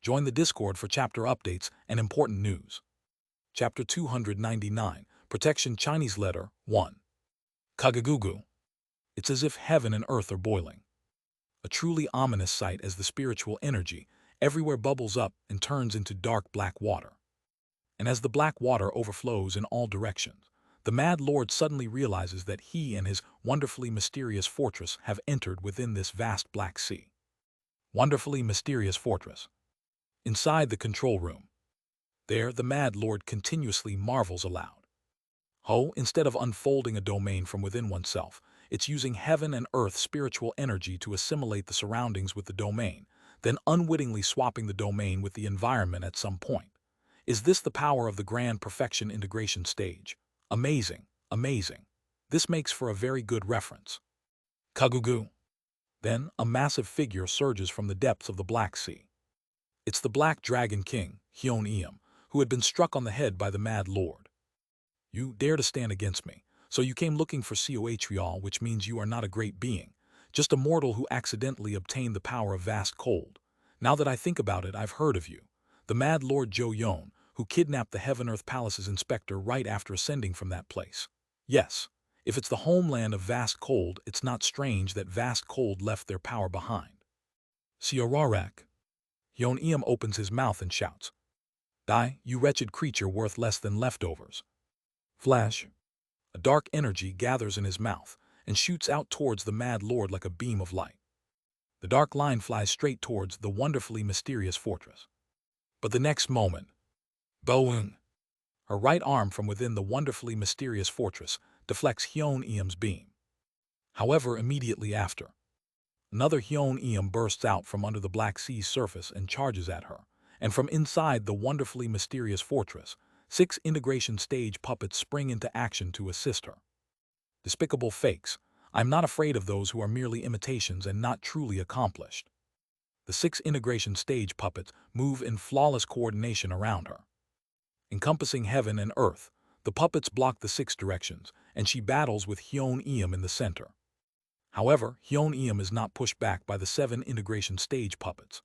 Join the Discord for chapter updates and important news. Chapter 299, Protection Chinese Letter 1. Kagagugu. It's as if heaven and earth are boiling. A truly ominous sight as the spiritual energy everywhere bubbles up and turns into dark black water. And as the black water overflows in all directions, the Mad Lord suddenly realizes that he and his wonderfully mysterious fortress have entered within this vast black sea. Wonderfully mysterious fortress. Inside the control room. There, the Mad Lord continuously marvels aloud. Instead of unfolding a domain from within oneself, it's using heaven and earth spiritual energy to assimilate the surroundings with the domain, then unwittingly swapping the domain with the environment at some point. Is this the power of the grand perfection integration stage? Amazing, amazing. This makes for a very good reference. Kagugu. Then, a massive figure surges from the depths of the Black Sea. It's the Black Dragon King, Hyun, who had been struck on the head by the Mad Lord. You dare to stand against me, so you came looking for Cotriol, which means you are not a great being, just a mortal who accidentally obtained the power of vast cold. Now that I think about it, I've heard of you. The Mad Lord Jo-Yon, who kidnapped the Heaven-Earth Palace's inspector right after ascending from that place. Yes, if it's the homeland of vast cold, it's not strange that vast cold left their power behind. Siorarak. Hyun opens his mouth and shouts, "Die, you wretched creature worth less than leftovers." Flash. A dark energy gathers in his mouth and shoots out towards the Mad Lord like a beam of light. The dark line flies straight towards the wonderfully mysterious fortress. But the next moment, Boing! Her right arm from within the wonderfully mysterious fortress deflects Hyun-Eum's beam. However, immediately after, another Hyun-Eum bursts out from under the Black Sea's surface and charges at her, and from inside the wonderfully mysterious fortress, 6 integration stage puppets spring into action to assist her. Despicable fakes. I'm not afraid of those who are merely imitations and not truly accomplished. The 6 integration stage puppets move in flawless coordination around her. Encompassing heaven and earth, the puppets block the 6 directions, and she battles with Hyun-Eum in the center. However, Hyun-Eum is not pushed back by the 7 integration stage puppets.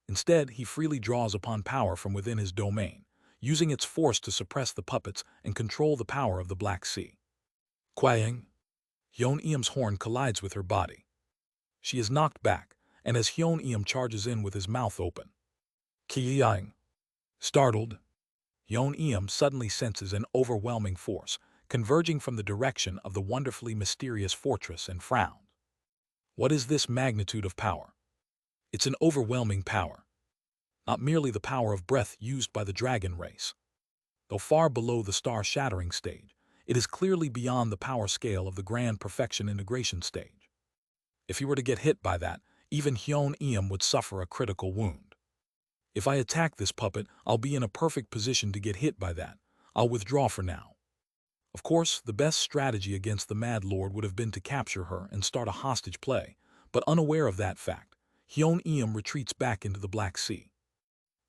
Instead, he freely draws upon power from within his domain, using its force to suppress the puppets and control the power of the Black Sea. Quaying. Hyun-Eum's horn collides with her body. She is knocked back, and as Hyun-Eum charges in with his mouth open. Kiyang. Startled, Hyun-Eum suddenly senses an overwhelming force converging from the direction of the wonderfully mysterious fortress and frowns. What is this magnitude of power? It's an overwhelming power. Not merely the power of breath used by the dragon race. Though far below the star-shattering stage, it is clearly beyond the power scale of the grand perfection integration stage. If he were to get hit by that, even Hyun-Eum would suffer a critical wound. If I attack this puppet, I'll be in a perfect position to get hit by that. I'll withdraw for now. Of course, the best strategy against the Mad Lord would have been to capture her and start a hostage play, but unaware of that fact, Hyun-Eum retreats back into the Black Sea.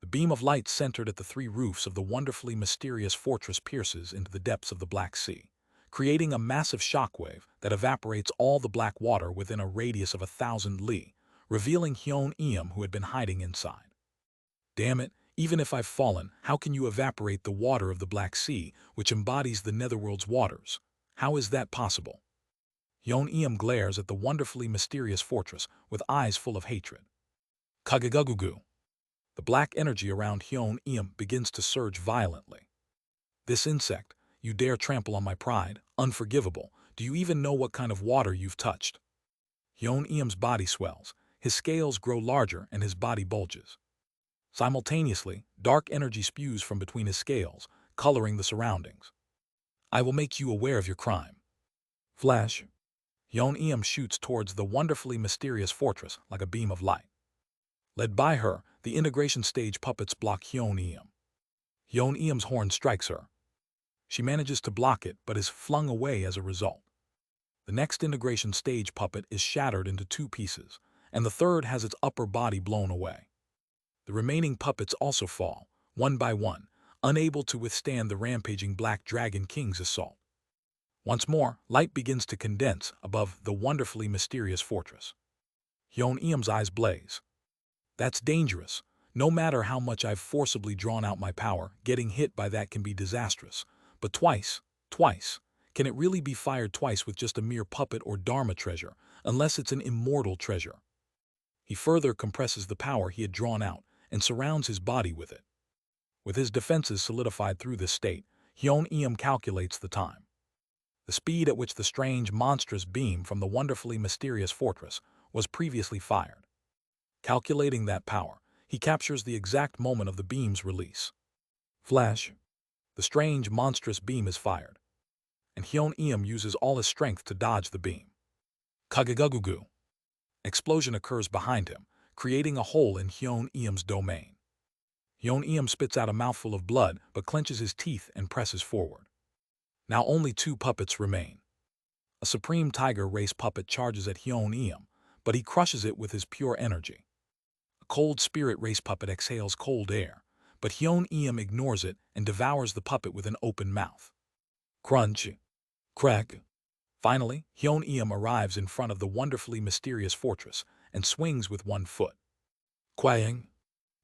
The beam of light centered at the 3 roofs of the wonderfully mysterious fortress pierces into the depths of the Black Sea, creating a massive shockwave that evaporates all the black water within a radius of 1,000 li, revealing Hyun-Eum who had been hiding inside. Damn it, even if I've fallen, how can you evaporate the water of the Black Sea, which embodies the Netherworld's waters? How is that possible? Hyun-Eum glares at the wonderfully mysterious fortress with eyes full of hatred. Kagagugu. The black energy around Hyun-Eum begins to surge violently. This insect, you dare trample on my pride, unforgivable. Do you even know what kind of water you've touched? Hyun-Eum's body swells, his scales grow larger and his body bulges. Simultaneously, dark energy spews from between his scales, coloring the surroundings. I will make you aware of your crime. Flash. Hyun-Eum shoots towards the wonderfully mysterious fortress like a beam of light. Led by her, the integration stage puppets block Hyun-Eum. Hyun-Eum's horn strikes her. She manages to block it but is flung away as a result. The next integration stage puppet is shattered into 2 pieces, and the third has its upper body blown away. The remaining puppets also fall, one by one, unable to withstand the rampaging Black Dragon King's assault. Once more, light begins to condense above the wonderfully mysterious fortress. Hyun-Eum's eyes blaze. That's dangerous. No matter how much I've forcibly drawn out my power, getting hit by that can be disastrous. But twice, can it really be fired twice with just a mere puppet or dharma treasure, unless it's an immortal treasure? He further compresses the power he had drawn out and surrounds his body with it. With his defenses solidified through this state, Hyun calculates the time. The speed at which the strange, monstrous beam from the wonderfully mysterious fortress was previously fired. Calculating that power, he captures the exact moment of the beam's release. Flash. The strange, monstrous beam is fired, and Hyun uses all his strength to dodge the beam. Kagagugu. Explosion occurs behind him, creating a hole in Hyun domain. Hyun spits out a mouthful of blood but clenches his teeth and presses forward. Now only 2 puppets remain. A supreme tiger race puppet charges at Hyun, but he crushes it with his pure energy. A cold spirit race puppet exhales cold air, but Hyun ignores it and devours the puppet with an open mouth. Crunch. Crack. Finally, Hyun arrives in front of the wonderfully mysterious fortress and swings with one foot. Quang.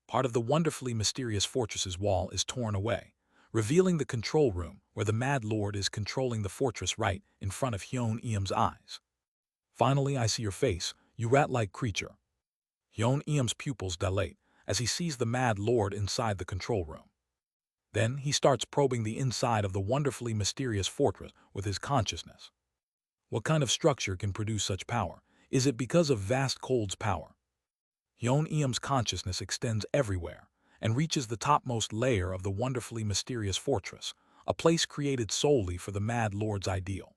Part of the wonderfully mysterious fortress's wall is torn away, revealing the control room where the Mad Lord is controlling the fortress right in front of Hyun eyes. Finally, I see your face, you rat-like creature. Hyun pupils dilate as he sees the Mad Lord inside the control room. Then he starts probing the inside of the wonderfully mysterious fortress with his consciousness. What kind of structure can produce such power? Is it because of vast cold's power? Hyun consciousness extends everywhere and reaches the topmost layer of the wonderfully mysterious fortress, a place created solely for the Mad Lord's ideal.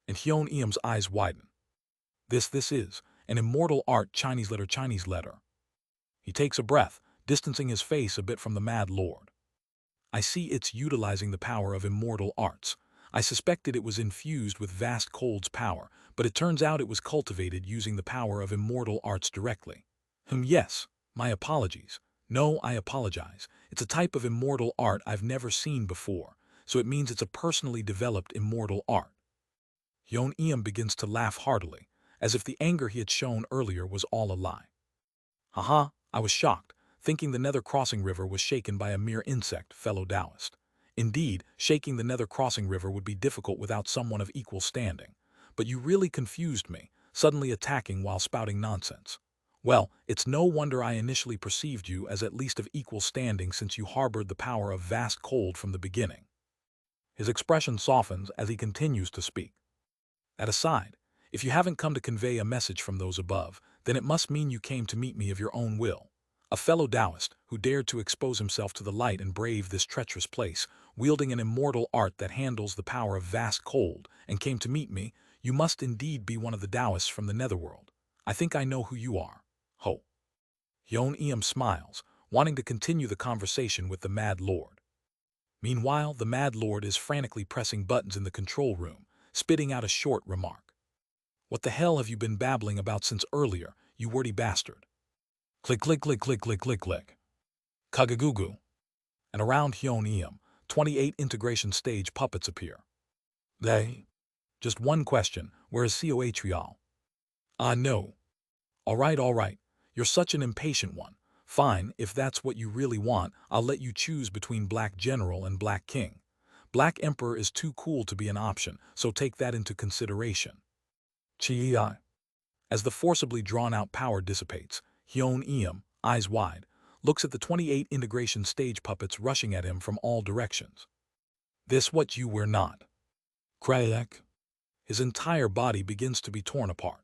And Hyun eyes widen. This is an immortal art Chinese letter. He takes a breath, distancing his face a bit from the Mad Lord. I see it's utilizing the power of immortal arts. I suspected it was infused with vast cold's power, but it turns out it was cultivated using the power of immortal arts directly. Yes, my apologies. No, I apologize. It's a type of immortal art I've never seen before, so it means it's a personally developed immortal art. Hyun begins to laugh heartily, as if the anger he had shown earlier was all a lie. Haha, I was shocked, thinking the Nether Crossing River was shaken by a mere insect, fellow Taoist. Indeed, shaking the Nether Crossing River would be difficult without someone of equal standing. But you really confused me, suddenly attacking while spouting nonsense. Well, it's no wonder I initially perceived you as at least of equal standing since you harbored the power of vast cold from the beginning. His expression softens as he continues to speak. That aside, if you haven't come to convey a message from those above, then it must mean you came to meet me of your own will. A fellow Taoist who dared to expose himself to the light and brave this treacherous place, wielding an immortal art that handles the power of vast cold, and came to meet me, you must indeed be one of the Taoists from the netherworld. I think I know who you are. Ho. Hyun smiles, wanting to continue the conversation with the Mad Lord. Meanwhile, the Mad Lord is frantically pressing buttons in the control room, spitting out a short remark. What the hell have you been babbling about since earlier, you wordy bastard? Click, click, click, click, click, click, click. Kagagugu. And around Hyun 28 integration stage puppets appear. They? Just one question, where is Coatrial? No. All right. You're such an impatient one. Fine, if that's what you really want, I'll let you choose between Black General and Black King. Black Emperor is too cool to be an option, so take that into consideration. Chi. As the forcibly drawn-out power dissipates, Hyun, eyes wide, looks at the 28 integration stage puppets rushing at him from all directions. This what you were not. Crack. His entire body begins to be torn apart.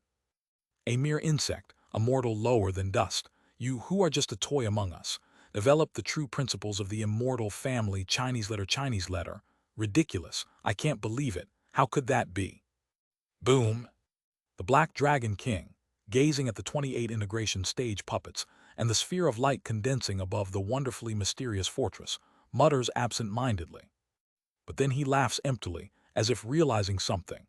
A mere insect, a mortal lower than dust, you who are just a toy among us, develop the true principles of the immortal family Chinese letter. Ridiculous, I can't believe it, how could that be? Boom. The Black Dragon King, gazing at the 28 integration stage puppets and the sphere of light condensing above the wonderfully mysterious fortress, mutters absent-mindedly. But then he laughs emptily, as if realizing something.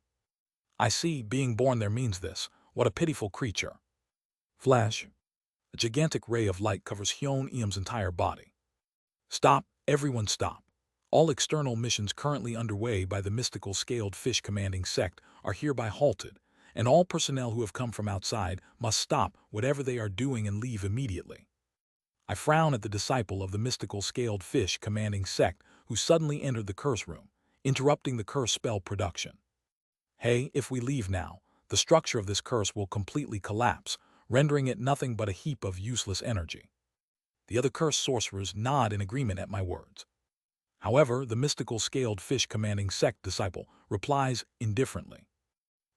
I see, being born there means this. What a pitiful creature. Flash. A gigantic ray of light covers Hyun entire body. Stop, everyone stop. All external missions currently underway by the mystical scaled fish commanding sect are hereby halted, and all personnel who have come from outside must stop whatever they are doing and leave immediately. I frown at the disciple of the mystical scaled fish commanding sect who suddenly entered the curse room, interrupting the curse spell production. Hey, if we leave now, the structure of this curse will completely collapse, rendering it nothing but a heap of useless energy. The other cursed sorcerers nod in agreement at my words. However, the mystical scaled fish commanding sect disciple replies indifferently.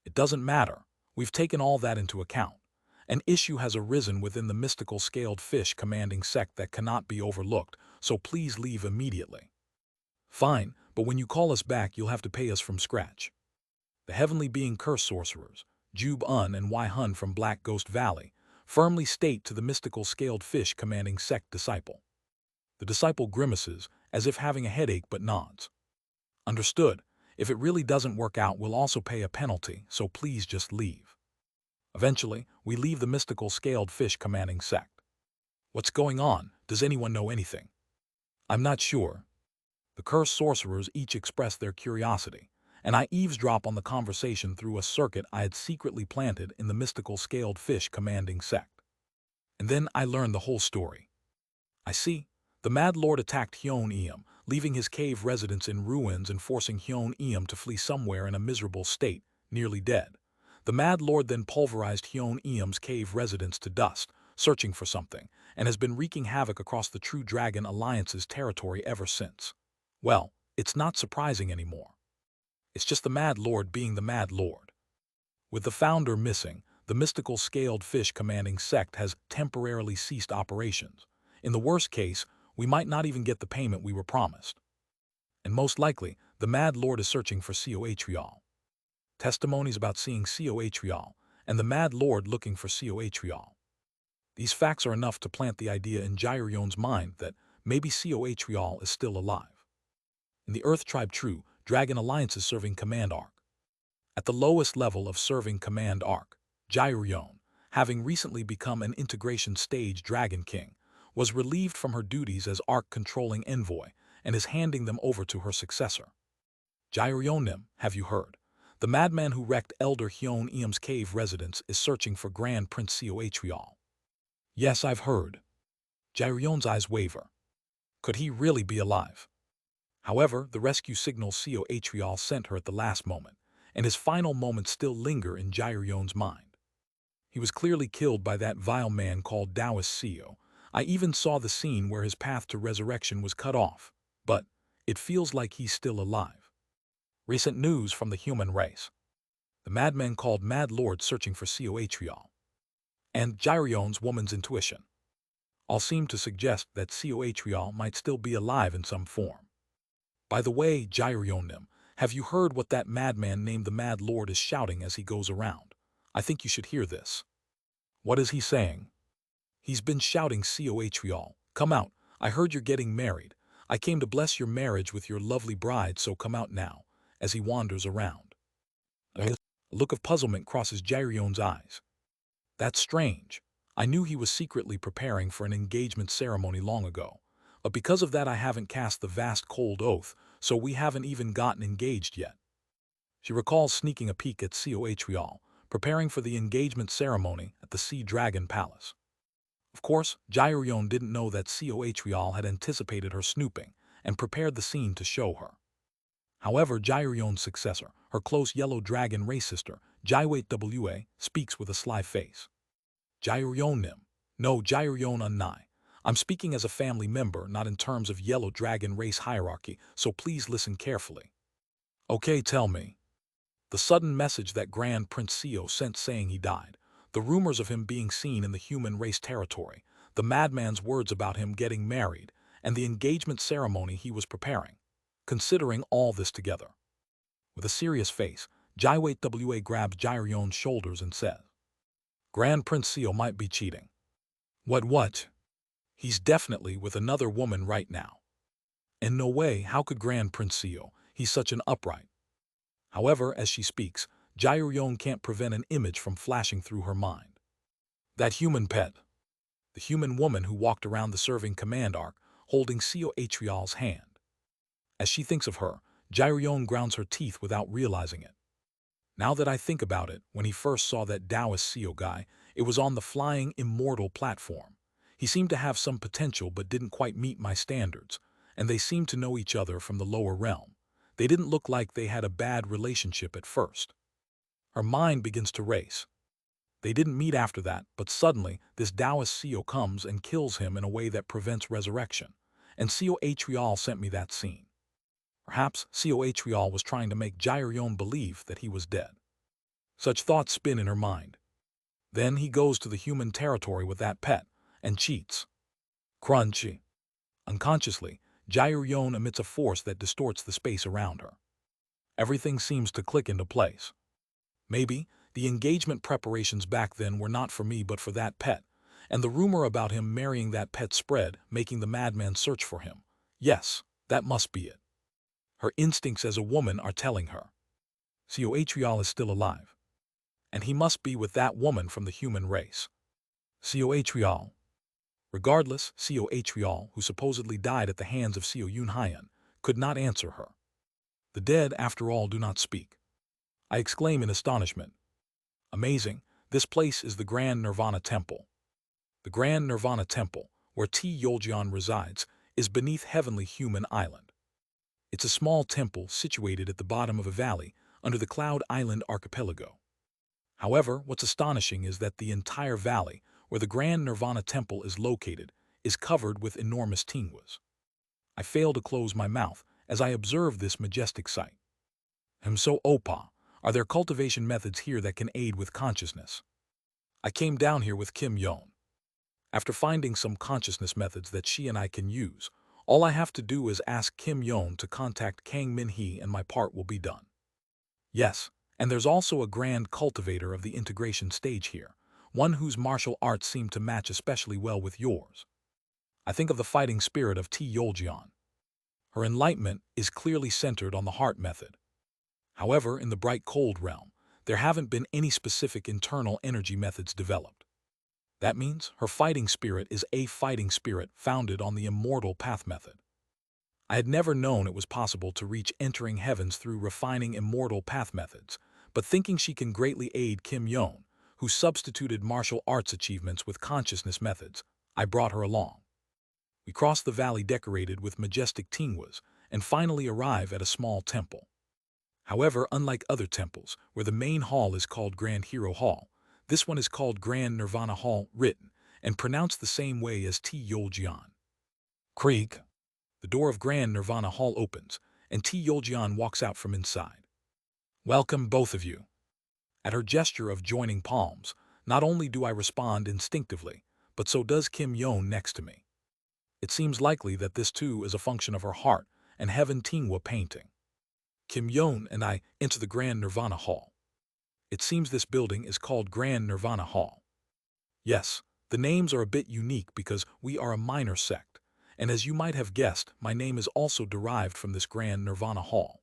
It doesn't matter. We've taken all that into account. An issue has arisen within the mystical scaled fish commanding sect that cannot be overlooked, so please leave immediately. Fine, but when you call us back, you'll have to pay us from scratch. The heavenly being curse sorcerers, Jube Un and Wai Hun from Black Ghost Valley, firmly state to the mystical scaled fish commanding sect disciple. The disciple grimaces, as if having a headache, but nods. Understood. If it really doesn't work out, we'll also pay a penalty, so please just leave. Eventually, we leave the mystical scaled fish commanding sect. What's going on? Does anyone know anything? I'm not sure. The cursed sorcerers each express their curiosity, and I eavesdrop on the conversation through a circuit I had secretly planted in the mystical scaled fish commanding sect. And then I learn the whole story. I see. The Mad Lord attacked Hyun Eum, leaving his cave residence in ruins and forcing Hyun Eum to flee somewhere in a miserable state, nearly dead. The Mad Lord then pulverized Hyun Eum's cave residence to dust, searching for something, and has been wreaking havoc across the True Dragon Alliance's territory ever since. Well, it's not surprising anymore. It's just the Mad Lord being the Mad Lord. With the founder missing, the mystical scaled fish commanding sect has temporarily ceased operations. In the worst case, we might not even get the payment we were promised. And most likely, the Mad Lord is searching for Coatrial. Testimonies about seeing Coatrial, and the Mad Lord looking for Coatrial. These facts are enough to plant the idea in Jairion's mind that maybe Coatrial is still alive. In the Earth Tribe True Dragon Alliance is serving Command Arc. At the lowest level of serving Command Arc, Jairion, having recently become an integration stage Dragon King, was relieved from her duties as Arc-controlling envoy and is handing them over to her successor. Jairionim, have you heard? The madman who wrecked Elder Hyun Eum's cave residence is searching for Grand Prince Coatrial. Yes, I've heard. Jairion's eyes waver. Could he really be alive? However, the rescue signal Coatrial sent her at the last moment, and his final moments still linger in Jairion's mind. He was clearly killed by that vile man called Taoist Co. I even saw the scene where his path to resurrection was cut off, but it feels like he's still alive. Recent news from the human race. The madman called Mad Lord searching for Coatrial. And Jairion's woman's intuition. All seem to suggest that Coatrial might still be alive in some form. By the way, Jairionim, have you heard what that madman named the Mad Lord is shouting as he goes around? I think you should hear this. What is he saying? He's been shouting, Coatrial, come out. I heard you're getting married. I came to bless your marriage with your lovely bride, so come out now, as he wanders around. A look of puzzlement crosses Jairion's eyes. That's strange. I knew he was secretly preparing for an engagement ceremony long ago, but because of that I haven't cast the vast cold oath, so we haven't even gotten engaged yet. She recalls sneaking a peek at Coatrial, preparing for the engagement ceremony at the Sea Dragon Palace. Of course, Jairion didn't know that Coatrial had anticipated her snooping and prepared the scene to show her. However, Jairion's successor, her close yellow dragon race sister, Jaiwait Wa, speaks with a sly face. Jairionim. No, Jairion Unnai. I'm speaking as a family member, not in terms of yellow dragon race hierarchy, so please listen carefully. Okay, tell me. The sudden message that Grand Prince Co sent saying he died, the rumors of him being seen in the human race territory, the madman's words about him getting married, and the engagement ceremony he was preparing. Considering all this together. With a serious face, Jaiwait Wa grabs Jairion's shoulders and says, Grand Prince Co might be cheating. What? He's definitely with another woman right now. In no way, how could Grand Prince Co? He's such an upright. However, as she speaks, Jairion can't prevent an image from flashing through her mind. That human pet. The human woman who walked around the serving command arc, holding Coatrial's hand. As she thinks of her, Jairion grounds her teeth without realizing it. Now that I think about it, when he first saw that Taoist Co guy, it was on the flying immortal platform. He seemed to have some potential but didn't quite meet my standards, and they seemed to know each other from the lower realm. They didn't look like they had a bad relationship at first. Her mind begins to race. They didn't meet after that, but suddenly this Taoist Seo comes and kills him in a way that prevents resurrection, and Seo Atrial sent me that scene. Perhaps Seo Atrial was trying to make Jairyon believe that he was dead. Such thoughts spin in her mind. Then he goes to the human territory with that pet, and cheats. Crunchy. Unconsciously, Jairyon emits a force that distorts the space around her. Everything seems to click into place. Maybe the engagement preparations back then were not for me but for that pet, and the rumor about him marrying that pet spread, making the madman search for him. Yes, that must be it. Her instincts as a woman are telling her. Seo Atrial is still alive. And he must be with that woman from the human race. Seo Atrial. Regardless, Seo Atrial, who supposedly died at the hands of Seo Yunhyan, could not answer her. The dead, after all, do not speak. I exclaim in astonishment. Amazing, this place is the Grand Nirvana Temple. The Grand Nirvana Temple, where T. Yoljian resides, is beneath Heavenly Human Island. It's a small temple situated at the bottom of a valley under the Cloud Island archipelago. However, what's astonishing is that the entire valley, where the Grand Nirvana Temple is located, is covered with enormous tingwas. I fail to close my mouth as I observe this majestic sight. So Opa, are there cultivation methods here that can aid with consciousness? I came down here with Kim Yon. After finding some consciousness methods that she and I can use, all I have to do is ask Kim Yon to contact Kang Min Hee and my part will be done. Yes, and there's also a grand cultivator of the integration stage here, one whose martial arts seem to match especially well with yours. I think of the fighting spirit of T. Yoljian. Her enlightenment is clearly centered on the heart method. However, in the bright cold realm, there haven't been any specific internal energy methods developed. That means her fighting spirit is a fighting spirit founded on the immortal path method. I had never known it was possible to reach entering heavens through refining immortal path methods, but thinking she can greatly aid Kim Yon, who substituted martial arts achievements with consciousness methods, I brought her along. We cross the valley decorated with majestic tingwas and finally arrive at a small temple. However, unlike other temples, where the main hall is called Grand Hero Hall, this one is called Grand Nirvana Hall, written and pronounced the same way as T. Yoljian. Creak. The door of Grand Nirvana Hall opens, and T. Yoljian walks out from inside. Welcome, both of you. At her gesture of joining palms, not only do I respond instinctively, but so does Kim Yon next to me. It seems likely that this too is a function of her heart and Heaven Tingwa painting. Kim Yon and I enter the Grand Nirvana Hall. It seems this building is called Grand Nirvana Hall. Yes, the names are a bit unique because we are a minor sect, and as you might have guessed, my name is also derived from this Grand Nirvana Hall.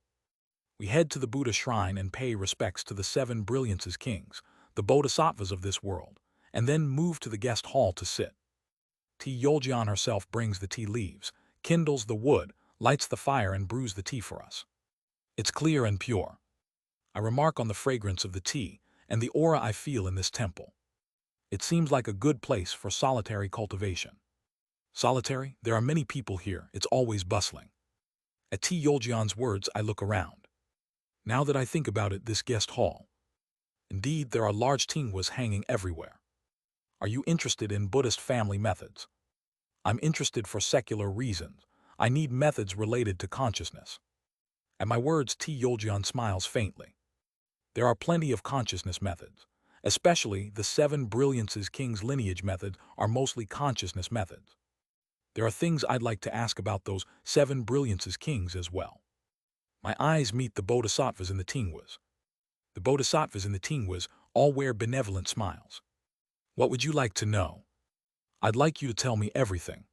We head to the Buddha shrine and pay respects to the 7 Brilliances kings, the bodhisattvas of this world, and then move to the guest hall to sit. T. Yoljian herself brings the tea leaves, kindles the wood, lights the fire and brews the tea for us. It's clear and pure. I remark on the fragrance of the tea and the aura I feel in this temple. It seems like a good place for solitary cultivation. Solitary? There are many people here, it's always bustling. At T. Yoljian's words, I look around. Now that I think about it, this guest hall. Indeed, there are large tingwas hanging everywhere. Are you interested in Buddhist family methods? I'm interested for secular reasons. I need methods related to consciousness. At my words, T. Yoljian smiles faintly. There are plenty of consciousness methods, especially the 7 Brilliances King's lineage methods are mostly consciousness methods. There are things I'd like to ask about those 7 Brilliances Kings as well. My eyes meet the bodhisattvas and the tingwas. The bodhisattvas and the tingwas all wear benevolent smiles. What would you like to know? I'd like you to tell me everything.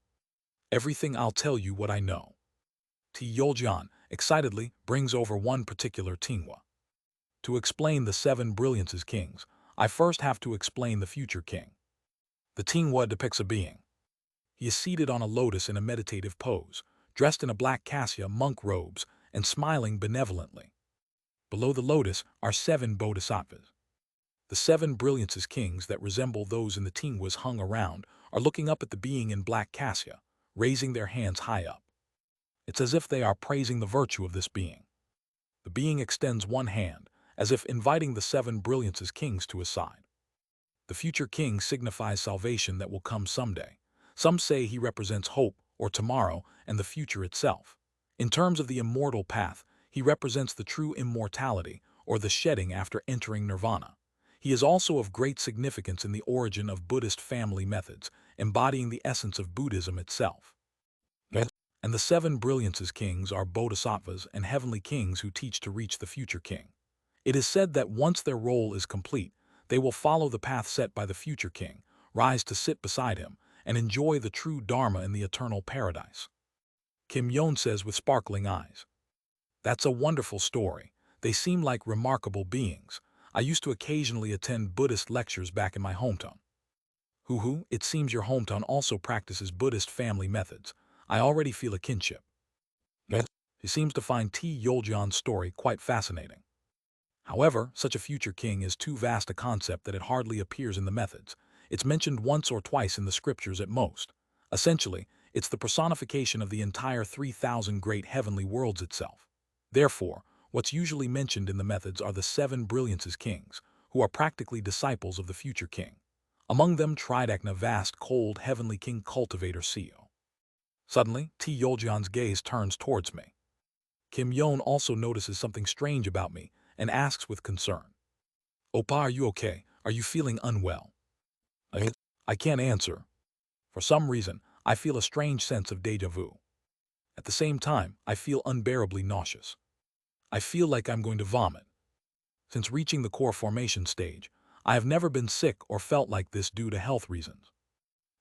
Everything. I'll tell you what I know. T. Yoljian excitedly brings over one particular tingwa. To explain the 7 Brilliances Kings, I first have to explain the future king. The tingwa depicts a being. He is seated on a lotus in a meditative pose, dressed in a black cassia monk robes, and smiling benevolently. Below the lotus are 7 bodhisattvas. The 7 Brilliances Kings that resemble those in the tingwas hung around are looking up at the being in black cassia, raising their hands high up. It's as if they are praising the virtue of this being. The being extends one hand, as if inviting the seven brilliances kings to his side. The future king signifies salvation that will come someday. Some say he represents hope, or tomorrow, and the future itself. In terms of the immortal path, he represents the true immortality, or the shedding after entering nirvana. He is also of great significance in the origin of Buddhist family methods, embodying the essence of Buddhism itself. And the seven brilliances kings are bodhisattvas and heavenly kings who teach to reach the future king. It is said that once their role is complete, they will follow the path set by the future king, rise to sit beside him, and enjoy the true Dharma in the eternal paradise. Kim Yon says with sparkling eyes, "That's a wonderful story. They seem like remarkable beings. I used to occasionally attend Buddhist lectures back in my hometown." Hoo, it seems your hometown also practices Buddhist family methods. I already feel a kinship. He seems to find T. Yoljan's story quite fascinating. However, such a future king is too vast a concept that it hardly appears in the methods. It's mentioned once or twice in the scriptures at most. Essentially, it's the personification of the entire 3,000 great heavenly worlds itself. Therefore, what's usually mentioned in the methods are the seven brilliances kings, who are practically disciples of the future king. Among them Tridakna vast cold heavenly king cultivator CEO. Suddenly, T. Yoljan's gaze turns towards me. Kim Yon also notices something strange about me and asks with concern, "Oppa, are you okay? Are you feeling unwell?" I can't answer. For some reason, I feel a strange sense of déjà vu. At the same time, I feel unbearably nauseous. I feel like I'm going to vomit. Since reaching the core formation stage, I have never been sick or felt like this due to health reasons.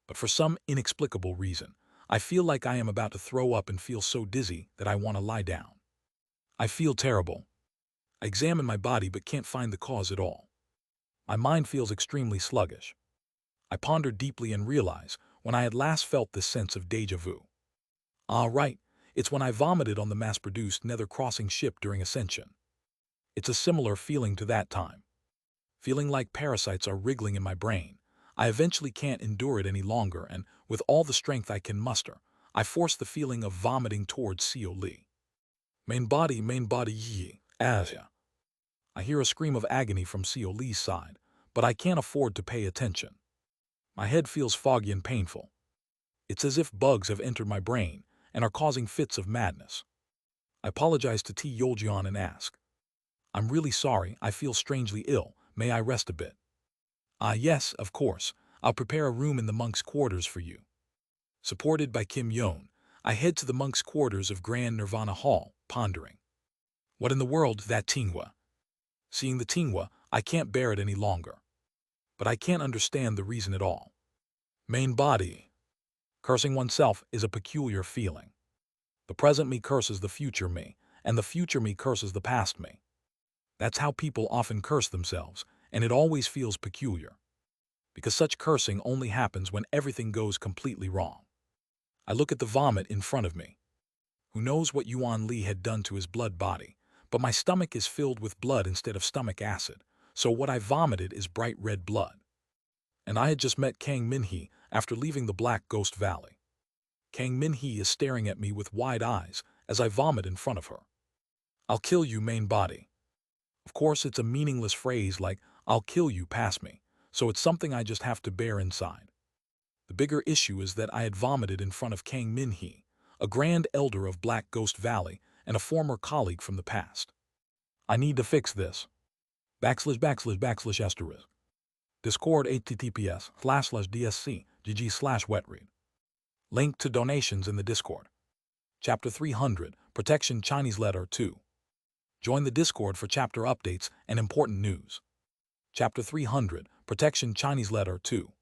But for some inexplicable reason, I feel like I am about to throw up and feel so dizzy that I want to lie down. I feel terrible. I examine my body but can't find the cause at all. My mind feels extremely sluggish. I ponder deeply and realize when I had last felt this sense of déjà vu. Ah, right, it's when I vomited on the mass-produced nether-crossing ship during ascension. It's a similar feeling to that time. Feeling like parasites are wriggling in my brain, I eventually can't endure it any longer, and with all the strength I can muster, I force the feeling of vomiting towards Seo Lee. Main body, yi, Asia. I hear a scream of agony from Seo Lee's side, but I can't afford to pay attention. My head feels foggy and painful. It's as if bugs have entered my brain and are causing fits of madness. I apologize to T. Yoljian and ask, "I'm really sorry, I feel strangely ill. May I rest a bit?" "Ah, yes, of course. I'll prepare a room in the monks' quarters for you." Supported by Kim Yon, I head to the monks' quarters of Grand Nirvana Hall, pondering. What in the world, that Tingwa? Seeing the Tingwa, I can't bear it any longer. But I can't understand the reason at all. Main body. Cursing oneself is a peculiar feeling. The present me curses the future me, and the future me curses the past me. That's how people often curse themselves, and it always feels peculiar. Because such cursing only happens when everything goes completely wrong. I look at the vomit in front of me. Who knows what Yuan Li had done to his blood body, but my stomach is filled with blood instead of stomach acid, so what I vomited is bright red blood. And I had just met Kang Min-hee after leaving the Black Ghost Valley. Kang Min-hee is staring at me with wide eyes as I vomit in front of her. "I'll kill you, main body." Of course, it's a meaningless phrase like, "I'll kill you, pass me," so it's something I just have to bear inside. The bigger issue is that I had vomited in front of Kang Min-hee, a grand elder of Black Ghost Valley and a former colleague from the past. I need to fix this. // Discord https://dsc/gg/wetread. Link to donations in the Discord. Chapter 300, Protection Chinese Letter 2. Join the Discord for chapter updates and important news. Chapter 300, Protection Chinese Letter 2.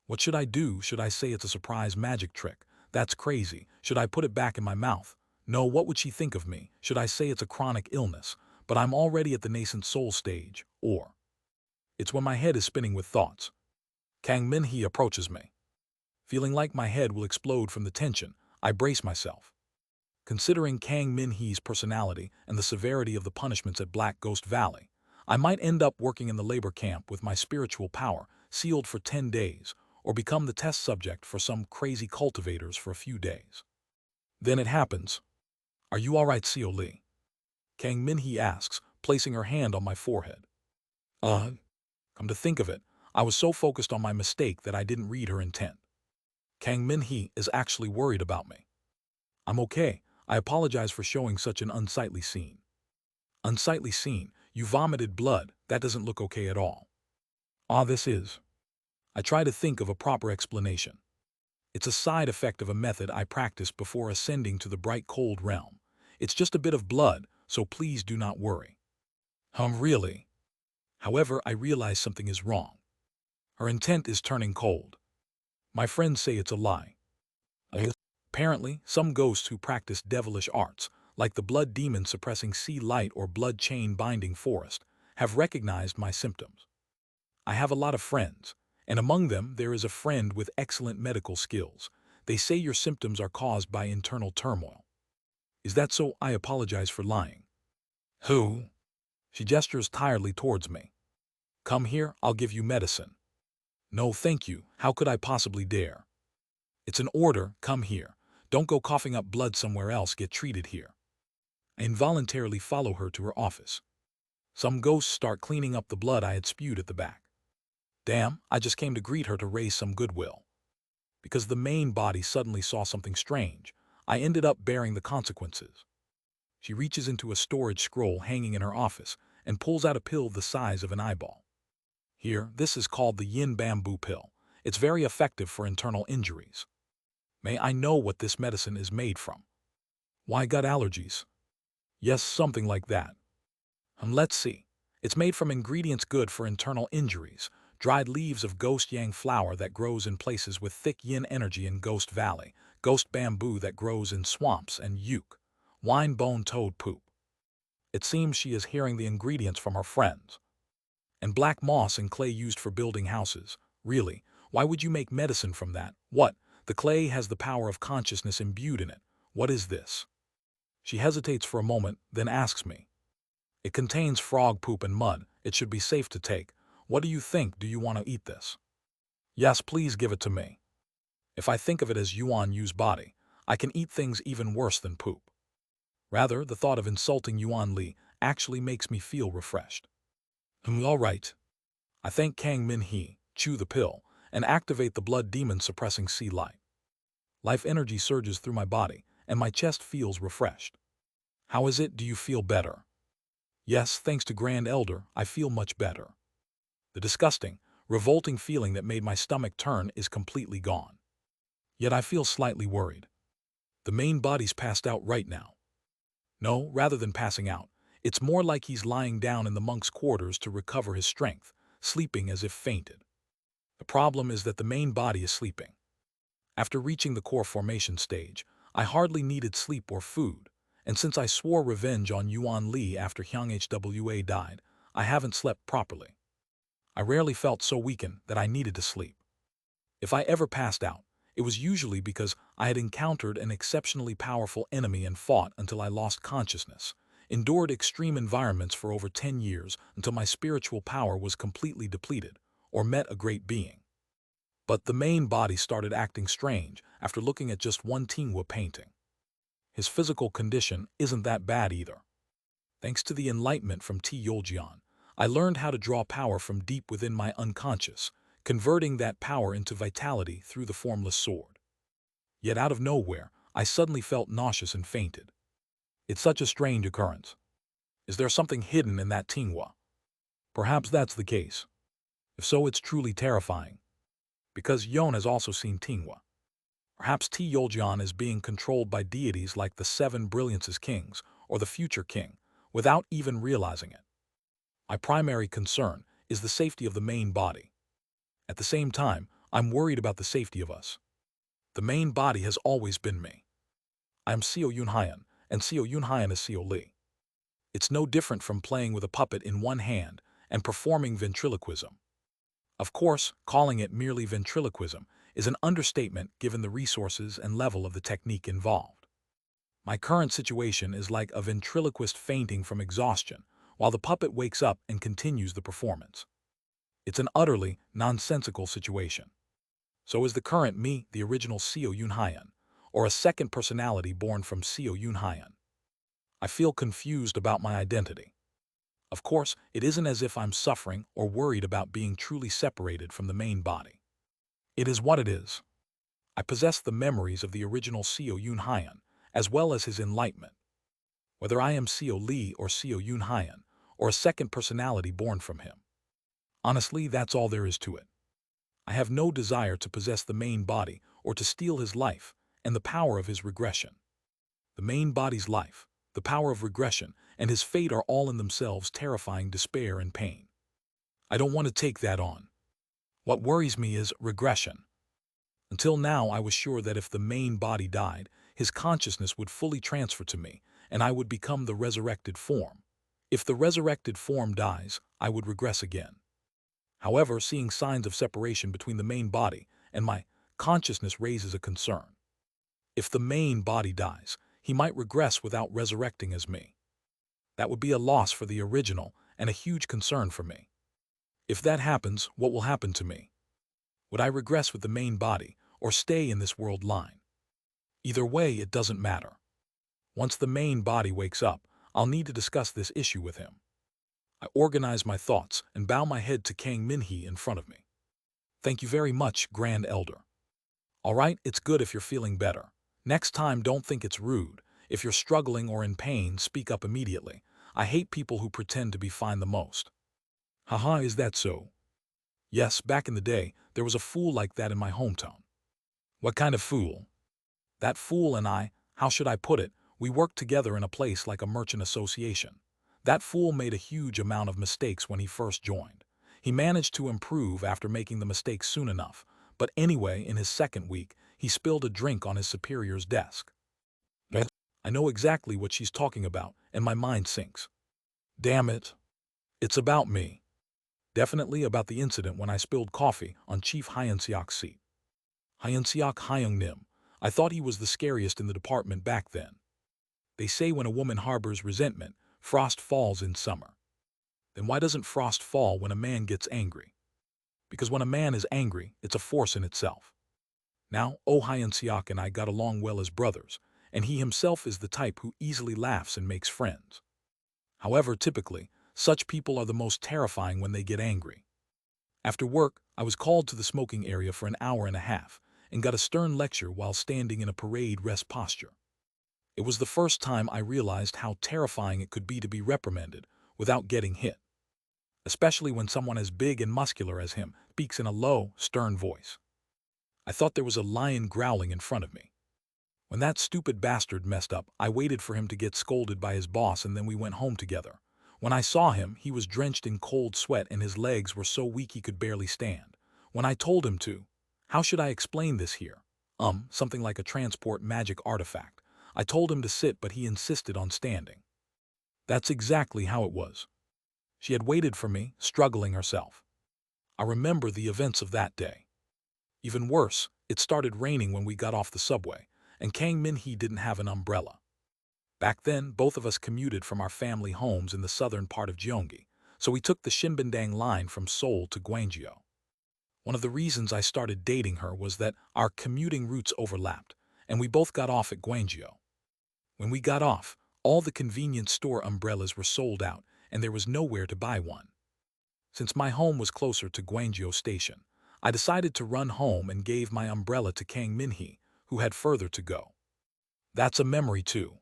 What should I do? Should I say it's a surprise magic trick? That's crazy. Should I put it back in my mouth? No, what would she think of me? Should I say it's a chronic illness, but I'm already at the nascent soul stage, or... It's when my head is spinning with thoughts. Kang Min-hee approaches me. Feeling like my head will explode from the tension, I brace myself. Considering Kang Min-hee's personality and the severity of the punishments at Black Ghost Valley, I might end up working in the labor camp with my spiritual power sealed for 10 days, or become the test subject for some crazy cultivators for a few days. Then it happens. Are you all right, Seo Lee? Kang Min-hee asks, placing her hand on my forehead. Come to think of it, I was so focused on my mistake that I didn't read her intent. Kang Min-hee is actually worried about me. I'm okay. I apologize for showing such an unsightly scene. Unsightly scene? You vomited blood. That doesn't look okay at all. This is. I try to think of a proper explanation. It's a side effect of a method I practiced before ascending to the bright cold realm. It's just a bit of blood, so please do not worry. Really? However, I realize something is wrong. Her intent is turning cold. My friends say it's a lie. Apparently, some ghosts who practice devilish arts, like the blood demon suppressing sea light or blood chain binding forest, have recognized my symptoms. I have a lot of friends, and among them there is a friend with excellent medical skills. They say your symptoms are caused by internal turmoil. Is that so? I apologize for lying. Who? She gestures tiredly towards me. Come here, I'll give you medicine. No, thank you. How could I possibly dare? It's an order, come here. Don't go coughing up blood somewhere else, get treated here. I involuntarily follow her to her office. Some ghosts start cleaning up the blood I had spewed at the back. Damn, I just came to greet her to raise some goodwill. Because the main body suddenly saw something strange, I ended up bearing the consequences. She reaches into a storage scroll hanging in her office and pulls out a pill the size of an eyeball. Here, this is called the yin bamboo pill. It's very effective for internal injuries. May I know what this medicine is made from? Why, gut allergies? Yes, something like that. Let's see. It's made from ingredients good for internal injuries, dried leaves of ghost yang flower that grows in places with thick yin energy in Ghost Valley, ghost bamboo that grows in swamps, and yuke, wine bone toad poop. It seems she is hearing the ingredients from her friends. And black moss and clay used for building houses. Really, why would you make medicine from that? What? The clay has the power of consciousness imbued in it. What is this? She hesitates for a moment, then asks me. It contains frog poop and mud. It should be safe to take. What do you think? Do you want to eat this? Yes, please give it to me. If I think of it as Yuan Yu's body, I can eat things even worse than poop. Rather, the thought of insulting Yuan Li actually makes me feel refreshed. All right. I thank Kang Min-hee, chew the pill, and activate the blood demon suppressing sea light. Life energy surges through my body, and my chest feels refreshed. How is it? Do you feel better? Yes, thanks to Grand Elder, I feel much better. The disgusting, revolting feeling that made my stomach turn is completely gone. Yet I feel slightly worried. The main body's passed out right now. No, rather than passing out, it's more like he's lying down in the monk's quarters to recover his strength, sleeping as if fainted. The problem is that the main body is sleeping. After reaching the core formation stage, I hardly needed sleep or food, and since I swore revenge on Yuan Li after Hyang Hwa died, I haven't slept properly. I rarely felt so weakened that I needed to sleep. If I ever passed out, it was usually because I had encountered an exceptionally powerful enemy and fought until I lost consciousness, endured extreme environments for over 10 years until my spiritual power was completely depleted, or met a great being. But the main body started acting strange after looking at just one Tingwa painting. His physical condition isn't that bad either. Thanks to the enlightenment from T. Yoljian, I learned how to draw power from deep within my unconscious, converting that power into vitality through the formless sword. Yet out of nowhere, I suddenly felt nauseous and fainted. It's such a strange occurrence. Is there something hidden in that Tingwa? Perhaps that's the case. If so, it's truly terrifying. Because Yon has also seen Tingwa. Perhaps T. Yoljian is being controlled by deities like the Seven Brilliances Kings or the Future King, without even realizing it. My primary concern is the safety of the main body. At the same time, I'm worried about the safety of us. The main body has always been me. I am Seo Yunhyan, and Seo Yunhyan is Seo Lee. It's no different from playing with a puppet in one hand and performing ventriloquism. Of course, calling it merely ventriloquism is an understatement given the resources and level of the technique involved. My current situation is like a ventriloquist fainting from exhaustion while the puppet wakes up and continues the performance. It's an utterly nonsensical situation. So is the current me the original Seo Yunhyan, or a second personality born from Seo Yunhyan? I feel confused about my identity. Of course, it isn't as if I'm suffering or worried about being truly separated from the main body. It is what it is. I possess the memories of the original Seo Yunhyan, as well as his enlightenment. Whether I am Seo Li or Seo Yunhyan, or a second personality born from him. Honestly, that's all there is to it. I have no desire to possess the main body or to steal his life and the power of his regression. The main body's life, the power of regression, and his fate are all in themselves terrifying despair and pain. I don't want to take that on. What worries me is regression. Until now, I was sure that if the main body died, his consciousness would fully transfer to me, and I would become the resurrected form. If the resurrected form dies, I would regress again. However, seeing signs of separation between the main body and my consciousness raises a concern. If the main body dies, he might regress without resurrecting as me. That would be a loss for the original and a huge concern for me. If that happens, what will happen to me? Would I regress with the main body or stay in this world line? Either way, it doesn't matter. Once the main body wakes up, I'll need to discuss this issue with him. I organize my thoughts and bow my head to Kang Minhee in front of me. Thank you very much, Grand Elder. All right, it's good if you're feeling better. Next time, don't think it's rude. If you're struggling or in pain, speak up immediately. I hate people who pretend to be fine the most. Haha, is that so? Yes, back in the day, there was a fool like that in my hometown. What kind of fool? That fool and I, how should I put it, we worked together in a place like a merchant association. That fool made a huge amount of mistakes when he first joined. He managed to improve after making the mistakes soon enough, but anyway, in his second week, he spilled a drink on his superior's desk. I know exactly what she's talking about, and my mind sinks. Damn it. It's about me. Definitely about the incident when I spilled coffee on Chief Hyunseok's seat. Hyunseok Hyungnim. I thought he was the scariest in the department back then. They say when a woman harbors resentment, frost falls in summer. Then why doesn't frost fall when a man gets angry? Because when a man is angry, it's a force in itself. Now, Oh Hyunseok and I got along well as brothers, and he himself is the type who easily laughs and makes friends. However, typically, such people are the most terrifying when they get angry. After work, I was called to the smoking area for an hour and a half and got a stern lecture while standing in a parade rest posture. It was the first time I realized how terrifying it could be to be reprimanded without getting hit, especially when someone as big and muscular as him speaks in a low, stern voice. I thought there was a lion growling in front of me. When that stupid bastard messed up, I waited for him to get scolded by his boss and then we went home together. When I saw him, he was drenched in cold sweat and his legs were so weak he could barely stand. When I told him to, how should I explain this here? Something like a transport magic artifact. I told him to sit, but he insisted on standing. That's exactly how it was. She had waited for me, struggling herself. I remember the events of that day. Even worse, it started raining when we got off the subway, and Kang Min-hee didn't have an umbrella. Back then, both of us commuted from our family homes in the southern part of Gyeonggi, so we took the Shinbundang line from Seoul to Gwangju. One of the reasons I started dating her was that our commuting routes overlapped, and we both got off at Gwangju. When we got off, all the convenience store umbrellas were sold out, and there was nowhere to buy one. Since my home was closer to Gwangju Station, I decided to run home and gave my umbrella to Kang Min-hee, who had further to go. That's a memory too.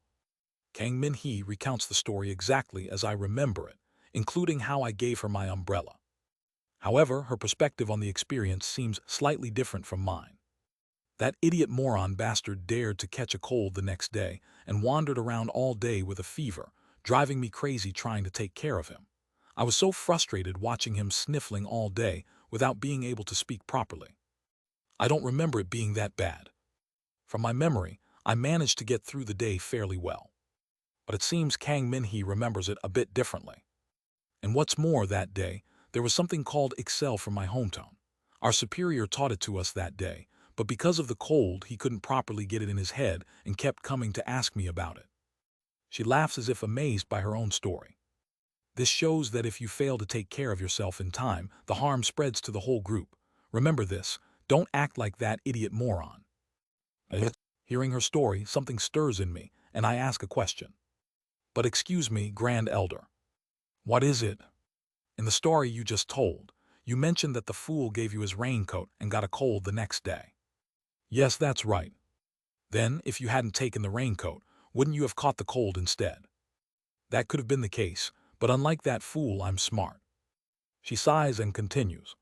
Kang Min-hee recounts the story exactly as I remember it, including how I gave her my umbrella. However, her perspective on the experience seems slightly different from mine. That idiot moron bastard dared to catch a cold the next day and wandered around all day with a fever, driving me crazy trying to take care of him. I was so frustrated watching him sniffling all day without being able to speak properly. I don't remember it being that bad. From my memory, I managed to get through the day fairly well. But it seems Kang Min-hee remembers it a bit differently. And what's more, that day, there was something called Excel from my hometown. Our superior taught it to us that day, but because of the cold, he couldn't properly get it in his head and kept coming to ask me about it. She laughs as if amazed by her own story. This shows that if you fail to take care of yourself in time, the harm spreads to the whole group. Remember this, Don't act like that idiot moron. Hearing her story, something stirs in me, and I ask a question. But excuse me, Grand Elder. What is it? In the story you just told, you mentioned that the fool gave you his raincoat and got a cold the next day. Yes, that's right. Then, if you hadn't taken the raincoat, wouldn't you have caught the cold instead? That could have been the case, but unlike that fool, I'm smart. She sighs and continues.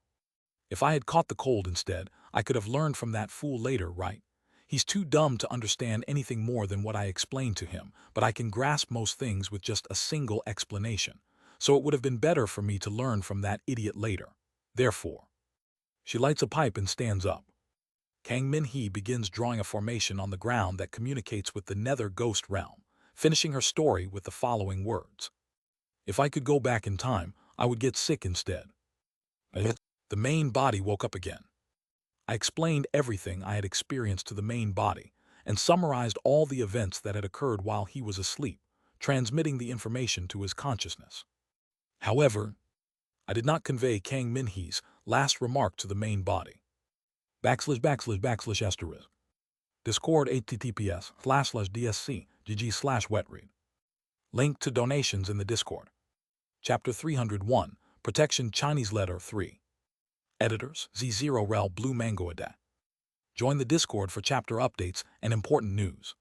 If I had caught the cold instead, I could have learned from that fool later, right? He's too dumb to understand anything more than what I explained to him, but I can grasp most things with just a single explanation. So it would have been better for me to learn from that idiot later. Therefore, she lights a pipe and stands up. Kang Min-hee begins drawing a formation on the ground that communicates with the nether ghost realm, finishing her story with the following words. If I could go back in time, I would get sick instead. The main body woke up again. I explained everything I had experienced to the main body and summarized all the events that had occurred while he was asleep, transmitting the information to his consciousness. However, I did not convey Kang Min-hee's last remark to the main body. // Discord https://dsc.gg/wetread. Link to donations in the Discord. Chapter 301, Protection Chinese Letter 3. Editors, Z0 Rel Blue Mango Adat. Join the Discord for chapter updates and important news.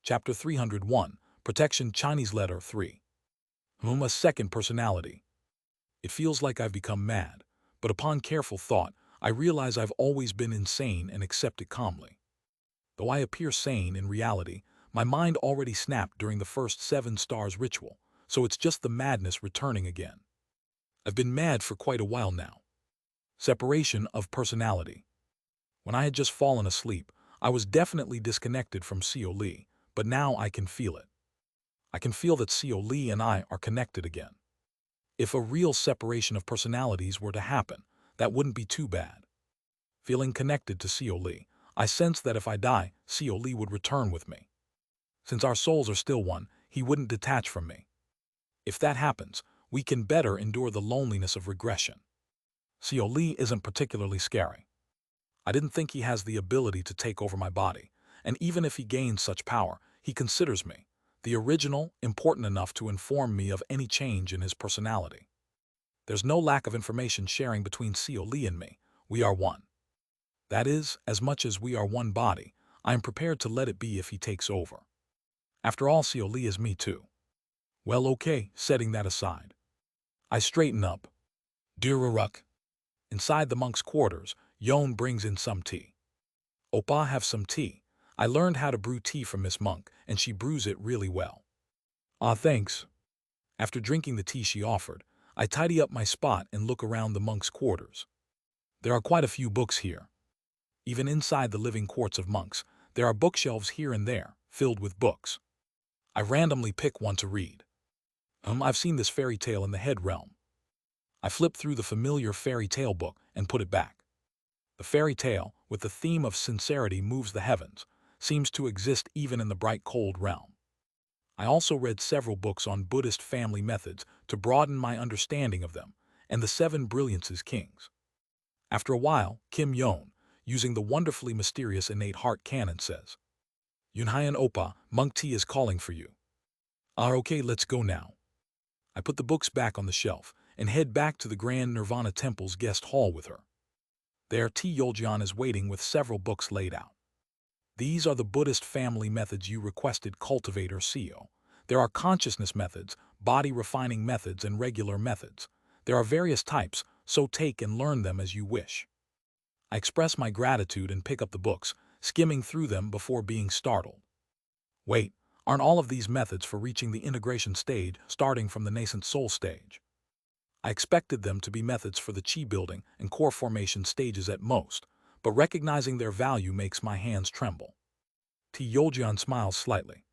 Chapter 301, Protection Chinese Letter 3. A second personality. It feels like I've become mad, but upon careful thought, I realize I've always been insane and accept it calmly. Though I appear sane in reality, my mind already snapped during the first 7 stars ritual, so it's just the madness returning again. I've been mad for quite a while now. Separation of personality. When I had just fallen asleep, I was definitely disconnected from Seo Lee, but now I can feel it. I can feel that Seo Lee and I are connected again. If a real separation of personalities were to happen, that wouldn't be too bad. Feeling connected to Seo Lee, I sense that if I die, Seo Lee would return with me. Since our souls are still one, he wouldn't detach from me. If that happens, we can better endure the loneliness of regression. Seo Lee isn't particularly scary. I didn't think he has the ability to take over my body, and even if he gains such power, he considers me, the original, important enough to inform me of any change in his personality. There's no lack of information sharing between Seo Lee and me. We are one. That is, as much as we are one body, I am prepared to let it be if he takes over. After all, Seo Lee is me too. Well, okay, setting that aside. I straighten up. Duraruk. Inside the monk's quarters, Yon brings in some tea. Oppa, have some tea. I learned how to brew tea from Miss Monk, and she brews it really well. Ah, thanks. After drinking the tea she offered, I tidy up my spot and look around the monk's quarters. There are quite a few books here. Even inside the living quarters of monks, there are bookshelves here and there, filled with books. I randomly pick one to read. I've seen this fairy tale in the head realm. I flip through the familiar fairy tale book and put it back. The fairy tale, with the theme of sincerity moves the heavens, seems to exist even in the bright cold realm. I also read several books on Buddhist family methods to broaden my understanding of them, and the 7 Brilliances Kings. After a while, Kim Yon, using the wonderfully mysterious innate heart canon, says, Yunhyan Oppa, monk tea is calling for you. Ah, okay, let's go now. I put the books back on the shelf and head back to the Grand Nirvana Temple's guest hall with her. There, T. Yoljian is waiting with several books laid out. These are the Buddhist family methods you requested, cultivator CEO. There are consciousness methods, body refining methods, and regular methods. There are various types, so take and learn them as you wish. I express my gratitude and pick up the books, skimming through them before being startled. Wait, aren't all of these methods for reaching the integration stage, starting from the nascent soul stage? I expected them to be methods for the chi building and core formation stages at most, but recognizing their value makes my hands tremble. T. Yoljian smiles slightly.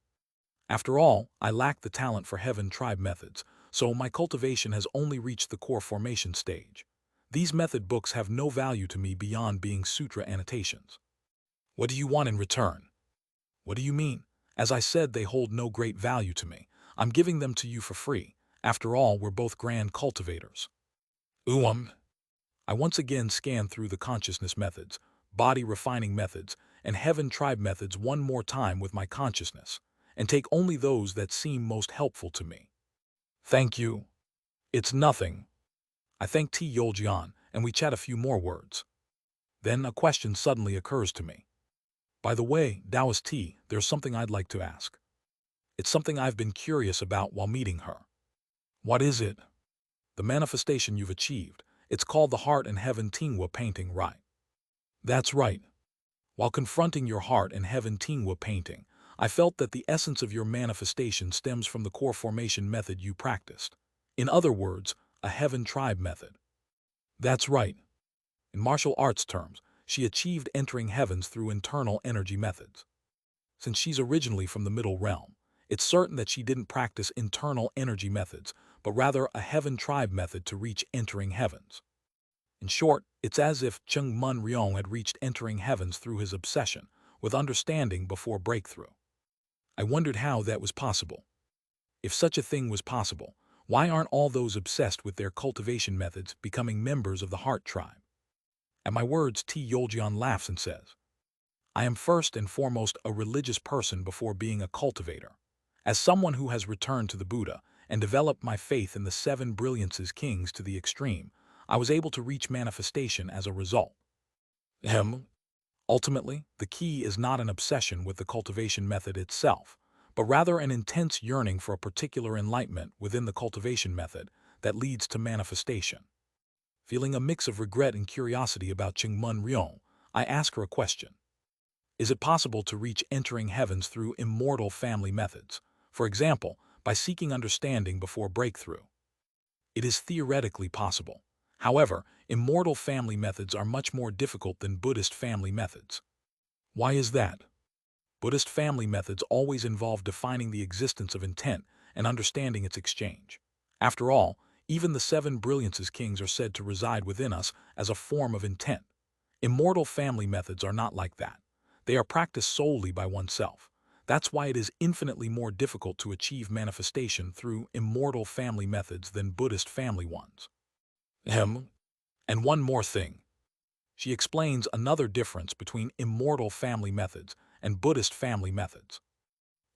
After all, I lack the talent for heaven tribe methods, so my cultivation has only reached the core formation stage. These method books have no value to me beyond being sutra annotations. What do you want in return? What do you mean? As I said, they hold no great value to me. I'm giving them to you for free. After all, we're both grand cultivators. I once again scan through the consciousness methods, body refining methods, and heaven tribe methods one more time with my consciousness, and take only those that seem most helpful to me. Thank you. It's nothing. I thank T. Yoljian, and we chat a few more words. Then a question suddenly occurs to me. By the way, Taoist T, there's something I'd like to ask. It's something I've been curious about while meeting her. What is it? The manifestation you've achieved. It's called the Heart and Heaven Tingwa painting, right? That's right. While confronting your Heart and Heaven Tingwa painting, I felt that the essence of your manifestation stems from the core formation method you practiced. In other words, a heaven tribe method. That's right. In martial arts terms, she achieved entering heavens through internal energy methods. Since she's originally from the middle realm, it's certain that she didn't practice internal energy methods, but rather a heaven tribe method to reach entering heavens. In short, it's as if Cheng Mun Ryong had reached entering heavens through his obsession, with understanding before breakthrough. I wondered how that was possible. If such a thing was possible, why aren't all those obsessed with their cultivation methods becoming members of the Heart tribe? At my words, T. Yoljian laughs and says, I am first and foremost a religious person before being a cultivator. As someone who has returned to the Buddha and developed my faith in the 7 brilliances kings to the extreme, I was able to reach manifestation as a result. Ultimately, the key is not an obsession with the cultivation method itself, but rather an intense yearning for a particular enlightenment within the cultivation method that leads to manifestation. Feeling a mix of regret and curiosity about Cheng Mun Ryong, I ask her a question. Is it possible to reach entering heavens through immortal family methods, for example, by seeking understanding before breakthrough? It is theoretically possible. However, immortal family methods are much more difficult than Buddhist family methods. Why is that? Buddhist family methods always involve defining the existence of intent and understanding its exchange. After all, even the 7 brilliances kings are said to reside within us as a form of intent. Immortal family methods are not like that. They are practiced solely by oneself. That's why it is infinitely more difficult to achieve manifestation through immortal family methods than Buddhist family ones. And one more thing. She explains another difference between immortal family methods and Buddhist family methods.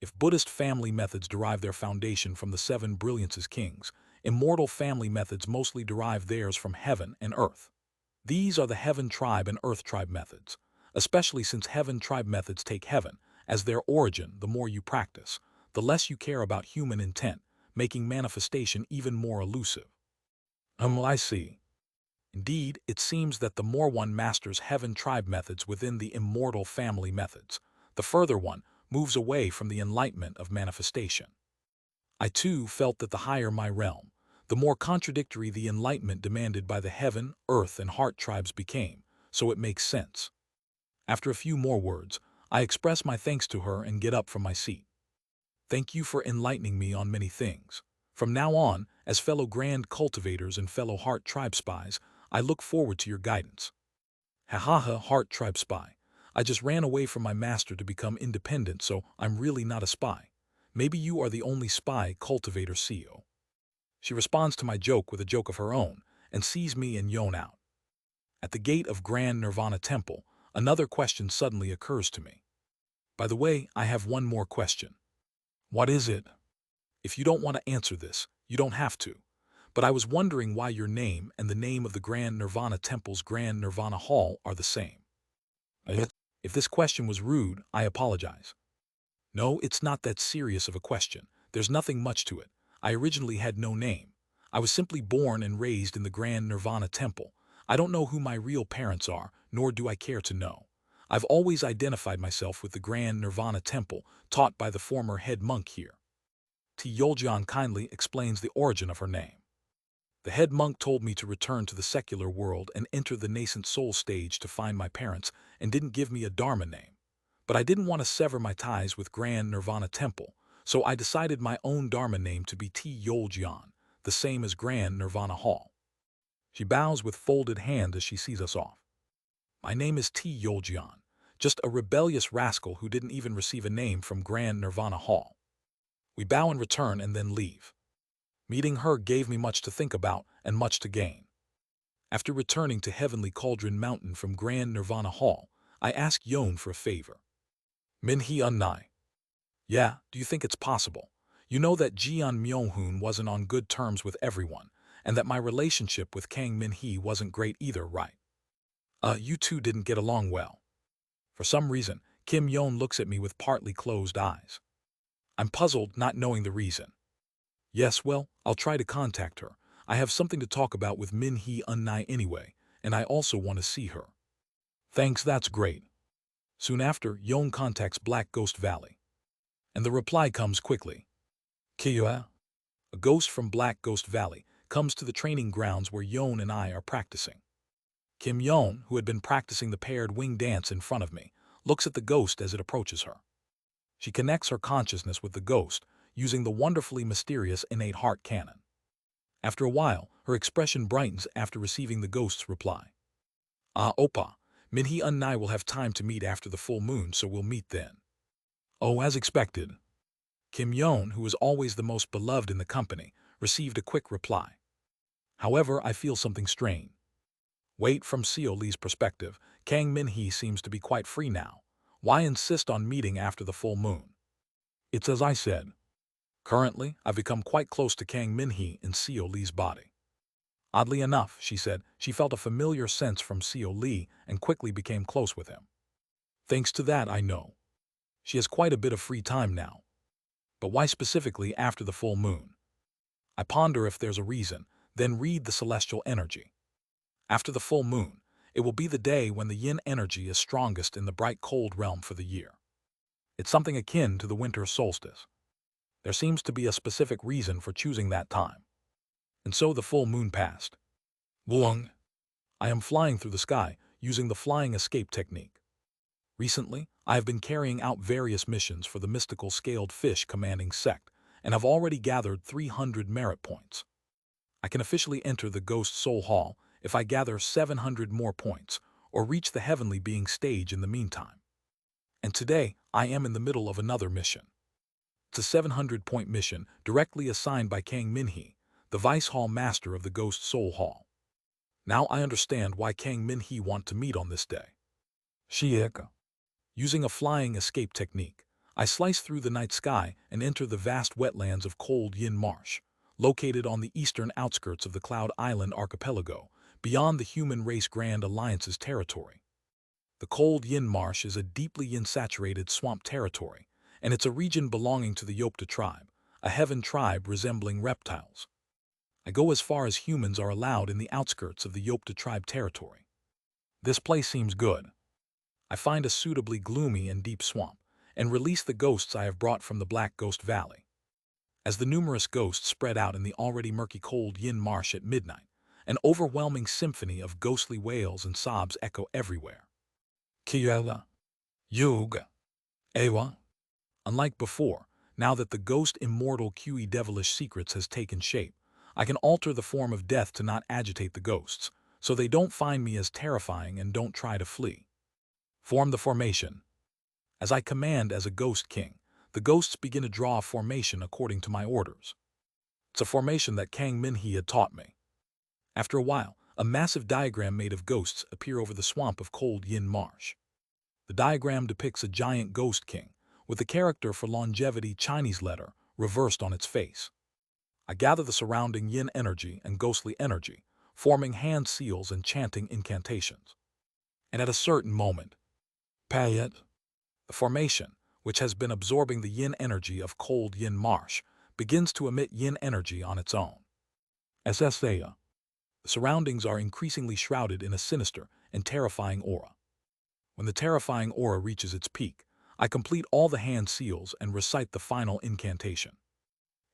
If Buddhist family methods derive their foundation from the 7 brilliances kings, immortal family methods mostly derive theirs from heaven and earth. These are the heaven tribe and earth tribe methods, especially since heaven tribe methods take heaven as their origin. The more you practice, the less you care about human intent, making manifestation even more elusive. I see. Indeed, it seems that the more one masters heaven tribe methods within the immortal family methods, the further one moves away from the enlightenment of manifestation. I too felt that the higher my realm, the more contradictory the enlightenment demanded by the heaven, earth, and heart tribes became, so it makes sense. After a few more words, I express my thanks to her and get up from my seat. Thank you for enlightening me on many things. From now on, as fellow grand cultivators and fellow heart tribe spies, I look forward to your guidance. Heart tribe spy. I just ran away from my master to become independent, so I'm really not a spy. Maybe you are the only spy cultivator CEO. She responds to my joke with a joke of her own and sees me and Yon out. At the gate of Grand Nirvana Temple, another question suddenly occurs to me. By the way, I have one more question. What is it? If you don't want to answer this, you don't have to. But I was wondering why your name and the name of the Grand Nirvana Temple's Grand Nirvana Hall are the same. If this question was rude, I apologize. No, it's not that serious of a question. There's nothing much to it. I originally had no name. I was simply born and raised in the Grand Nirvana Temple. I don't know who my real parents are, nor do I care to know. I've always identified myself with the Grand Nirvana Temple, taught by the former head monk here. T. Yoljian kindly explains the origin of her name. The head monk told me to return to the secular world and enter the nascent soul stage to find my parents, and didn't give me a Dharma name. But I didn't want to sever my ties with Grand Nirvana Temple, so I decided my own Dharma name to be T. Yoljian, the same as Grand Nirvana Hall. She bows with folded hand as she sees us off. My name is T. Yoljian, just a rebellious rascal who didn't even receive a name from Grand Nirvana Hall. We bow in return and then leave. Meeting her gave me much to think about and much to gain. After returning to Heavenly Cauldron Mountain from Grand Nirvana Hall, I ask Yon for a favor. Min-hee unnai. Yeah, do you think it's possible? You know that Jeon Myo-hoon wasn't on good terms with everyone, and that my relationship with Kang Min-hee wasn't great either, right? You two didn't get along well. For some reason, Kim Yon looks at me with partly closed eyes. I'm puzzled, not knowing the reason. Yes, well, I'll try to contact her. I have something to talk about with Min-hee unnai anyway, and I also want to see her. Thanks, that's great. Soon after, Yon contacts Black Ghost Valley. And the reply comes quickly. Kiyua? A ghost from Black Ghost Valley comes to the training grounds where Yon and I are practicing. Kim Yon, who had been practicing the paired wing dance in front of me, looks at the ghost as it approaches her. She connects her consciousness with the ghost using the wonderfully mysterious innate heart cannon. After a while, her expression brightens after receiving the ghost's reply. Oppa, Min-hee unnai will have time to meet after the full moon, so we'll meet then. Oh, as expected. Kim Yon, who was always the most beloved in the company, received a quick reply. However, I feel something strange. Wait, from Seo Lee's perspective, Kang Min-hee seems to be quite free now. Why insist on meeting after the full moon? It's as I said. Currently, I've become quite close to Kang Min-hee in Seo Lee's body. Oddly enough, she said, she felt a familiar sense from Seo Lee and quickly became close with him. Thanks to that, I know. She has quite a bit of free time now. But why specifically after the full moon? I ponder if there's a reason, then read the celestial energy. After the full moon, it will be the day when the yin energy is strongest in the bright cold realm for the year. It's something akin to the winter solstice. There seems to be a specific reason for choosing that time. And so the full moon passed. Wong. I am flying through the sky using the flying escape technique. Recently, I have been carrying out various missions for the mystical scaled fish commanding sect and have already gathered 300 merit points. I can officially enter the Ghost Soul Hall if I gather 700 more points or reach the heavenly being stage in the meantime. And today, I am in the middle of another mission. It's a 700-point mission directly assigned by Kang Min-hee, the Vice Hall Master of the Ghost Soul Hall. Now I understand why Kang Min-hee want to meet on this day. Shieka. Using a flying escape technique, I slice through the night sky and enter the vast wetlands of Cold Yin Marsh, located on the eastern outskirts of the Cloud Island archipelago, beyond the human race Grand Alliance's territory. The Cold Yin Marsh is a deeply yin-saturated swamp territory, and it's a region belonging to the Yopta tribe, a heaven tribe resembling reptiles. I go as far as humans are allowed in the outskirts of the Yopta tribe territory. This place seems good. I find a suitably gloomy and deep swamp, and release the ghosts I have brought from the Black Ghost Valley. As the numerous ghosts spread out in the already murky Cold Yin Marsh at midnight, an overwhelming symphony of ghostly wails and sobs echo everywhere. Kiela. Yuga. Ewa. Unlike before, now that the ghost immortal QE devilish secrets has taken shape, I can alter the form of death to not agitate the ghosts, so they don't find me as terrifying and don't try to flee. Form the formation. As I command as a ghost king, the ghosts begin to draw a formation according to my orders. It's a formation that Kang Min-hee had taught me. After a while, a massive diagram made of ghosts appear over the swamp of Cold Yin Marsh. The diagram depicts a giant ghost king, with the character for longevity Chinese letter reversed on its face. I gather the surrounding yin energy and ghostly energy, forming hand seals and chanting incantations. And at a certain moment, Payet, the formation, which has been absorbing the yin energy of Cold Yin Marsh, begins to emit yin energy on its own. SSA. The surroundings are increasingly shrouded in a sinister and terrifying aura. When the terrifying aura reaches its peak, I complete all the hand seals and recite the final incantation.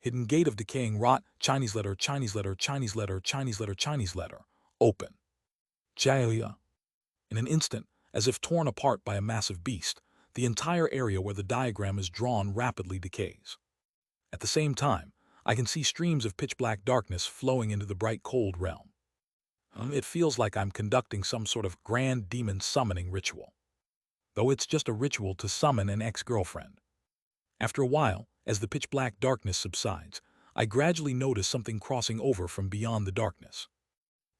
Hidden gate of decaying rot, Chinese letter, Chinese letter, Chinese letter, Chinese letter, Chinese letter, open. Jaya. In an instant, as if torn apart by a massive beast, the entire area where the diagram is drawn rapidly decays. At the same time, I can see streams of pitch-black darkness flowing into the bright cold realm. It feels like I'm conducting some sort of grand demon summoning ritual. Though it's just a ritual to summon an ex-girlfriend. After a while, as the pitch-black darkness subsides, I gradually notice something crossing over from beyond the darkness.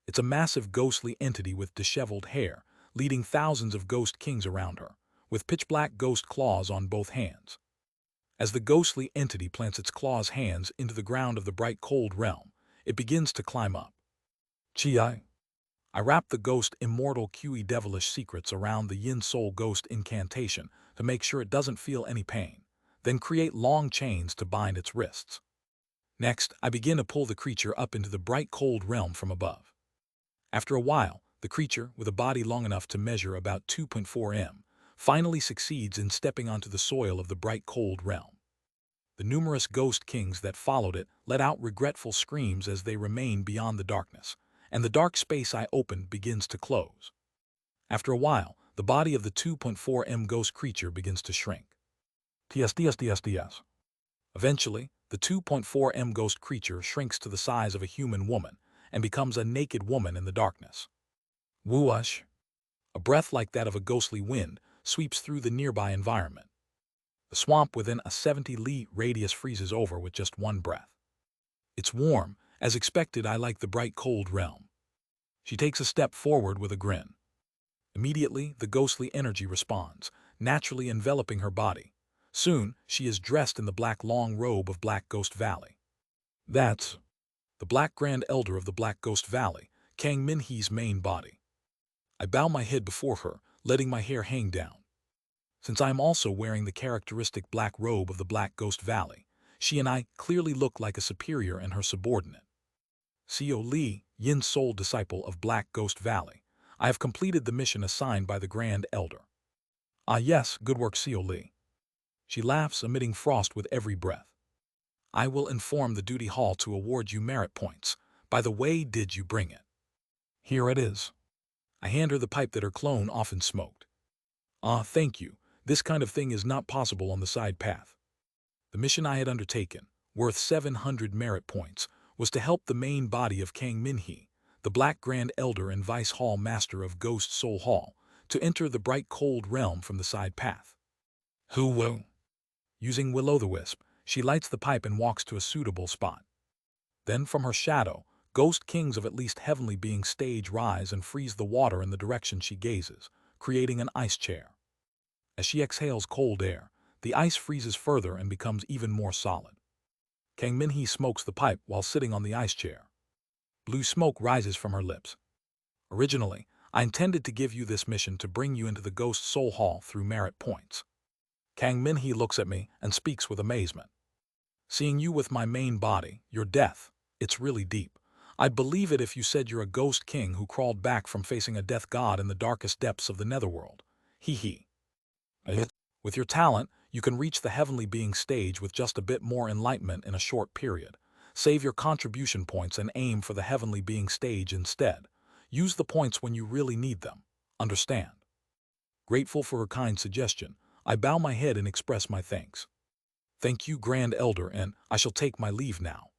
It's a massive ghostly entity with disheveled hair, leading thousands of ghost kings around her, with pitch-black ghost claws on both hands. As the ghostly entity plants its claws hands into the ground of the bright cold realm, it begins to climb up. Chi. I wrap the ghost immortal QE devilish secrets around the yin soul ghost incantation to make sure it doesn't feel any pain, then create long chains to bind its wrists. Next, I begin to pull the creature up into the bright cold realm from above. After a while, the creature, with a body long enough to measure about 2.4 m, finally succeeds in stepping onto the soil of the bright cold realm. The numerous ghost kings that followed it let out regretful screams as they remain beyond the darkness, and the dark space I opened begins to close. After a while, the body of the 2.4 m ghost creature begins to shrink. TSDSDSDS. Eventually, the 2.4 m ghost creature shrinks to the size of a human woman and becomes a naked woman in the darkness. Whoosh! A breath like that of a ghostly wind sweeps through the nearby environment. The swamp within a 70-li radius freezes over with just one breath. It's warm. As expected, I like the bright cold realm. She takes a step forward with a grin. Immediately, the ghostly energy responds, naturally enveloping her body. Soon, she is dressed in the black long robe of Black Ghost Valley. That's the Black Grand Elder of the Black Ghost Valley, Kang Min-hee's main body. I bow my head before her, letting my hair hang down. Since I am also wearing the characteristic black robe of the Black Ghost Valley, she and I clearly look like a superior and her subordinate. Seo Lee, Yin Soul disciple of Black Ghost Valley, I have completed the mission assigned by the Grand Elder. Ah yes, good work, Seo Lee. She laughs, emitting frost with every breath. I will inform the duty hall to award you merit points. By the way, did you bring it? Here it is. I hand her the pipe that her clone often smoked. Ah, thank you. This kind of thing is not possible on the side path. The mission I had undertaken, worth 700 merit points, was to help the main body of Kang Min-hee, the Black Grand Elder and Vice Hall Master of Ghost Soul Hall, to enter the bright cold realm from the side path. Who will? Using Will-o'-the-Wisp, she lights the pipe and walks to a suitable spot. Then from her shadow, ghost kings of at least heavenly beings stage rise and freeze the water in the direction she gazes, creating an ice chair. As she exhales cold air, the ice freezes further and becomes even more solid. Kang Min-hee smokes the pipe while sitting on the ice chair. Blue smoke rises from her lips. Originally, I intended to give you this mission to bring you into the Ghost Soul Hall through merit points. Kang Min-hee looks at me and speaks with amazement. Seeing you with my main body, your death, it's really deep. I'd believe it if you said you're a ghost king who crawled back from facing a death god in the darkest depths of the netherworld. Hee hee. With your talent, you can reach the heavenly being stage with just a bit more enlightenment in a short period. Save your contribution points and aim for the heavenly being stage instead. Use the points when you really need them. Understand? Grateful for her kind suggestion, I bow my head and express my thanks. Thank you, Grand Elder, and I shall take my leave now.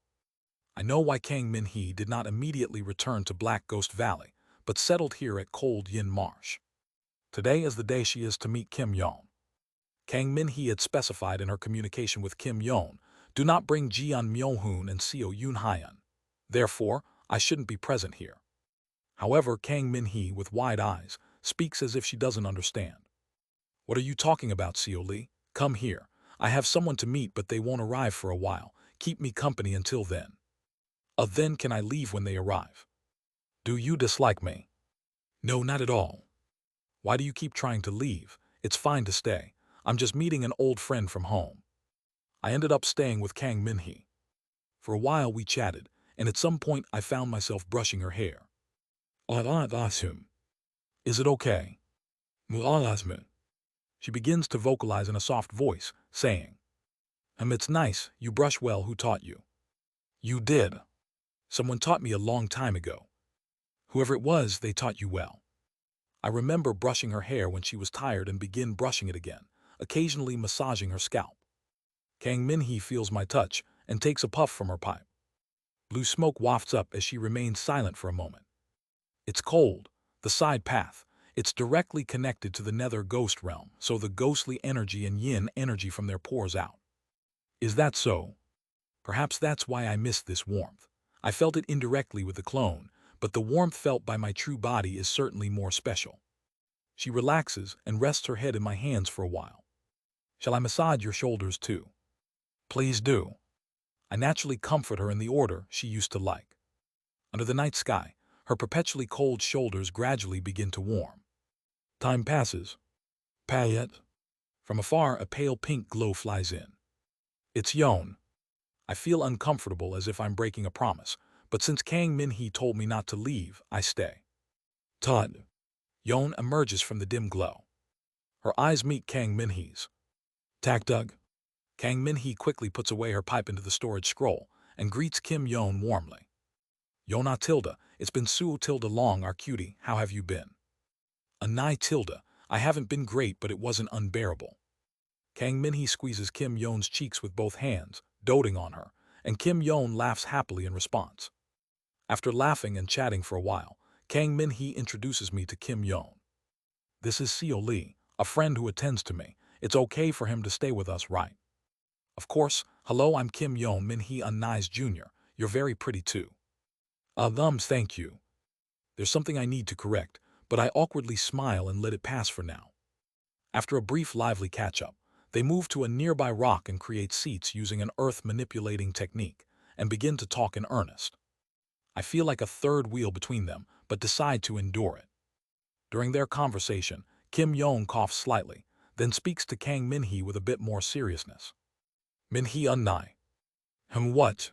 I know why Kang Min-hee did not immediately return to Black Ghost Valley, but settled here at Cold Yin Marsh. Today is the day she is to meet Kim Yeon. Kang Min-hee had specified in her communication with Kim Yeon, do not bring Jeon Myo-hoon and Seo Yoon-hyun. Therefore, I shouldn't be present here. However, Kang Min-hee, with wide eyes, speaks as if she doesn't understand. What are you talking about, Seo Lee? Come here. I have someone to meet, but they won't arrive for a while. Keep me company until then. Then can I leave when they arrive? Do you dislike me? No, not at all. Why do you keep trying to leave? It's fine to stay. I'm just meeting an old friend from home. I ended up staying with Kang Min-hee. For a while we chatted, and at some point I found myself brushing her hair. Is it okay? She begins to vocalize in a soft voice, saying, It's nice, you brush well. Who taught you? You did. Someone taught me a long time ago. Whoever it was, they taught you well. I remember brushing her hair when she was tired and begin brushing it again, occasionally massaging her scalp. Kang Min-hee feels my touch and takes a puff from her pipe. Blue smoke wafts up as she remains silent for a moment. It's cold, the side path. It's directly connected to the nether ghost realm, so the ghostly energy and yin energy from there pours out. Is that so? Perhaps that's why I missed this warmth. I felt it indirectly with the clone, but the warmth felt by my true body is certainly more special. She relaxes and rests her head in my hands for a while. Shall I massage your shoulders too? Please do. I naturally comfort her in the order she used to like. Under the night sky, her perpetually cold shoulders gradually begin to warm. Time passes. Payet. From afar, a pale pink glow flies in. It's Yon. I feel uncomfortable as if I'm breaking a promise, but since Kang Min-hee told me not to leave, I stay. Todd. Yon emerges from the dim glow. Her eyes meet Kang Min-hee's. Doug. Kang Min-hee quickly puts away her pipe into the storage scroll and greets Kim Yon warmly. Yona Tilda, it's been Sue Tilda long, our cutie, how have you been? Anai Tilda, I haven't been great, but it wasn't unbearable. Kang Min-hee squeezes Kim Yon's cheeks with both hands, doting on her, and Kim Yon laughs happily in response. After laughing and chatting for a while, Kang Min-hee introduces me to Kim Yon. This is Seo Lee, a friend who attends to me. It's okay for him to stay with us, right? Of course. Hello, I'm Kim Yon Min-hee Anai's Jr. You're very pretty too. Thank you. There's something I need to correct, but I awkwardly smile and let it pass for now. After a brief lively catch-up, they move to a nearby rock and create seats using an earth-manipulating technique, and begin to talk in earnest. I feel like a third wheel between them, but decide to endure it. During their conversation, Kim Yon coughs slightly, then speaks to Kang Min-hee with a bit more seriousness. Min-hee Unai. What?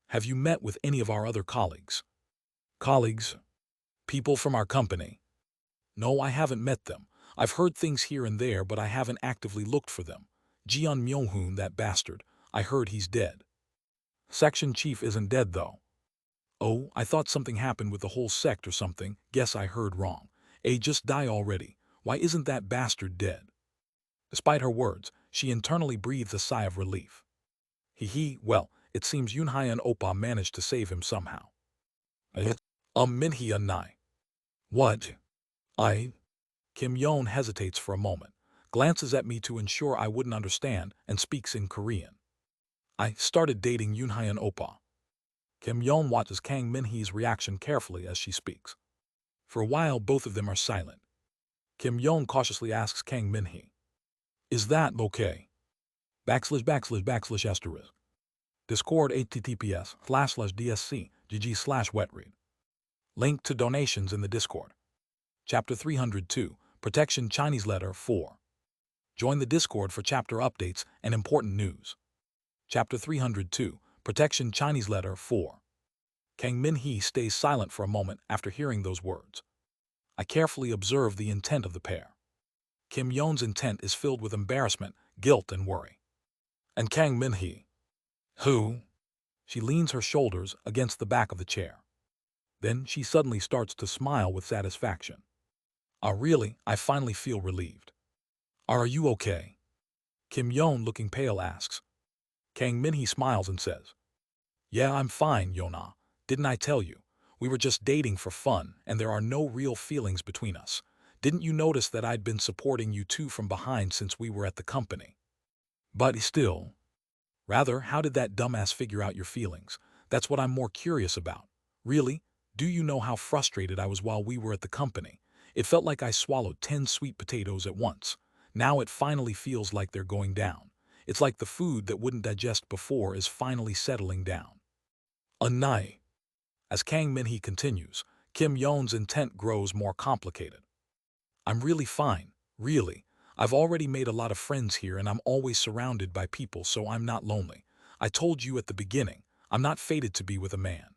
Have you met with any of our other colleagues? Colleagues? People from our company? No, I haven't met them. I've heard things here and there, but I haven't actively looked for them. Jeon Myung-hoon, that bastard. I heard he's dead. Section chief isn't dead, though. Oh, I thought something happened with the whole sect or something. Guess I heard wrong. Just die already. Why isn't that bastard dead? Despite her words, she internally breathes a sigh of relief. Well, it seems Yunhai and Oppa managed to save him somehow. Min-hee Unai. What? Kim Yon hesitates for a moment, glances at me to ensure I wouldn't understand, and speaks in Korean. I started dating Yunhai and Oppa. Kim Yon watches Kang Min-hee's reaction carefully as she speaks. For a while, both of them are silent. Kim Yon cautiously asks Kang Min-hee, "Is that okay?" // Discord https://dsc gg/wetread. Link to donations in the Discord. Chapter 302, Protection Chinese Letter 4. Join the Discord for chapter updates and important news. Chapter 302, Protection Chinese Letter 4. Kang Min-hee stays silent for a moment after hearing those words. I carefully observe the intent of the pair. Kim Yon's intent is filled with embarrassment, guilt, and worry. And Kang Min-hee? Who? She leans her shoulders against the back of the chair. Then she suddenly starts to smile with satisfaction. Really, I finally feel relieved. Are you okay? Kim Yon, looking pale, asks. Kang Min-hee smiles and says, Yeah, I'm fine, Yona. Didn't I tell you? We were just dating for fun, and there are no real feelings between us. Didn't you notice that I'd been supporting you two from behind since we were at the company? But still. Rather, how did that dumbass figure out your feelings? That's what I'm more curious about. Really? Do you know how frustrated I was while we were at the company? It felt like I swallowed 10 sweet potatoes at once. Now it finally feels like they're going down. It's like the food that wouldn't digest before is finally settling down. Anai. As Kang Min-hee continues, Kim Yon's intent grows more complicated. I'm really fine, really. I've already made a lot of friends here and I'm always surrounded by people, so I'm not lonely. I told you at the beginning, I'm not fated to be with a man.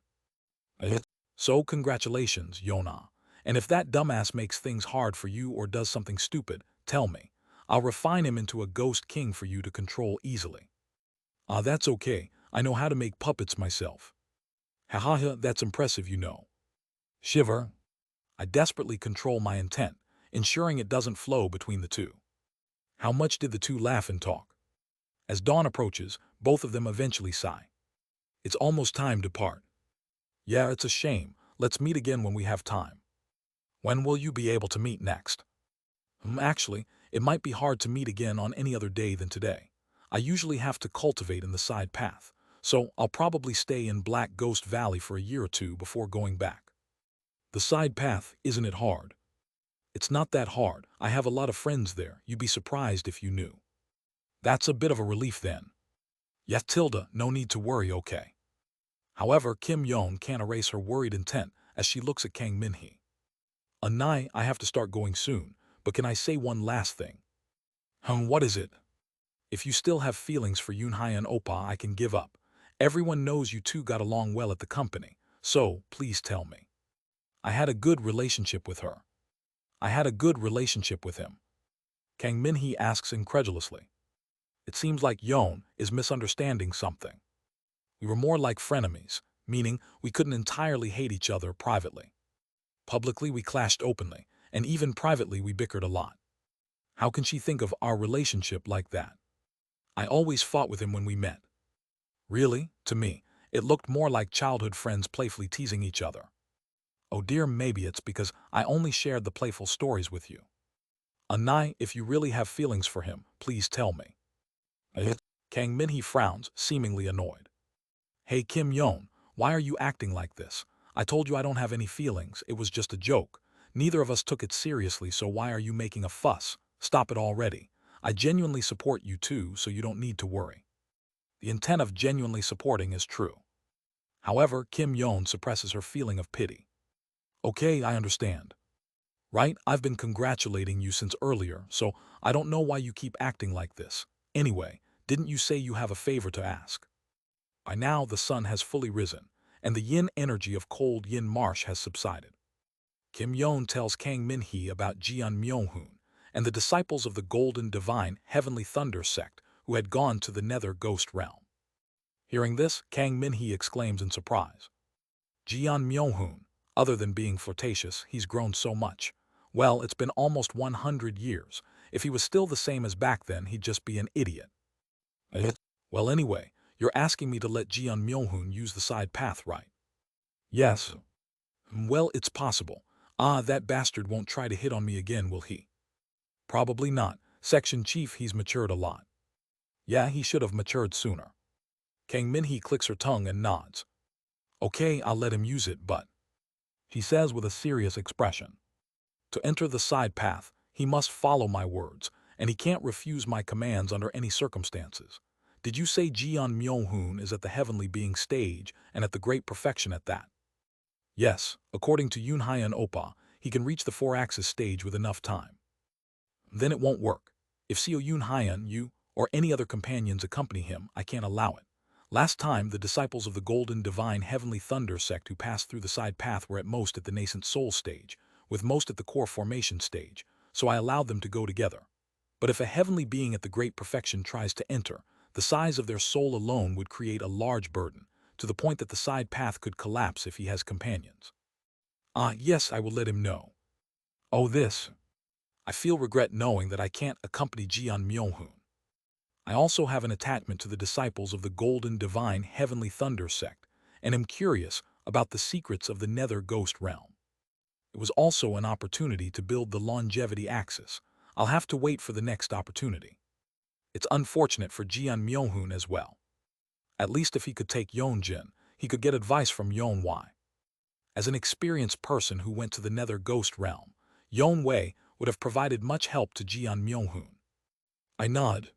So congratulations, Yona. And if that dumbass makes things hard for you or does something stupid, tell me. I'll refine him into a ghost king for you to control easily. That's okay. I know how to make puppets myself. Haha, that's impressive, you know. Shiver. I desperately control my intent, ensuring it doesn't flow between the two. How much did the two laugh and talk? As dawn approaches, both of them eventually sigh. It's almost time to part. Yeah, it's a shame. Let's meet again when we have time. When will you be able to meet next? Actually, it might be hard to meet again on any other day than today. I usually have to cultivate in the side path, so I'll probably stay in Black Ghost Valley for a year or two before going back. The side path, isn't it hard? It's not that hard. I have a lot of friends there. You'd be surprised if you knew. That's a bit of a relief then. Yes, Tilda, no need to worry, okay. However, Kim Yeon can't erase her worried intent as she looks at Kang Min-hee. Anai, I have to start going soon, but can I say one last thing? What is it? If you still have feelings for Yoon-hae and Oppa, I can give up. Everyone knows you two got along well at the company, so please tell me. I had a good relationship with her. I had a good relationship with him. Kang Min-hee asks incredulously. It seems like Yeon is misunderstanding something. We were more like frenemies, meaning we couldn't entirely hate each other privately. Publicly, we clashed openly, and even privately, we bickered a lot. How can she think of our relationship like that? I always fought with him when we met. Really, to me, it looked more like childhood friends playfully teasing each other. Oh dear, maybe it's because I only shared the playful stories with you. Anai, if you really have feelings for him, please tell me. Kang Min-hee frowns, seemingly annoyed. Hey Kim Yeon, why are you acting like this? I told you I don't have any feelings, it was just a joke. Neither of us took it seriously, so why are you making a fuss? Stop it already. I genuinely support you too, so you don't need to worry. The intent of genuinely supporting is true. However, Kim Yeon suppresses her feeling of pity. Okay, I understand. Right, I've been congratulating you since earlier, so I don't know why you keep acting like this. Anyway, didn't you say you have a favor to ask? By now, the sun has fully risen, and the yin energy of cold yin marsh has subsided. Kim Yeon tells Kang Min-hee about Jeon Myo-hoon and the disciples of the Golden Divine Heavenly Thunder sect who had gone to the Nether Ghost Realm. Hearing this, Kang Min-hee exclaims in surprise. Jeon Myo-hoon, other than being flirtatious, he's grown so much. Well, it's been almost 100 years. If he was still the same as back then, he'd just be an idiot. Well, anyway, you're asking me to let Jeon Myo-hoon use the side path, right? Yes. Well, it's possible. That bastard won't try to hit on me again, will he? Probably not. Section Chief, he's matured a lot. Yeah, he should have matured sooner. Kang Min-hee clicks her tongue and nods. Okay, I'll let him use it, but... He says with a serious expression. To enter the side path, he must follow my words, and he can't refuse my commands under any circumstances. Did you say Jeon Myo-hoon is at the heavenly being stage and at the great perfection at that? Yes, according to Yoon-hae and Oppa, he can reach the 4-axis stage with enough time. Then it won't work. If Seo Yoon-hae and you, or any other companions accompany him, I can't allow it. Last time, the disciples of the Golden Divine Heavenly Thunder sect who passed through the side path were at most at the nascent soul stage, with most at the core formation stage, so I allowed them to go together. But if a heavenly being at the great perfection tries to enter, the size of their soul alone would create a large burden, to the point that the side path could collapse if he has companions. Yes, I will let him know. Oh, this. I feel regret knowing that I can't accompany Jeon Myo-hoon. I also have an attachment to the disciples of the Golden Divine Heavenly Thunder sect, and am curious about the secrets of the Nether Ghost Realm. It was also an opportunity to build the longevity axis. I'll have to wait for the next opportunity. It's unfortunate for Jeon Myo-hoon as well. At least if he could take Yeon-jin, he could get advice from Yeon-wei. As an experienced person who went to the Nether Ghost Realm, Yeon-wei would have provided much help to Jeon Myo-hoon. I nod.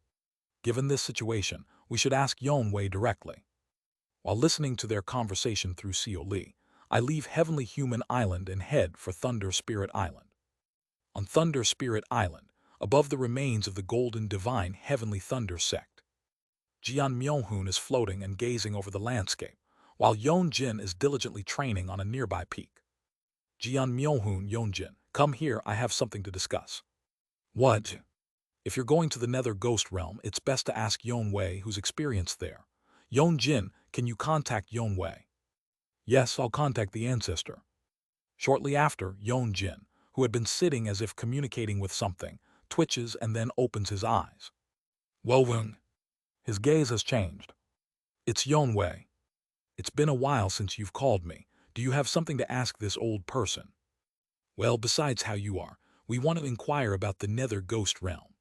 Given this situation, we should ask Yeon-wei directly. While listening to their conversation through Seo Lee, I leave Heavenly Human Island and head for Thunder Spirit Island. On Thunder Spirit Island, above the remains of the Golden Divine Heavenly Thunder sect, Jeon Myo-hoon is floating and gazing over the landscape, while Yeon-jin is diligently training on a nearby peak. Jeon Myo-hoon, Yeon-jin, come here, I have something to discuss. What? If you're going to the Nether Ghost Realm, it's best to ask Yeon-wei, who's experienced there. Yeon-jin, can you contact Yeon-wei? Yes, I'll contact the ancestor. Shortly after, Yeon-jin, who had been sitting as if communicating with something, twitches and then opens his eyes. Wong. His gaze has changed. It's Yeon-wei. It's been a while since you've called me. Do you have something to ask this old person? Well, besides how you are, we want to inquire about the Nether Ghost Realm.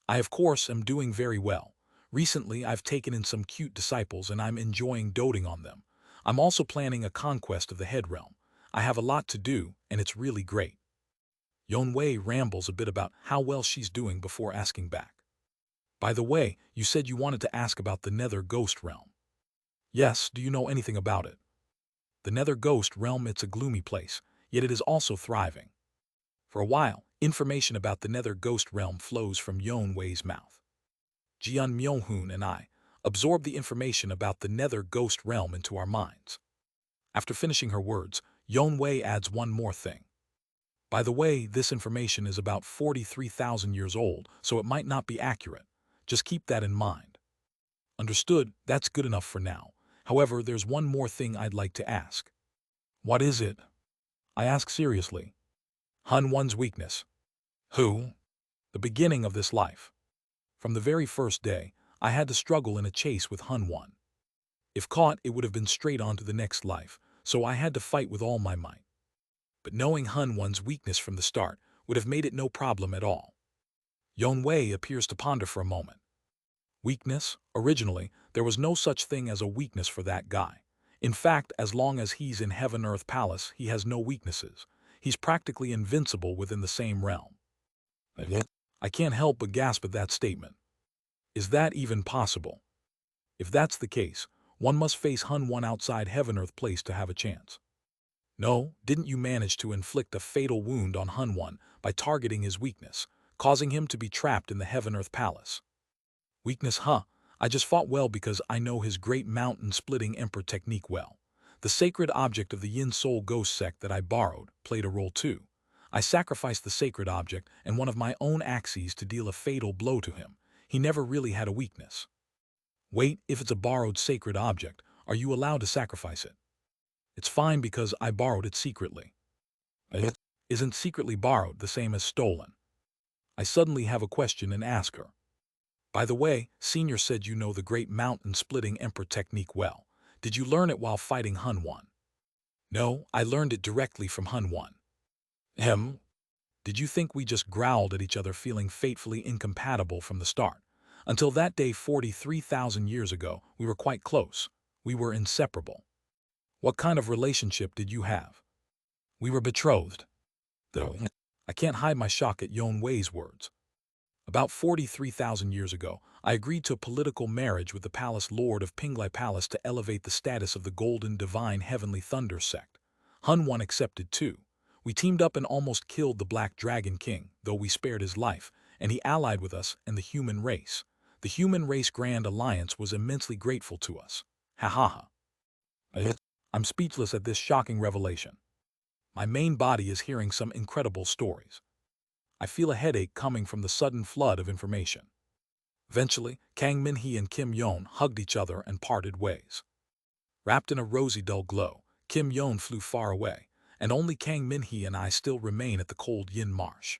I, of course, am doing very well. Recently, I've taken in some cute disciples and I'm enjoying doting on them. I'm also planning a conquest of the head realm. I have a lot to do, and it's really great. Yonwei rambles a bit about how well she's doing before asking back. By the way, you said you wanted to ask about the Nether Ghost Realm. Yes, do you know anything about it? The Nether Ghost Realm, it's a gloomy place, yet it is also thriving. For a while, information about the Nether Ghost Realm flows from Yonwei's mouth. Jian Myohun and I absorb the information about the Nether Ghost Realm into our minds. After finishing her words, Yonwei adds one more thing. By the way, this information is about 43,000 years old, so it might not be accurate. Just keep that in mind. Understood, that's good enough for now. However, there's one more thing I'd like to ask. What is it? I ask seriously. Hun One's weakness. Who? The beginning of this life. From the very first day, I had to struggle in a chase with Hun One. If caught, it would have been straight on to the next life, so I had to fight with all my might. But knowing Hun One's weakness from the start would have made it no problem at all. Yonwei appears to ponder for a moment. Weakness? Originally, there was no such thing as a weakness for that guy. In fact, as long as he's in Heaven Earth Palace, he has no weaknesses. He's practically invincible within the same realm. I can't help but gasp at that statement. Is that even possible? If that's the case, one must face Hun One outside Heaven Earth Place to have a chance. No, didn't you manage to inflict a fatal wound on Hun One by targeting his weakness, causing him to be trapped in the Heaven Earth Palace? Weakness, huh? I just fought well because I know his great mountain-splitting emperor technique well. The sacred object of the Yin Soul Ghost sect that I borrowed played a role too. I sacrificed the sacred object and one of my own axes to deal a fatal blow to him. He never really had a weakness. Wait, if it's a borrowed sacred object, are you allowed to sacrifice it? It's fine because I borrowed it secretly. Isn't secretly borrowed the same as stolen? I suddenly have a question and ask her. By the way, Senior said you know the great mountain-splitting emperor technique well. Did you learn it while fighting Hun One? No, I learned it directly from Hun One. Did you think we just growled at each other feeling fatefully incompatible from the start? Until that day 43,000 years ago, we were quite close. We were inseparable. What kind of relationship did you have? We were betrothed. Though I can't hide my shock at Yonwei's words. About 43,000 years ago, I agreed to a political marriage with the palace lord of Pinglai Palace to elevate the status of the Golden Divine Heavenly Thunder sect. Hun One accepted too. We teamed up and almost killed the Black Dragon King, though we spared his life, and he allied with us and the human race. The human race Grand Alliance was immensely grateful to us. Ha ha ha. I'm speechless at this shocking revelation. My main body is hearing some incredible stories. I feel a headache coming from the sudden flood of information. Eventually, Kang Minhee and Kim Yon hugged each other and parted ways. Wrapped in a rosy dull glow, Kim Yon flew far away, and only Kang Minhee and I still remain at the cold Yin Marsh.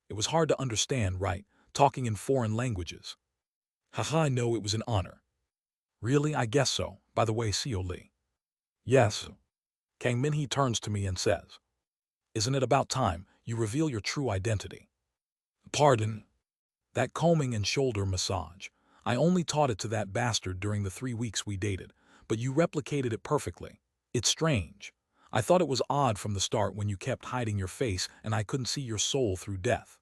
It was hard to understand, right, talking in foreign languages. Haha, I know it was an honor. Really, I guess so, by the way, Seo Lee. Yes. Kang Minhee turns to me and says, Isn't it about time you reveal your true identity? Pardon? That combing and shoulder massage. I only taught it to that bastard during the 3 weeks we dated, but you replicated it perfectly. It's strange. I thought it was odd from the start when you kept hiding your face and I couldn't see your soul through death.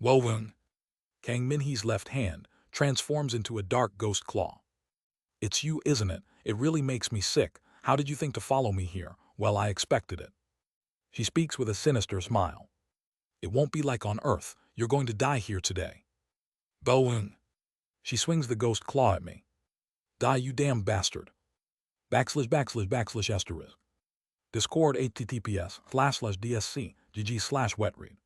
Wowen. Kang Minhee's left hand transforms into a dark ghost claw. It's you, isn't it? It really makes me sick. How did you think to follow me here? Well, I expected it. She speaks with a sinister smile. It won't be like on Earth. You're going to die here today. Bowen. She swings the ghost claw at me. Die, you damn bastard. // Discord https://dsc gg/wetread.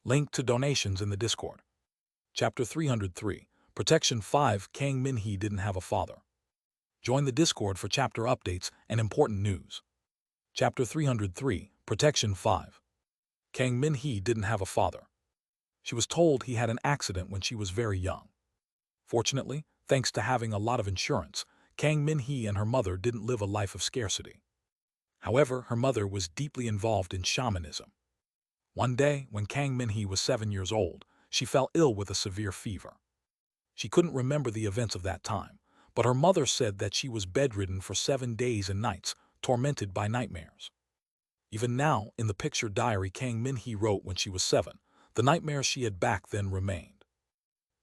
Link to donations in the Discord. Chapter 303. Protection 5. Kang Minhee didn't have a father. Join the Discord for chapter updates and important news. Chapter 303. Protection 5. Kang Minhee didn't have a father. She was told he had an accident when she was very young. Fortunately, thanks to having a lot of insurance, Kang Minhee and her mother didn't live a life of scarcity. However, her mother was deeply involved in shamanism. One day, when Kang Minhee was 7 years old, she fell ill with a severe fever. She couldn't remember the events of that time, but her mother said that she was bedridden for 7 days and nights, tormented by nightmares. Even now, in the picture diary Kang Min-hee wrote when she was 7, the nightmare she had back then remained.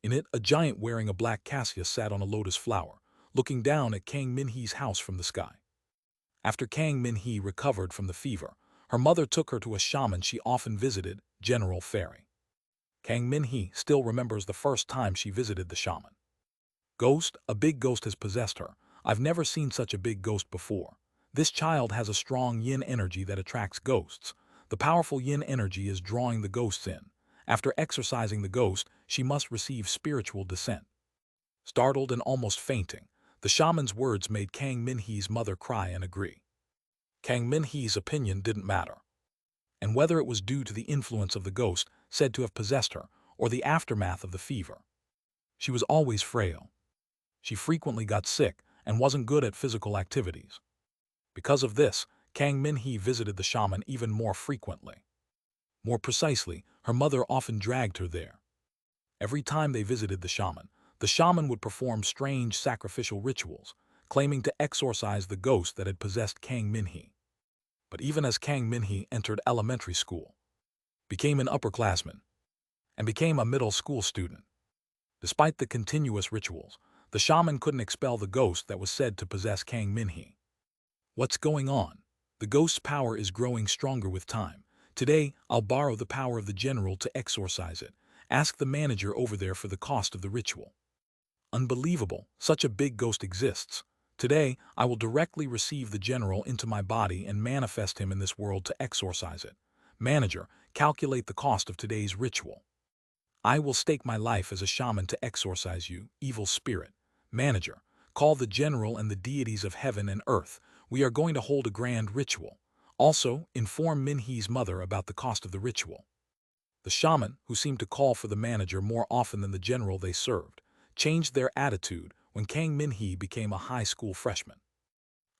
In it, a giant wearing a black cassia sat on a lotus flower, looking down at Kang Min-hee's house from the sky. After Kang Min-hee recovered from the fever, her mother took her to a shaman she often visited, General Fairy. Kang Min-hee still remembers the first time she visited the shaman. Ghost, a big ghost has possessed her. I've never seen such a big ghost before. This child has a strong yin energy that attracts ghosts. The powerful yin energy is drawing the ghosts in. After exorcising the ghost, she must receive spiritual descent. Startled and almost fainting, the shaman's words made Kang Min-hee's mother cry and agree. Kang Min-hee's opinion didn't matter. And whether it was due to the influence of the ghost said to have possessed her or the aftermath of the fever, she was always frail. She frequently got sick and wasn't good at physical activities. Because of this, Kang Min-hee visited the shaman even more frequently. More precisely, her mother often dragged her there. Every time they visited the shaman would perform strange sacrificial rituals, claiming to exorcise the ghost that had possessed Kang Min-hee. But even as Kang Min-hee entered elementary school, became an upperclassman, and became a middle school student, despite the continuous rituals, the shaman couldn't expel the ghost that was said to possess Kang Min-hee. What's going on? The ghost's power is growing stronger with time. Today, I'll borrow the power of the general to exorcise it. Ask the manager over there for the cost of the ritual. Unbelievable, such a big ghost exists. Today, I will directly receive the general into my body and manifest him in this world to exorcise it. Manager, calculate the cost of today's ritual. I will stake my life as a shaman to exorcise you, evil spirit. Manager, call the general and the deities of heaven and earth. We are going to hold a grand ritual. Also, inform Min-hee's mother about the cost of the ritual. The shaman, who seemed to call for the manager more often than the general they served, changed their attitude when Kang Min-hee became a high school freshman.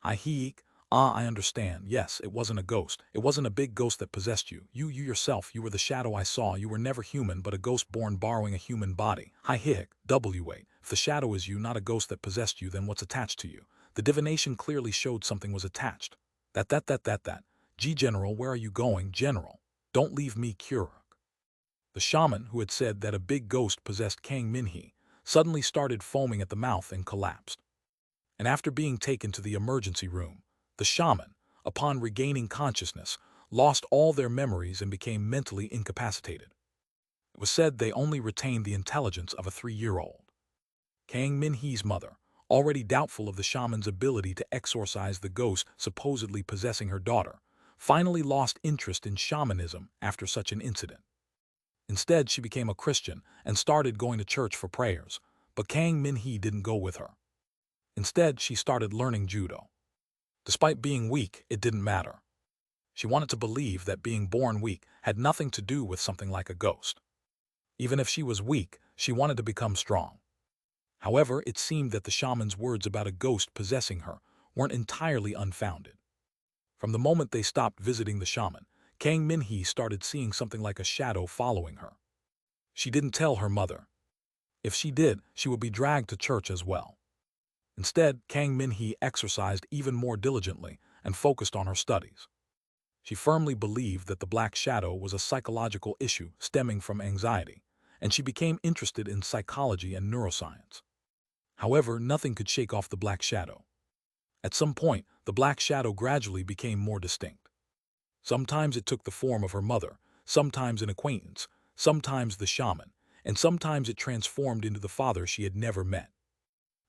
I understand. Yes, it wasn't a ghost. It wasn't a big ghost that possessed you. You yourself, you were the shadow I saw. You were never human, but a ghost born borrowing a human body. Wait. If the shadow is you, not a ghost that possessed you, then what's attached to you? The divination clearly showed something was attached. That. General, where are you going, General? Don't leave me, Kuruk. The shaman, who had said that a big ghost possessed Kang Min-hee, suddenly started foaming at the mouth and collapsed. And after being taken to the emergency room, the shaman, upon regaining consciousness, lost all their memories and became mentally incapacitated. It was said they only retained the intelligence of a 3-year-old. Kang Min-hee's mother, already doubtful of the shaman's ability to exorcise the ghost supposedly possessing her daughter, finally lost interest in shamanism after such an incident. Instead, she became a Christian and started going to church for prayers, but Kang Min-hee didn't go with her. Instead, she started learning judo. Despite being weak, it didn't matter. She wanted to believe that being born weak had nothing to do with something like a ghost. Even if she was weak, she wanted to become strong. However, it seemed that the shaman's words about a ghost possessing her weren't entirely unfounded. From the moment they stopped visiting the shaman, Kang Min-hee started seeing something like a shadow following her. She didn't tell her mother. If she did, she would be dragged to church as well. Instead, Kang Min-hee exercised even more diligently and focused on her studies. She firmly believed that the black shadow was a psychological issue stemming from anxiety, and she became interested in psychology and neuroscience. However, nothing could shake off the black shadow. At some point, the black shadow gradually became more distinct. Sometimes it took the form of her mother, sometimes an acquaintance, sometimes the shaman, and sometimes it transformed into the father she had never met.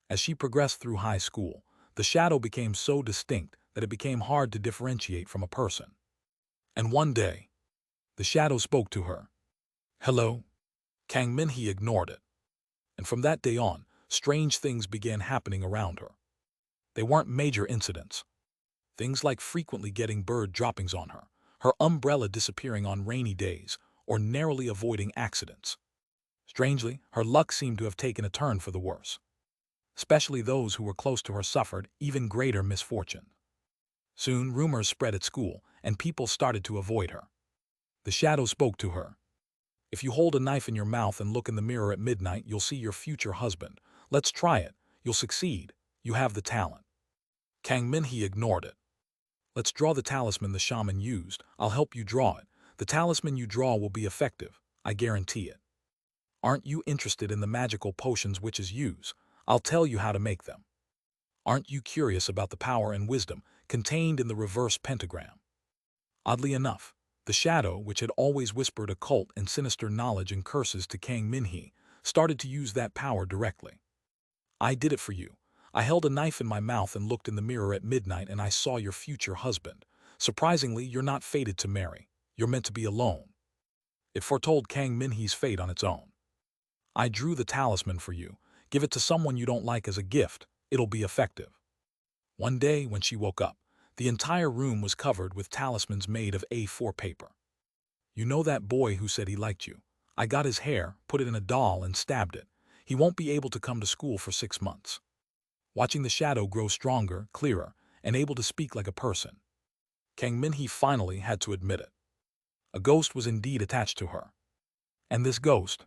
As she progressed through high school, the shadow became so distinct that it became hard to differentiate from a person. And one day, the shadow spoke to her. Hello? Kang Min-hee ignored it. And from that day on, strange things began happening around her. They weren't major incidents. Things like frequently getting bird droppings on her, her umbrella disappearing on rainy days, or narrowly avoiding accidents. Strangely, her luck seemed to have taken a turn for the worse. Especially those who were close to her suffered even greater misfortune. Soon, rumors spread at school, and people started to avoid her. The shadow spoke to her. If you hold a knife in your mouth and look in the mirror at midnight, you'll see your future husband. Let's try it. You'll succeed. You have the talent. Kang Min-hee ignored it. Let's draw the talisman the shaman used. I'll help you draw it. The talisman you draw will be effective. I guarantee it. Aren't you interested in the magical potions witches use? I'll tell you how to make them. Aren't you curious about the power and wisdom contained in the reverse pentagram? Oddly enough, the shadow, which had always whispered occult and sinister knowledge and curses to Kang Minhee, started to use that power directly. I did it for you. I held a knife in my mouth and looked in the mirror at midnight and I saw your future husband. Surprisingly, you're not fated to marry. You're meant to be alone. It foretold Kang Minhee's fate on its own. I drew the talisman for you. Give it to someone you don't like as a gift. It'll be effective. One day, when she woke up, the entire room was covered with talismans made of A4 paper. You know that boy who said he liked you? I got his hair, put it in a doll, and stabbed it. He won't be able to come to school for 6 months. Watching the shadow grow stronger, clearer, and able to speak like a person, Kang Minhee finally had to admit it. A ghost was indeed attached to her. And this ghost,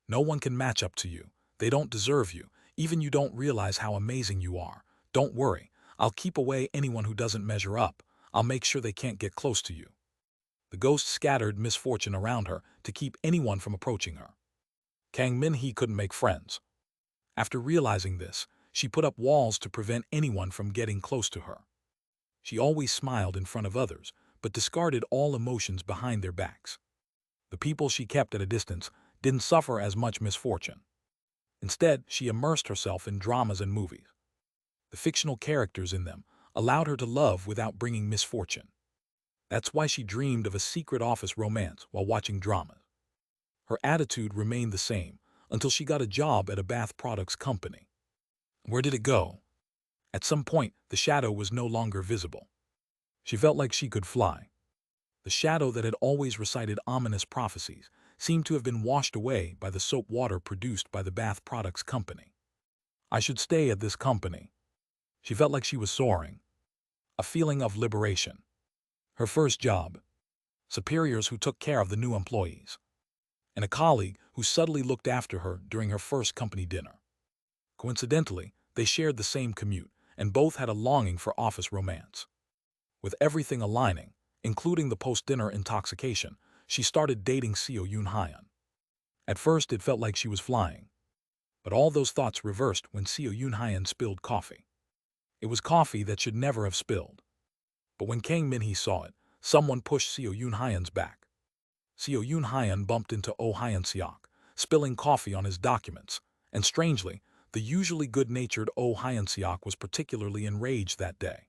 no one can match up to you. They don't deserve you. Even you don't realize how amazing you are. Don't worry. I'll keep away anyone who doesn't measure up. I'll make sure they can't get close to you. The ghost scattered misfortune around her to keep anyone from approaching her. Kang Minhee couldn't make friends. After realizing this, she put up walls to prevent anyone from getting close to her. She always smiled in front of others, but discarded all emotions behind their backs. The people she kept at a distance didn't suffer as much misfortune. Instead, she immersed herself in dramas and movies. The fictional characters in them allowed her to love without bringing misfortune. That's why she dreamed of a secret office romance while watching dramas. Her attitude remained the same until she got a job at a bath products company. Where did it go? At some point, the shadow was no longer visible. She felt like she could fly. The shadow that had always recited ominous prophecies seemed to have been washed away by the soap water produced by the bath products company. I should stay at this company. She felt like she was soaring. A feeling of liberation. Her first job. Superiors who took care of the new employees. And a colleague who subtly looked after her during her first company dinner. Coincidentally, they shared the same commute, and both had a longing for office romance. With everything aligning, including the post-dinner intoxication, she started dating Seo Yoon-hyun. At first, it felt like she was flying. But all those thoughts reversed when Seo Yoon-hyun spilled coffee. It was coffee that should never have spilled. But when Kang Minhee saw it, someone pushed Seo Yoon-hyun's back. Seo Yoon-hyun bumped into Oh Hyun-seok, spilling coffee on his documents, and strangely, the usually good-natured Oh Hyun-seok was particularly enraged that day.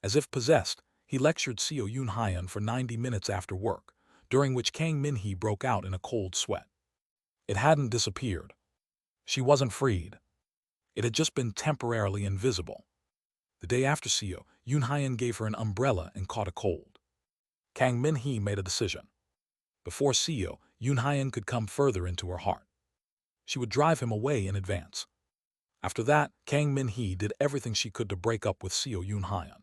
As if possessed, he lectured Seo Yoon-hyun for 90 minutes after work, during which Kang Minhee broke out in a cold sweat. It hadn't disappeared. She wasn't freed. It had just been temporarily invisible. The day after, Seo Yoon-hyun gave her an umbrella and caught a cold. Kang Minhee made a decision. Before Seo Yoon-hyun could come further into her heart, she would drive him away in advance. After that, Kang Minhee did everything she could to break up with Seo Yoon-hyun.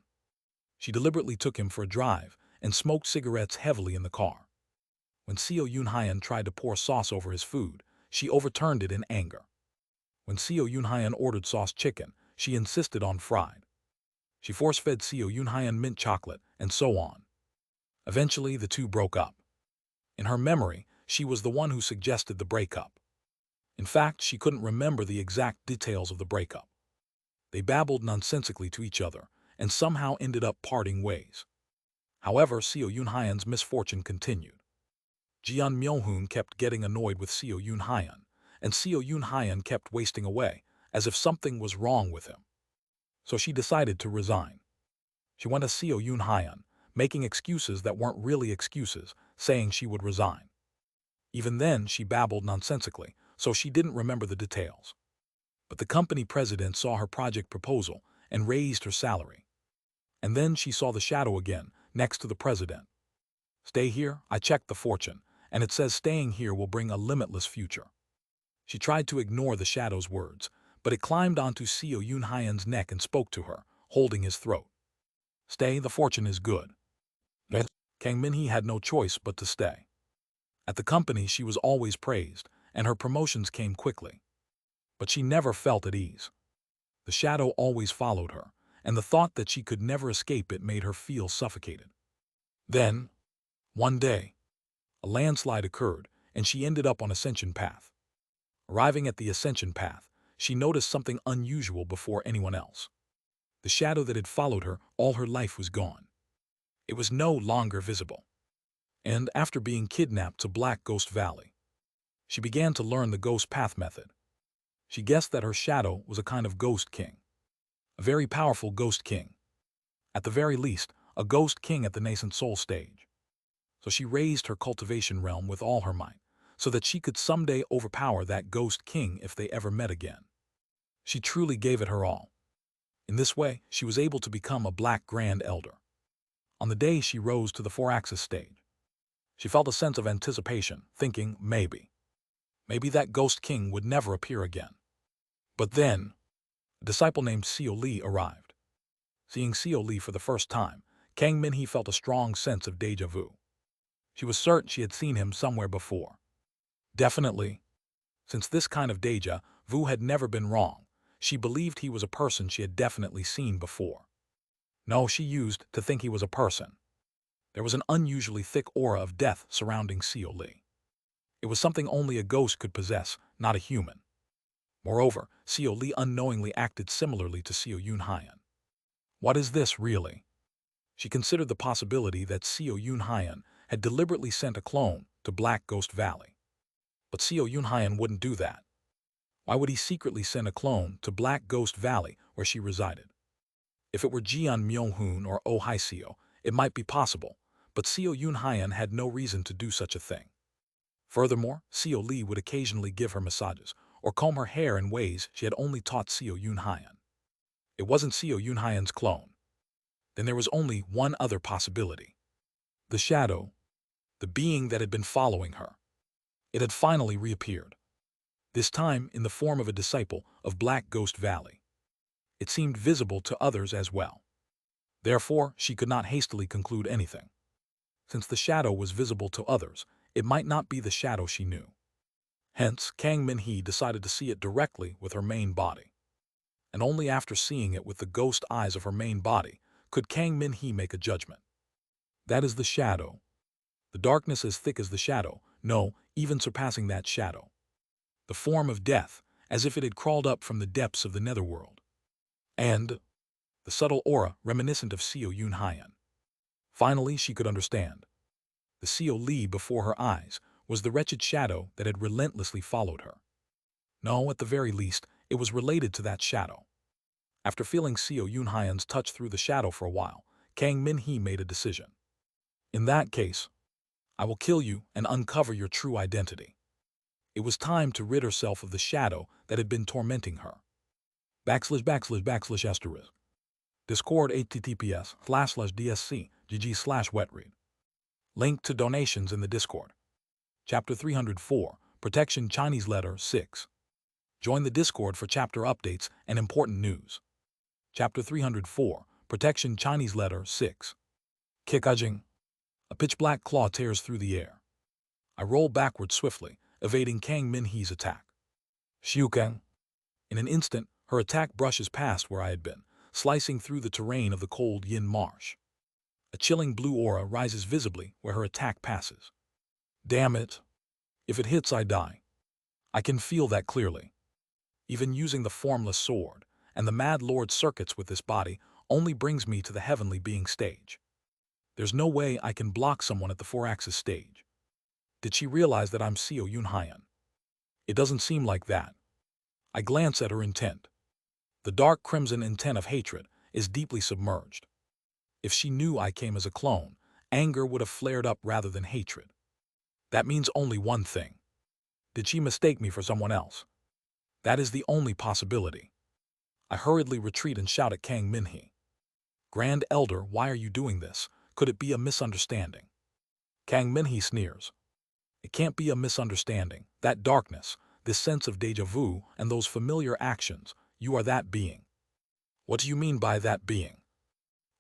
She deliberately took him for a drive and smoked cigarettes heavily in the car. When Seo Yoon-hyun tried to pour sauce over his food, she overturned it in anger. When Seo Yoon-hyun ordered sauce chicken, she insisted on fried. She force-fed Seo Yoon-hyun mint chocolate, and so on. Eventually, the two broke up. In her memory, she was the one who suggested the breakup. In fact, she couldn't remember the exact details of the breakup. They babbled nonsensically to each other, and somehow ended up parting ways. However, Seo Yoon-hyun's misfortune continued. Jeon Myo-hoon kept getting annoyed with Seo Yoon-hyun, and Seo Yoon-hyun kept wasting away, as if something was wrong with him. So she decided to resign. She went to Seo Yoon-hyun, making excuses that weren't really excuses, saying she would resign. Even then, she babbled nonsensically, so she didn't remember the details. But the company president saw her project proposal and raised her salary. And then she saw the shadow again, next to the president. Stay here, I checked the fortune, and it says staying here will bring a limitless future. She tried to ignore the shadow's words, but it climbed onto Seo Yoon-hyun's neck and spoke to her, holding his throat. Stay, the fortune is good. Kang Minhee had no choice but to stay. At the company, she was always praised, and her promotions came quickly. But she never felt at ease. The shadow always followed her, and the thought that she could never escape it made her feel suffocated. Then, one day, a landslide occurred, and she ended up on Ascension Path. Arriving at the Ascension Path, she noticed something unusual before anyone else. The shadow that had followed her all her life was gone. It was no longer visible. And after being kidnapped to Black Ghost Valley, she began to learn the Ghost Path method. She guessed that her shadow was a kind of ghost king, a very powerful ghost king. At the very least, a ghost king at the nascent soul stage. So she raised her cultivation realm with all her might, so that she could someday overpower that ghost king if they ever met again. She truly gave it her all. In this way, she was able to become a Black Grand Elder. On the day she rose to the 4-axis stage, she felt a sense of anticipation, thinking maybe that ghost king would never appear again. But then, a disciple named Xiao Li arrived. Seeing Xiao Li for the first time, Kang Minhee felt a strong sense of deja vu. She was certain she had seen him somewhere before. Definitely, since this kind of deja vu had never been wrong, she believed he was a person she had definitely seen before. No, she used to think he was a person. There was an unusually thick aura of death surrounding Xiao Li. It was something only a ghost could possess, not a human. Moreover, Xiao Li unknowingly acted similarly to Xiao Yunhaiyan. What is this, really? She considered the possibility that Xiao Yunhaiyan had deliberately sent a clone to Black Ghost Valley. But Xiao Yunhaiyan wouldn't do that. Why would he secretly send a clone to Black Ghost Valley where she resided? If it were Jian Myung-hoon or Oh Hai-seo, it might be possible, but Xiao Yunhaiyan had no reason to do such a thing. Furthermore, Xiao Li would occasionally give her massages or comb her hair in ways she had only taught Xiao Yunhaiyan. It wasn't Xiao Yunhaiyan's clone. Then there was only one other possibility. The shadow, the being that had been following her. It had finally reappeared. This time in the form of a disciple of Black Ghost Valley. It seemed visible to others as well. Therefore, she could not hastily conclude anything. Since the shadow was visible to others, it might not be the shadow she knew. Hence, Kang Minhee decided to see it directly with her main body. And only after seeing it with the ghost eyes of her main body could Kang Minhee make a judgment. That is the shadow. The darkness as thick as the shadow, no, even surpassing that shadow. The form of death, as if it had crawled up from the depths of the netherworld. And the subtle aura reminiscent of Xiao Yunhaiyan. Finally, she could understand. The Xiao Li before her eyes was the wretched shadow that had relentlessly followed her. No, at the very least, it was related to that shadow. After feeling Xiao Yunhaiyan's touch through the shadow for a while, Kang Minhee made a decision. In that case, I will kill you and uncover your true identity. It was time to rid herself of the shadow that had been tormenting her. // Discord https://dsc gg/wetread. Link to donations in the Discord. Chapter 304, Protection Chinese Letter 6. Join the Discord for chapter updates and important news. Chapter 304, Protection Chinese Letter 6. Kikajing. A pitch-black claw tears through the air. I roll backward swiftly, evading Kang Minhee's attack. Xiukang. In an instant, her attack brushes past where I had been, slicing through the terrain of the cold Yin Marsh. A chilling blue aura rises visibly where her attack passes. Damn it. If it hits, I die. I can feel that clearly. Even using the formless sword and the Mad Lord circuits with this body only brings me to the heavenly being stage. There's no way I can block someone at the 4-axis stage. Did she realize that I'm Xiao Yunhaiyan? It doesn't seem like that. I glance at her intent. The dark crimson intent of hatred is deeply submerged. If she knew I came as a clone, anger would have flared up rather than hatred. That means only one thing. Did she mistake me for someone else? That is the only possibility. I hurriedly retreat and shout at Kang Minhee. Grand Elder, why are you doing this? Could it be a misunderstanding? Kang Minhee sneers. It can't be a misunderstanding. That darkness, this sense of deja vu, and those familiar actions, you are that being. What do you mean by that being?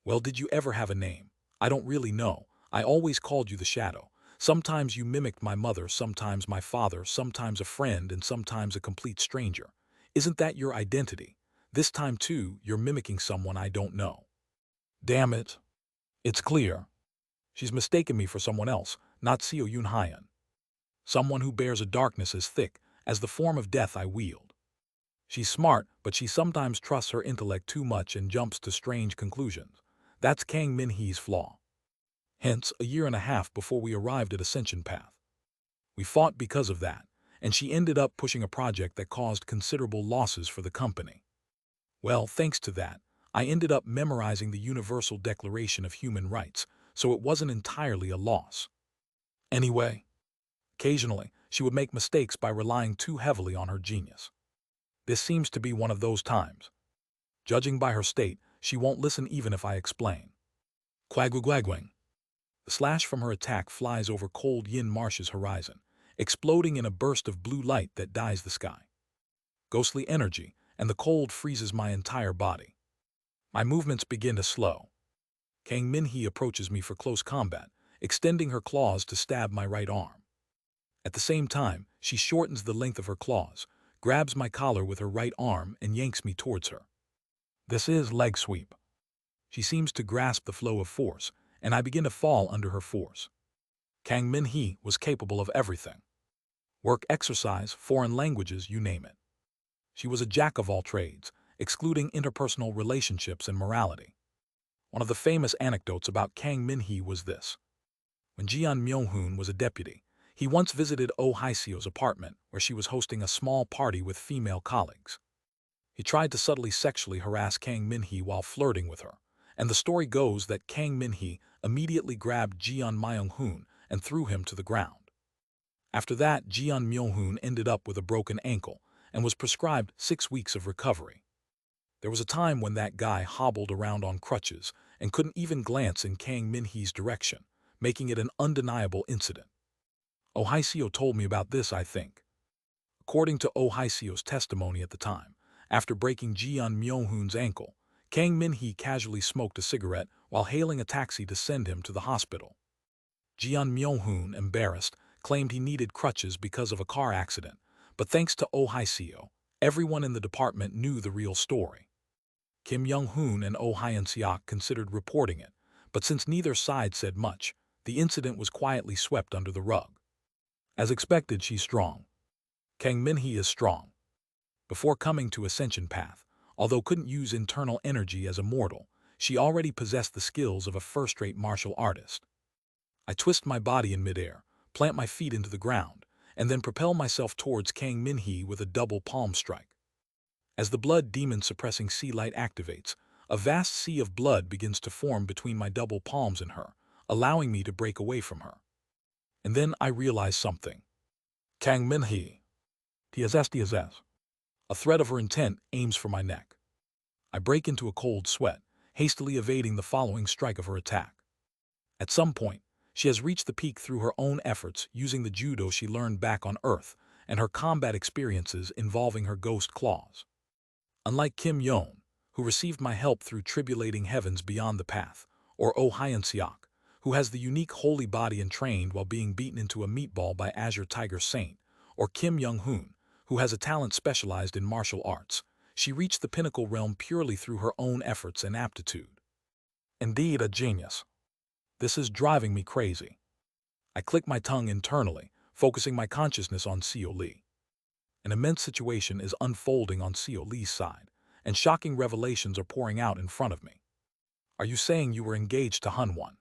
Well, did you ever have a name? I don't really know. I always called you the Shadow. Sometimes you mimicked my mother, sometimes my father, sometimes a friend, and sometimes a complete stranger. Isn't that your identity? This time too, you're mimicking someone I don't know. Damn it. It's clear. She's mistaken me for someone else, not Seo Yun Hyan. Someone who bears a darkness as thick as the form of death I wield. She's smart, but she sometimes trusts her intellect too much and jumps to strange conclusions. That's Kang Min-hee's flaw. Hence, a year and a half before we arrived at Ascension Path. We fought because of that, and she ended up pushing a project that caused considerable losses for the company. Well, thanks to that, I ended up memorizing the Universal Declaration of Human Rights, so it wasn't entirely a loss. Anyway, occasionally, she would make mistakes by relying too heavily on her genius. This seems to be one of those times. Judging by her state, she won't listen even if I explain. Quagwagwagwing. The slash from her attack flies over cold Yin Marsh's horizon, exploding in a burst of blue light that dyes the sky. Ghostly energy, and the cold freezes my entire body. My movements begin to slow. Kang Min-hee approaches me for close combat, extending her claws to stab my right arm. At the same time, she shortens the length of her claws, grabs my collar with her right arm and yanks me towards her. This is leg sweep. She seems to grasp the flow of force, and I begin to fall under her force. Kang Min-hee was capable of everything. Work, exercise, foreign languages, you name it. She was a jack of all trades, excluding interpersonal relationships and morality. One of the famous anecdotes about Kang Min-hee was this. When Jeon Myung-hoon was a deputy, he once visited Oh Hae-seo's apartment where she was hosting a small party with female colleagues. He tried to subtly sexually harass Kang Min-hee while flirting with her, and the story goes that Kang Min-hee immediately grabbed Jeon Myung-hoon and threw him to the ground. After that, Jeon Myung-hoon ended up with a broken ankle and was prescribed 6 weeks of recovery. There was a time when that guy hobbled around on crutches and couldn't even glance in Kang Min-hee's direction, making it an undeniable incident. Oh Hae-seo told me about this, I think. According to Oh Hae-seo's testimony at the time, after breaking Jeon Myung-hoon's ankle, Kang Min-hee casually smoked a cigarette while hailing a taxi to send him to the hospital. Jeon Myung-hoon, embarrassed, claimed he needed crutches because of a car accident, but thanks to Oh Hae-seo, everyone in the department knew the real story. Kim Young-hoon and Oh Hyun-seok considered reporting it, but since neither side said much, the incident was quietly swept under the rug. As expected, she's strong. Kang Min-hee is strong. Before coming to Ascension Path, although couldn't use internal energy as a mortal, she already possessed the skills of a first-rate martial artist. I twist my body in midair, plant my feet into the ground, and then propel myself towards Kang Min-hee with a double palm strike. As the blood demon-suppressing sea light activates, a vast sea of blood begins to form between my double palms and her, allowing me to break away from her. And then I realize something. Kang Min-hee. TSS. A thread of her intent aims for my neck. I break into a cold sweat, hastily evading the following strike of her attack. At some point, she has reached the peak through her own efforts using the judo she learned back on Earth and her combat experiences involving her ghost claws. Unlike Kim Yeon, who received my help through tribulating heavens beyond the path, or Oh Hyun-seok, who has the unique holy body and trained while being beaten into a meatball by Azure Tiger Saint, or Kim Young-hoon, who has a talent specialized in martial arts, she reached the pinnacle realm purely through her own efforts and aptitude. Indeed, a genius. This is driving me crazy. I click my tongue internally, focusing my consciousness on Seo Lee. An immense situation is unfolding on Seo Lee's side, and shocking revelations are pouring out in front of me. Are you saying you were engaged to Hunwon?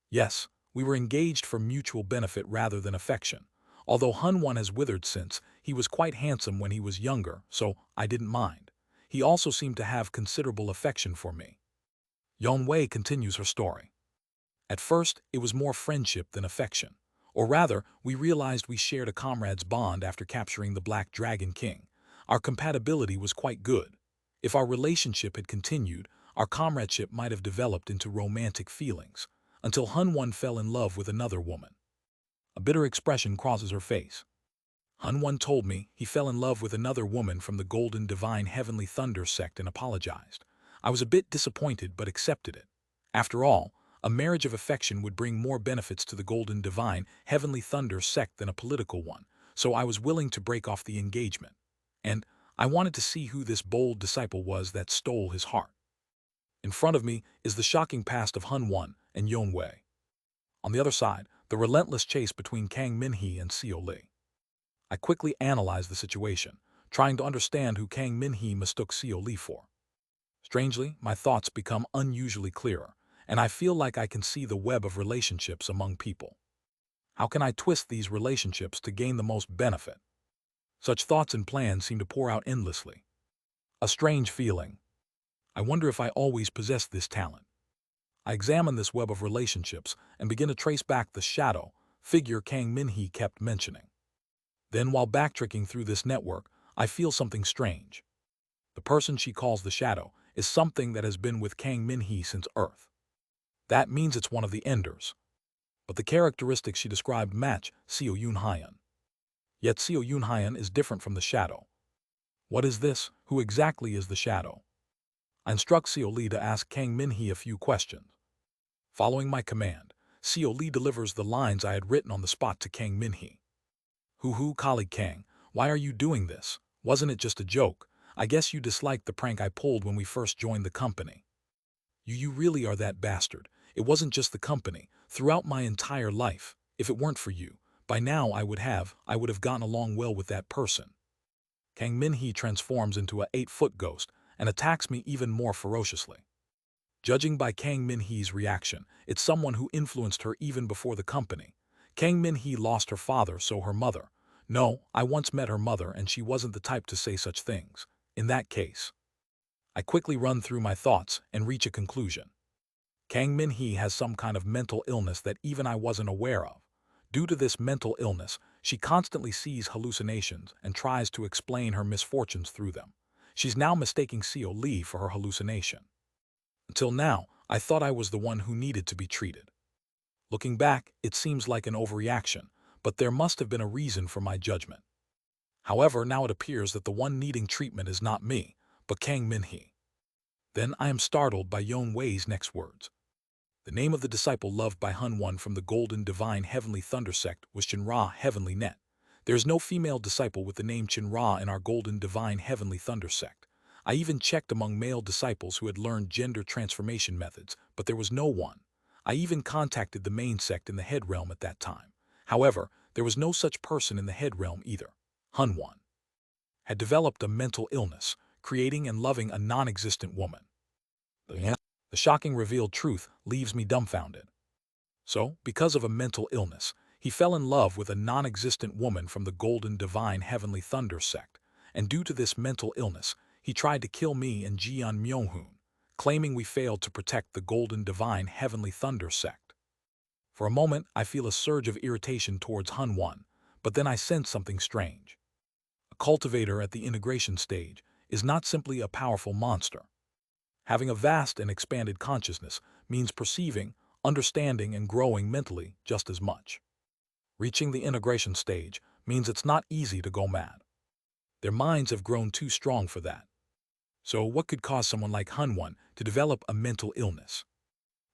Yes, we were engaged for mutual benefit rather than affection, although Hunwon has withered since. He was quite handsome when he was younger, so I didn't mind. He also seemed to have considerable affection for me. Yeon-wei continues her story. At first, it was more friendship than affection. Or rather, we realized we shared a comrade's bond after capturing the Black Dragon King. Our compatibility was quite good. If our relationship had continued, our comradeship might have developed into romantic feelings, until Hunwon fell in love with another woman. A bitter expression crosses her face. Hunwon told me he fell in love with another woman from the Golden Divine Heavenly Thunder sect and apologized. I was a bit disappointed but accepted it. After all, a marriage of affection would bring more benefits to the Golden Divine Heavenly Thunder sect than a political one, so I was willing to break off the engagement. And I wanted to see who this bold disciple was that stole his heart. In front of me is the shocking past of Hun Wan and Yon Wei. On the other side, the relentless chase between Kang Min-hee and Seo Li. I quickly analyzed the situation, trying to understand who Kang Min-hee mistook Seo Li for. Strangely, my thoughts become unusually clearer, and I feel like I can see the web of relationships among people. How can I twist these relationships to gain the most benefit? Such thoughts and plans seem to pour out endlessly. A strange feeling. I wonder if I always possessed this talent. I examine this web of relationships and begin to trace back the shadow figure Kang Min-hee kept mentioning. Then, while backtracking through this network, I feel something strange. The person she calls the shadow is something that has been with Kang Min-hee since Earth. That means it's one of the Enders. But the characteristics she described match Seo Yun-hyan. Yet Seo Yun-hyan is different from the shadow. What is this? Who exactly is the shadow? I instruct Seo Li to ask Kang Min-hee a few questions. Following my command, Seo Li delivers the lines I had written on the spot to Kang Min-hee. Colleague Kang, why are you doing this? Wasn't it just a joke? I guess you disliked the prank I pulled when we first joined the company. You really are that bastard. It wasn't just the company. Throughout my entire life, if it weren't for you, by now I would have gotten along well with that person. Kang Min-hee transforms into a 8-foot ghost and attacks me even more ferociously. Judging by Kang Min-hee's reaction, it's someone who influenced her even before the company. Kang Min-hee lost her father, so her mother. No, I once met her mother and she wasn't the type to say such things. In that case, I quickly run through my thoughts and reach a conclusion. Kang Min-hee has some kind of mental illness that even I wasn't aware of. Due to this mental illness, she constantly sees hallucinations and tries to explain her misfortunes through them. She's now mistaking Seo Li for her hallucination. Until now, I thought I was the one who needed to be treated. Looking back, it seems like an overreaction, but there must have been a reason for my judgment. However, now it appears that the one needing treatment is not me, but Kang Min-hee. Then I am startled by Yon Wei's next words. The name of the disciple loved by Hun Wan from the Golden Divine Heavenly Thunder sect was Chinra Heavenly Net. There is no female disciple with the name Chinra in our Golden Divine Heavenly Thunder sect. I even checked among male disciples who had learned gender transformation methods, but there was no one. I even contacted the main sect in the head realm at that time. However, there was no such person in the head realm either. Hun Wan had developed a mental illness, creating and loving a non-existent woman. The shocking revealed truth leaves me dumbfounded. So, because of a mental illness, he fell in love with a non-existent woman from the Golden Divine Heavenly Thunder sect, and due to this mental illness, he tried to kill me and Jian Myung-hoon, claiming we failed to protect the Golden Divine Heavenly Thunder sect. For a moment, I feel a surge of irritation towards Hun Wan, but then I sense something strange. A cultivator at the integration stage is not simply a powerful monster. Having a vast and expanded consciousness means perceiving, understanding, and growing mentally just as much. Reaching the integration stage means it's not easy to go mad. Their minds have grown too strong for that. So what could cause someone like Hun Wan to develop a mental illness?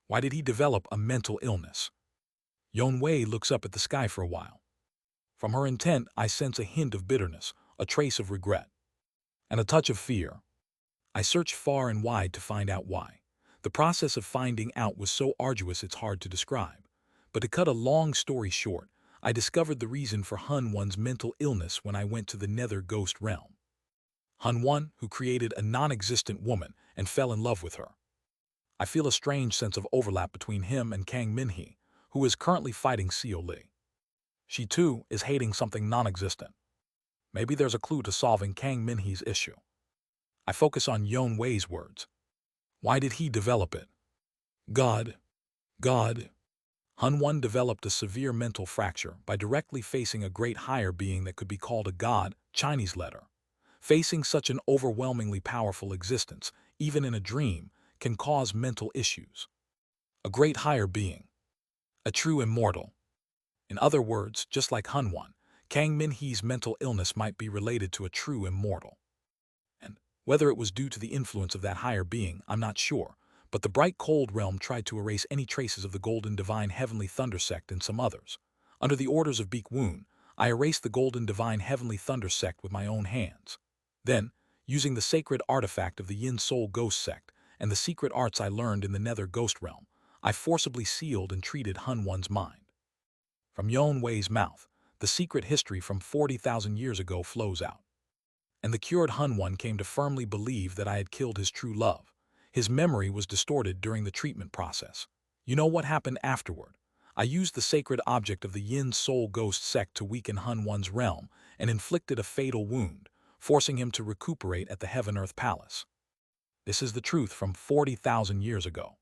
Why did he develop a mental illness? Yon Wei looks up at the sky for a while. From her intent, I sense a hint of bitterness, a trace of regret, and a touch of fear. I searched far and wide to find out why. The process of finding out was so arduous it's hard to describe. But to cut a long story short, I discovered the reason for Hun Wan's mental illness when I went to the Nether Ghost realm. Hun Wan, who created a non-existent woman and fell in love with her. I feel a strange sense of overlap between him and Kang Min-hee, who is currently fighting Seo Li. She too is hating something non-existent. Maybe there's a clue to solving Kang Min-hee's issue. I focus on Yon Wei's words. Why did he develop it? God. Hun Wan developed a severe mental fracture by directly facing a great higher being that could be called a god, Chinese letter. Facing such an overwhelmingly powerful existence, even in a dream, can cause mental issues. A great higher being. A true immortal. In other words, just like Hun Wan, Kang Min-hee's mental illness might be related to a true immortal. And whether it was due to the influence of that higher being, I'm not sure, but the bright cold realm tried to erase any traces of the Golden Divine Heavenly Thunder sect and some others. Under the orders of Baek Woon, I erased the Golden Divine Heavenly Thunder sect with my own hands. Then, using the sacred artifact of the Yin Soul Ghost sect and the secret arts I learned in the Nether Ghost realm, I forcibly sealed and treated Hun Wan's mind. From Yon Wei's mouth, the secret history from 40,000 years ago flows out. And the cured Hun Wan came to firmly believe that I had killed his true love. His memory was distorted during the treatment process. You know what happened afterward? I used the sacred object of the Yin Soul Ghost sect to weaken Hun Wan's realm and inflicted a fatal wound, forcing him to recuperate at the Heaven-Earth Palace. This is the truth from 40,000 years ago.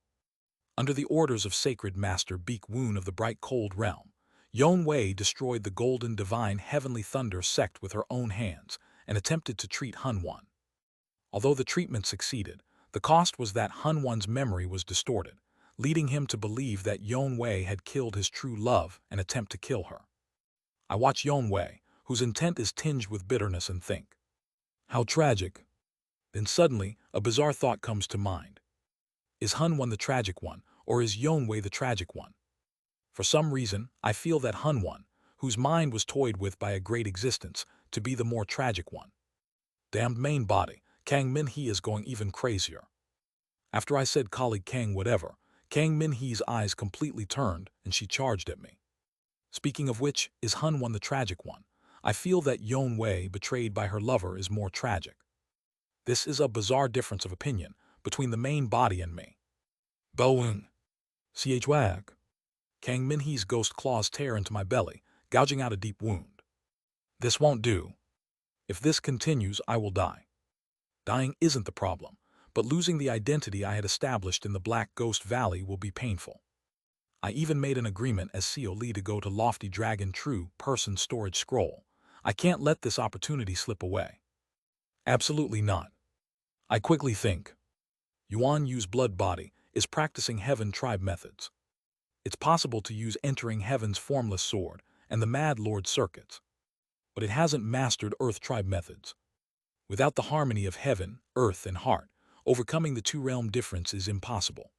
Under the orders of Sacred Master Beak Woon of the Bright Cold Realm, Yon Wei destroyed the Golden Divine Heavenly Thunder sect with her own hands and attempted to treat Hun Wan. Although the treatment succeeded, the cost was that Hun Wan's memory was distorted, leading him to believe that Yon Wei had killed his true love and attempt to kill her. I watch Yon Wei, whose intent is tinged with bitterness, and think, how tragic. Then suddenly, a bizarre thought comes to mind. Is Hun Wan the tragic one, or is Yon Wei the tragic one? For some reason, I feel that Hun Wan, whose mind was toyed with by a great existence, to be the more tragic one. Damned main body, Kang Min-hee is going even crazier. After I said colleague Kang whatever, Kang Min-hee's eyes completely turned and she charged at me. Speaking of which, is Hun Wan the tragic one? I feel that Yon Wei, betrayed by her lover, is more tragic. This is a bizarre difference of opinion between the main body and me. Boing. Wag. Kang Min-hee's ghost claws tear into my belly, gouging out a deep wound. This won't do. If this continues, I will die. Dying isn't the problem, but losing the identity I had established in the Black Ghost Valley will be painful. I even made an agreement as Seo Lee to go to Lofty Dragon True Person Storage Scroll. I can't let this opportunity slip away. Absolutely not. I quickly think. Yuan Yu's blood body is practicing Heaven Tribe methods. It's possible to use Entering Heaven's Formless Sword and the Mad Lord circuits, but it hasn't mastered Earth Tribe methods. Without the harmony of Heaven, Earth, and Heart, overcoming the two-realm difference is impossible.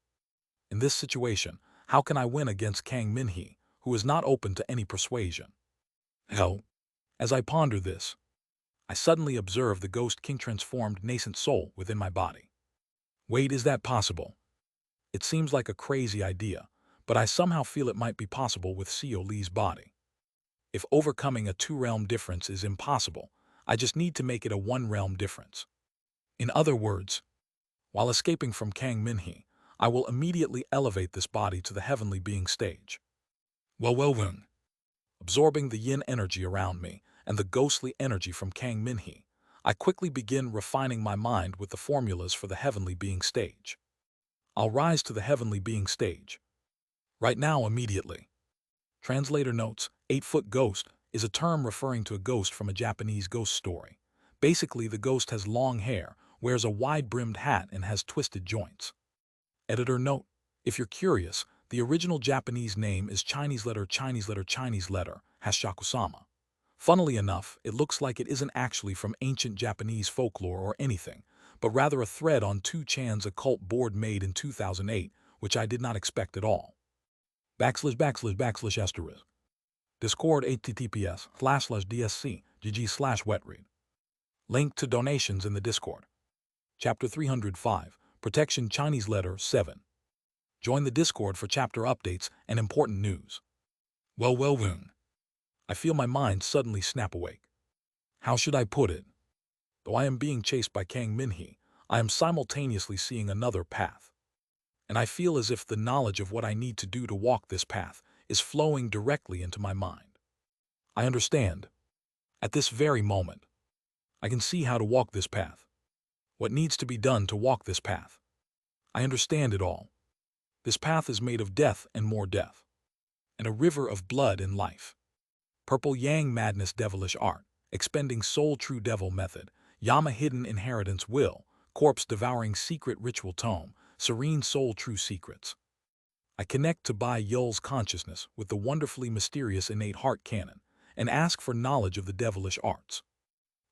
In this situation, how can I win against Kang Min-hee, who is not open to any persuasion? Hell, as I ponder this, I suddenly observe the Ghost King transformed nascent soul within my body. Wait, is that possible? It seems like a crazy idea, but I somehow feel it might be possible with Seo Lee's body. If overcoming a two-realm difference is impossible, I just need to make it a one-realm difference. In other words, while escaping from Kang Min-hee, I will immediately elevate this body to the heavenly being stage. Well. Absorbing the yin energy around me and the ghostly energy from Kang Min-hee, I quickly begin refining my mind with the formulas for the heavenly being stage. I'll rise to the heavenly being stage. Right now, immediately. Translator notes, 8-foot ghost is a term referring to a ghost from a Japanese ghost story. Basically, the ghost has long hair, wears a wide-brimmed hat, and has twisted joints. Editor note, if you're curious, the original Japanese name is Chinese letter Hashakusama. Funnily enough, it looks like it isn't actually from ancient Japanese folklore or anything, but rather a thread on 2chan's occult board made in 2008, which I did not expect at all. // Discord https://dsc/gg/wetread. Link to donations in the Discord. Chapter 305, Protection Chinese Letter 7. Join the Discord for chapter updates and important news. Well. I feel my mind suddenly snap awake. How should I put it? Though I am being chased by Kang Min-hee, I am simultaneously seeing another path. And I feel as if the knowledge of what I need to do to walk this path is flowing directly into my mind. I understand. At this very moment, I can see how to walk this path. What needs to be done to walk this path. I understand it all. This path is made of death and more death, and a river of blood and life. Purple Yang Madness Devilish Art, Expending Soul True Devil Method, Yama Hidden Inheritance Will, Corpse Devouring Secret Ritual Tome, Serene Soul True Secrets. I connect to Bai Yul's consciousness with the wonderfully mysterious innate heart canon and ask for knowledge of the devilish arts.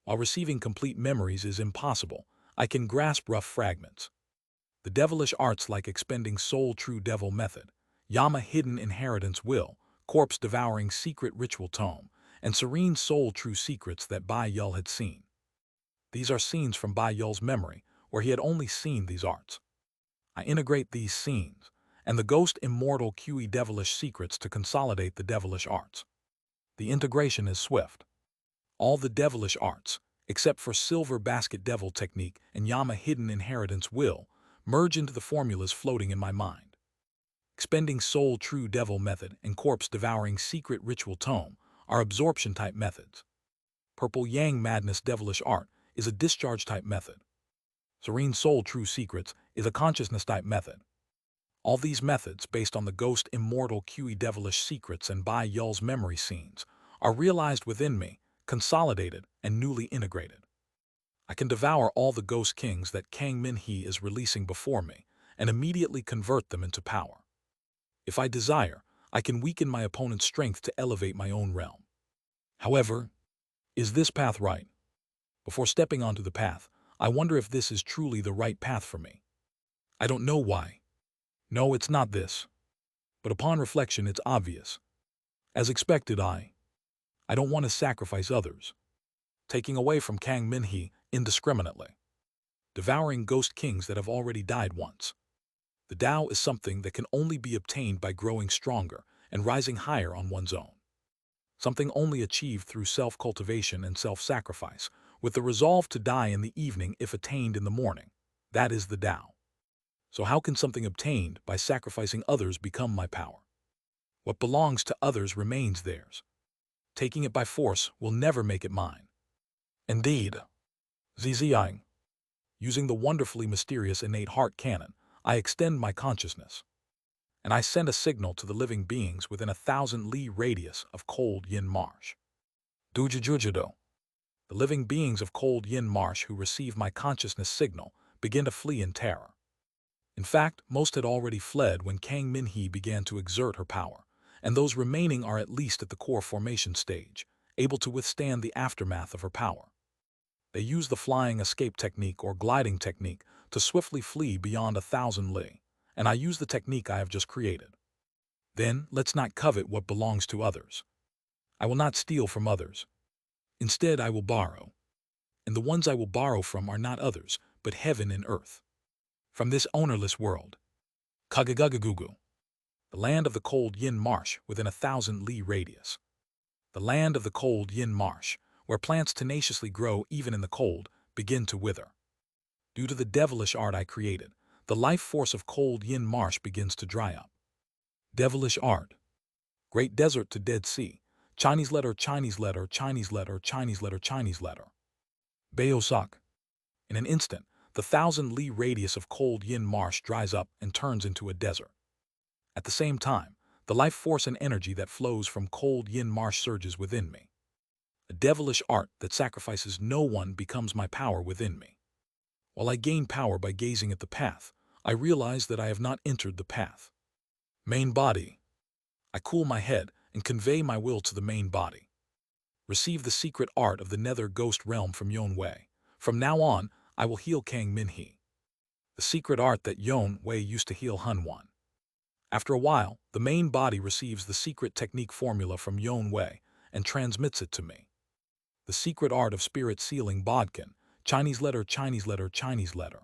While receiving complete memories is impossible, I can grasp rough fragments. The devilish arts like Expending Soul True Devil Method, Yama Hidden Inheritance Will, Corpse Devouring Secret Ritual Tome, and Serene Soul True Secrets that Bai Yul had seen. These are scenes from Bai Yul's memory, where he had only seen these arts. I integrate these scenes, and the ghost immortal QE devilish secrets to consolidate the devilish arts. The integration is swift. All the devilish arts, except for silver basket devil technique and Yama hidden inheritance will, merge into the formulas floating in my mind. Expending soul true devil method and corpse devouring secret ritual tome are absorption type methods. Purple yang madness devilish art is a discharge type method. Serene soul true secrets is a consciousness type method. All these methods, based on the ghost immortal QE devilish secrets and Bai Yul's memory scenes, are realized within me, consolidated and newly integrated. I can devour all the ghost kings that Kang Min-hee is releasing before me and immediately convert them into power. If I desire, I can weaken my opponent's strength to elevate my own realm. However, is this path right? Before stepping onto the path, I wonder if this is truly the right path for me. I don't know why. No, it's not this. But upon reflection, it's obvious. As expected, I don't want to sacrifice others. Taking away from Kang Min-hee indiscriminately. Devouring ghost kings that have already died once. The Tao is something that can only be obtained by growing stronger and rising higher on one's own. Something only achieved through self-cultivation and self-sacrifice, with the resolve to die in the evening if attained in the morning. That is the Tao. So how can something obtained by sacrificing others become my power? What belongs to others remains theirs. Taking it by force will never make it mine. Indeed. Ziziying. Using the wonderfully mysterious innate heart canon, I extend my consciousness. And I send a signal to the living beings within 1,000 li radius of Cold Yin Marsh. Dujujujudo. The living beings of Cold Yin Marsh who receive my consciousness signal begin to flee in terror. In fact, most had already fled when Kang Min-hee began to exert her power, and those remaining are at least at the core formation stage, able to withstand the aftermath of her power. They use the flying escape technique or gliding technique to swiftly flee beyond 1,000 li, and I use the technique I have just created. Then, let's not covet what belongs to others. I will not steal from others. Instead, I will borrow. And the ones I will borrow from are not others, but heaven and earth. From this ownerless world. Kagagagugu. The land of the Cold Yin Marsh within 1,000 li radius. The land of the Cold Yin Marsh, where plants tenaciously grow even in the cold, begin to wither. Due to the devilish art I created, the life force of Cold Yin Marsh begins to dry up. Devilish art. Great Desert to Dead Sea. Chinese letter, Chinese letter, Chinese letter, Chinese letter, Chinese letter. Baosak. In an instant, the 1,000 li radius of Cold Yin Marsh dries up and turns into a desert. At the same time, the life force and energy that flows from Cold Yin Marsh surges within me. A devilish art that sacrifices no one becomes my power within me. While I gain power by gazing at the path, I realize that I have not entered the path. Main body. I cool my head and convey my will to the main body. Receive the secret art of the nether ghost realm from Yon Wei. From now on, I will heal Kang Min-hee. The secret art that Yon Wei used to heal Hun Wan. After a while, the main body receives the secret technique formula from Yon Wei and transmits it to me. The secret art of spirit sealing bodkin, Chinese letter, Chinese letter, Chinese letter.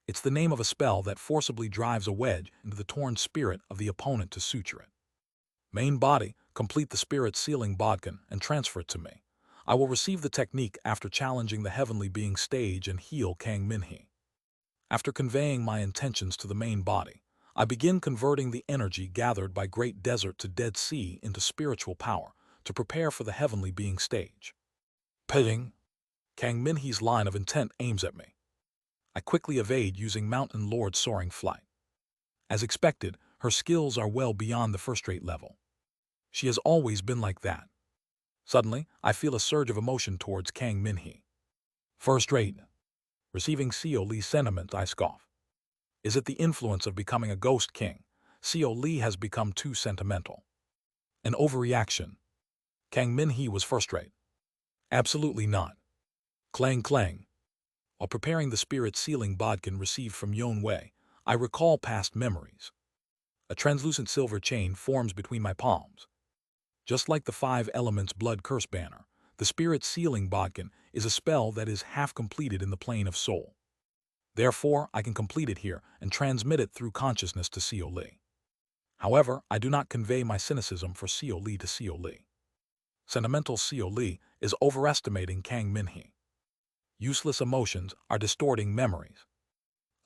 It's the name of a spell that forcibly drives a wedge into the torn spirit of the opponent to suture it. Main body, complete the spirit sealing bodkin and transfer it to me. I will receive the technique after challenging the heavenly being stage and heal Kang Min-hee. After conveying my intentions to the main body, I begin converting the energy gathered by Great Desert to Dead Sea into spiritual power to prepare for the heavenly being stage. Petting. Kang Min-hee's line of intent aims at me. I quickly evade using Mountain Lord's soaring flight. As expected, her skills are well beyond the first-rate level. She has always been like that. Suddenly, I feel a surge of emotion towards Kang Min-hee. First-rate. Receiving Seo Lee's sentiment, I scoff. Is it the influence of becoming a ghost king? Seo Lee has become too sentimental. An overreaction. Kang Min-hee was first-rate. Absolutely not. Clang clang. While preparing the spirit sealing bodkin received from Yon Wei, I recall past memories. A translucent silver chain forms between my palms. Just like the 5 elements blood curse banner, The spirit sealing bodkin is a spell that is half completed in the plane of soul. Therefore, I can complete it here and transmit it through consciousness to Seo Li. However, I do not convey my cynicism for Seo Li to Seo Li. Sentimental Seo Li is overestimating Kang Min-hee. Useless emotions are distorting memories.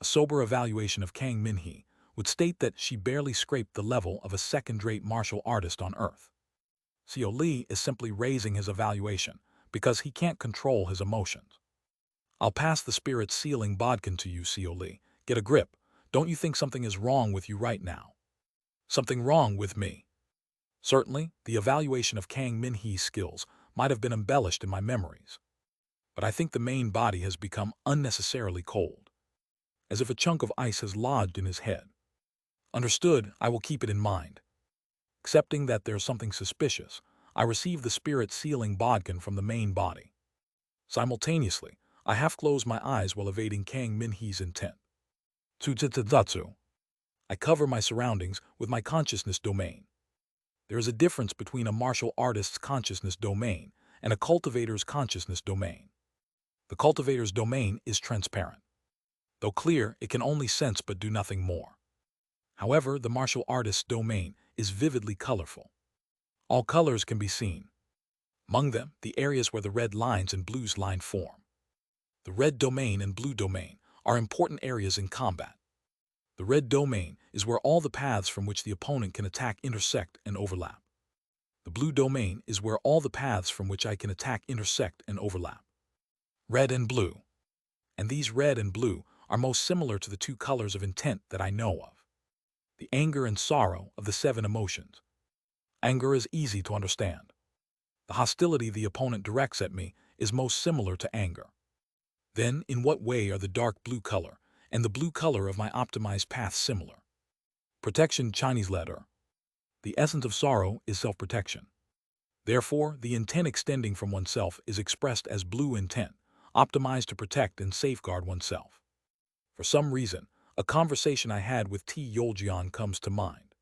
A sober evaluation of Kang Min-hee would state that she barely scraped the level of a second-rate martial artist on Earth. Seo Li is simply raising his evaluation because he can't control his emotions. I'll pass the spirit sealing bodkin to you, Seo Li. Get a grip. Don't you think something is wrong with you right now? Something wrong with me? Certainly, the evaluation of Kang Min-hee's skills might have been embellished in my memories. But I think the main body has become unnecessarily cold, as if a chunk of ice has lodged in his head. Understood, I will keep it in mind. Accepting that there's something suspicious, I receive the spirit sealing bodkin from the main body. Simultaneously, I half close my eyes while evading Kang Min-hee's intent. Tsutsutatsu. I cover my surroundings with my consciousness domain. There is a difference between a martial artist's consciousness domain and a cultivator's consciousness domain. The cultivator's domain is transparent. Though clear, it can only sense but do nothing more. However, the martial artist's domain is vividly colorful. All colors can be seen. Among them, the areas where the red lines and blues line form. The red domain and blue domain are important areas in combat. The red domain is where all the paths from which the opponent can attack intersect and overlap. The blue domain is where all the paths from which I can attack intersect and overlap. Red and blue. And these red and blue are most similar to the two colors of intent that I know of. The anger and sorrow of the 7 emotions. Anger is easy to understand. The hostility the opponent directs at me is most similar to anger. Then, in what way are the dark blue color and the blue color of my optimized path similar? Protection Chinese letter. The essence of sorrow is self-protection. Therefore, the intent extending from oneself is expressed as blue intent, optimized to protect and safeguard oneself. For some reason, a conversation I had with T. Yoljian comes to mind.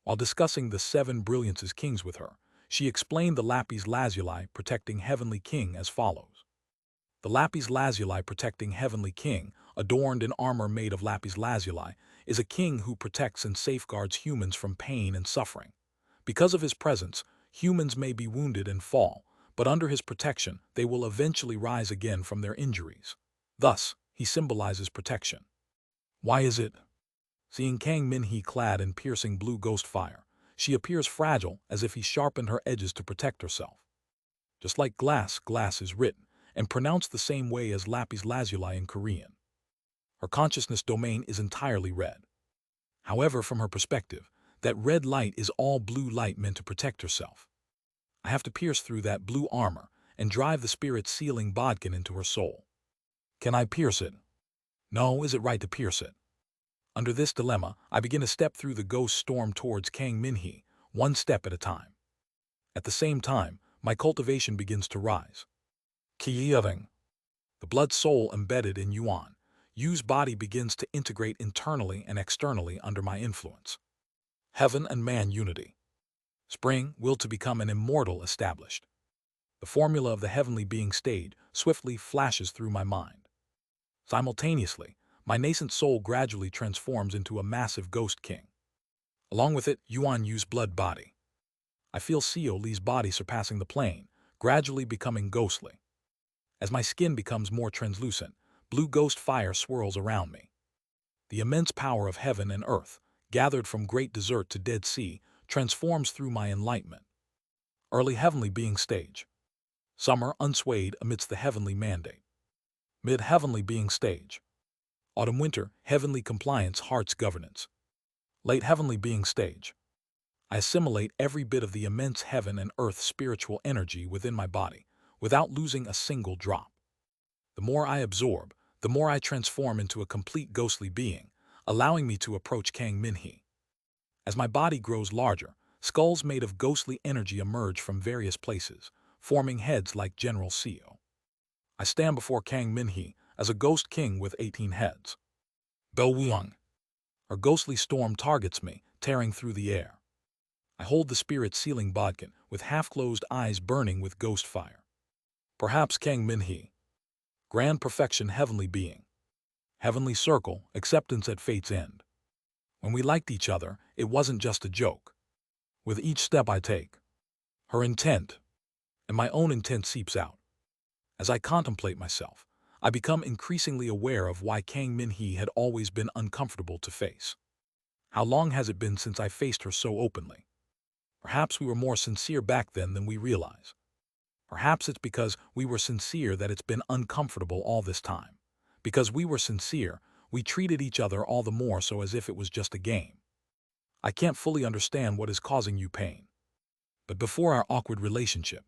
While discussing the 7 brilliances kings with her, she explained the lapis lazuli protecting heavenly king as follows. The lapis lazuli protecting heavenly king, adorned in armor made of lapis lazuli, is a king who protects and safeguards humans from pain and suffering. Because of his presence, humans may be wounded and fall, but under his protection, they will eventually rise again from their injuries. Thus, he symbolizes protection. Why is it? Seeing Kang Min-hee clad in piercing blue ghost fire, she appears fragile as if he sharpened her edges to protect herself. Just like glass, glass is written and pronounced the same way as lapis lazuli in Korean. Her consciousness domain is entirely red. However, from her perspective, that red light is all blue light meant to protect herself. I have to pierce through that blue armor and drive the spirit sealing bodkin into her soul. Can I pierce it? No, is it right to pierce it? Under this dilemma, I begin to step through the ghost storm towards Kang Min-hee, one step at a time. At the same time, my cultivation begins to rise. Qiying. The blood soul embedded in Yuan, Yu's body begins to integrate internally and externally under my influence. Heaven and man unity. Spring, will to become an immortal established. The formula of the heavenly being stage swiftly flashes through my mind. Simultaneously, my nascent soul gradually transforms into a massive ghost king. Along with it, Yuan Yu's blood body. I feel Seo Li's body surpassing the plane, gradually becoming ghostly. As my skin becomes more translucent, blue ghost fire swirls around me. The immense power of heaven and earth, gathered from great desert to Dead Sea, transforms through my enlightenment. Early heavenly being stage. Summer unswayed amidst the heavenly mandate. Mid-heavenly being stage. Autumn-winter, heavenly compliance heart's governance. Late heavenly being stage. I assimilate every bit of the immense heaven and earth spiritual energy within my body, without losing a single drop. The more I absorb, the more I transform into a complete ghostly being, allowing me to approach Kang Min-hee. As my body grows larger, skulls made of ghostly energy emerge from various places, forming heads like General Seo. I stand before Kang Min-hee as a ghost king with 18 heads. Bel Wuang. Her ghostly storm targets me, tearing through the air. I hold the spirit sealing bodkin with half-closed eyes burning with ghost fire. Perhaps Kang Min-hee. Grand perfection, heavenly being. Heavenly circle, acceptance at fate's end. When we liked each other, it wasn't just a joke. With each step I take, her intent and my own intent seeps out. As I contemplate myself, I become increasingly aware of why Kang Min-hee had always been uncomfortable to face. How long has it been since I faced her so openly? Perhaps we were more sincere back then than we realize. Perhaps it's because we were sincere that it's been uncomfortable all this time. Because we were sincere, we treated each other all the more so as if it was just a game. I can't fully understand what is causing you pain. But before our awkward relationship,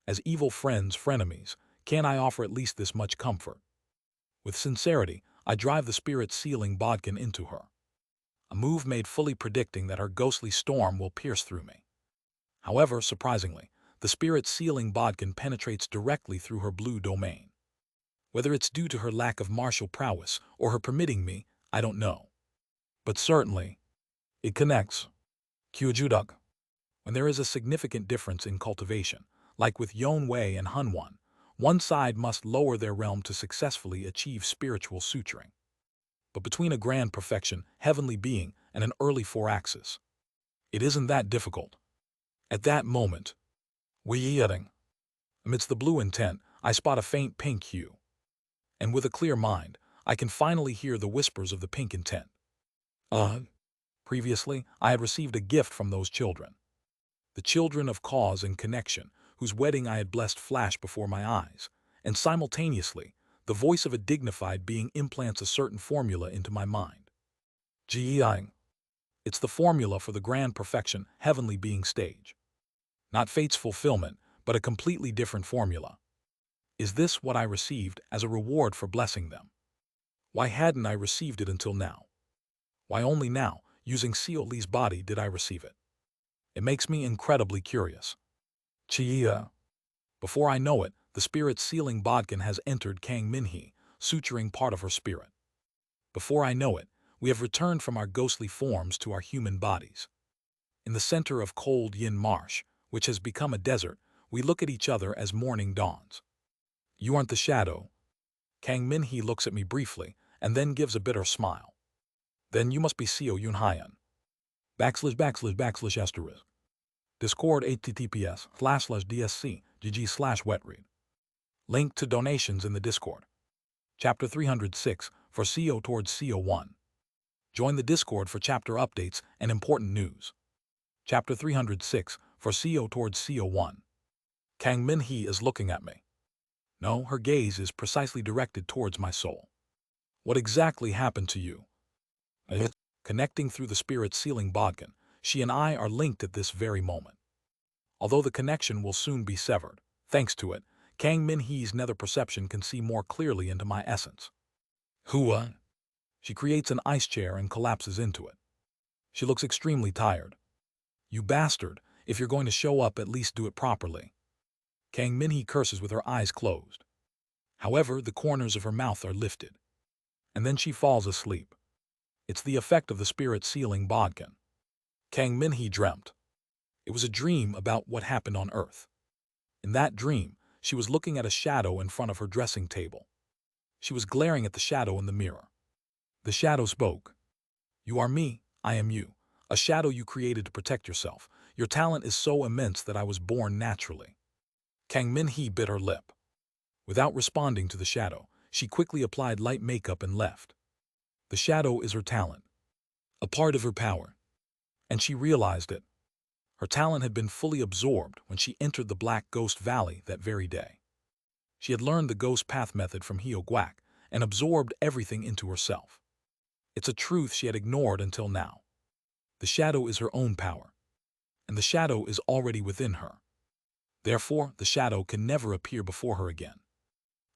as evil friends, frenemies, can I offer at least this much comfort? With sincerity, I drive the spirit-sealing bodkin into her. A move made fully predicting that her ghostly storm will pierce through me. However, surprisingly, the spirit-sealing bodkin penetrates directly through her blue domain. Whether it's due to her lack of martial prowess or her permitting me, I don't know. But certainly, it connects. Kyujuduk. When there is a significant difference in cultivation, like with Yonwei and Hunwan, one side must lower their realm to successfully achieve spiritual suturing. But between a grand perfection, heavenly being, and an early four-axis, it isn't that difficult. At that moment, amidst the blue intent, I spot a faint pink hue. And with a clear mind, I can finally hear the whispers of the pink intent. Previously, I had received a gift from those children. The children of cause and connection, whose wedding I had blessed flash before my eyes, and simultaneously, the voice of a dignified being implants a certain formula into my mind. It's the formula for the grand perfection, heavenly being stage. Not fate's fulfillment, but a completely different formula. Is this what I received as a reward for blessing them? Why hadn't I received it until now? Why only now, using Seo Lee's body, did I receive it? It makes me incredibly curious. Before I know it, the spirit-sealing bodkin has entered Kang Min-hee, suturing part of her spirit. Before I know it, we have returned from our ghostly forms to our human bodies. In the center of cold Yin Marsh, which has become a desert, we look at each other as morning dawns. You aren't the shadow. Kang Min-hee looks at me briefly, and then gives a bitter smile. Then you must be Seo Yun-hyan. // Discord https://dsc.gg/wetread. Link to donations in the Discord. Chapter 306 for CO towards CO1. Join the Discord for chapter updates and important news. Chapter 306 for CO towards CO1. Kang Min-hee is looking at me. No, her gaze is precisely directed towards my soul. What exactly happened to you? Connecting through the spirit-sealing bodkin, she and I are linked at this very moment. Although the connection will soon be severed, thanks to it, Kang Min-hee's nether perception can see more clearly into my essence. Hua. She creates an ice chair and collapses into it. She looks extremely tired. You bastard, if you're going to show up, at least do it properly. Kang Min-hee curses with her eyes closed. However, the corners of her mouth are lifted. And then she falls asleep. It's the effect of the spirit-sealing bodkin. Kang Min-hee dreamt. It was a dream about what happened on Earth. In that dream, she was looking at a shadow in front of her dressing table. She was glaring at the shadow in the mirror. The shadow spoke. You are me, I am you, a shadow you created to protect yourself. Your talent is so immense that I was born naturally. Kang Min-hee bit her lip. Without responding to the shadow, she quickly applied light makeup and left. The shadow is her talent, a part of her power. And she realized it. Her talent had been fully absorbed when she entered the Black Ghost Valley that very day. She had learned the Ghost Path method from Heo Guak and absorbed everything into herself. It's a truth she had ignored until now. The shadow is her own power, and the shadow is already within her. Therefore, the shadow can never appear before her again,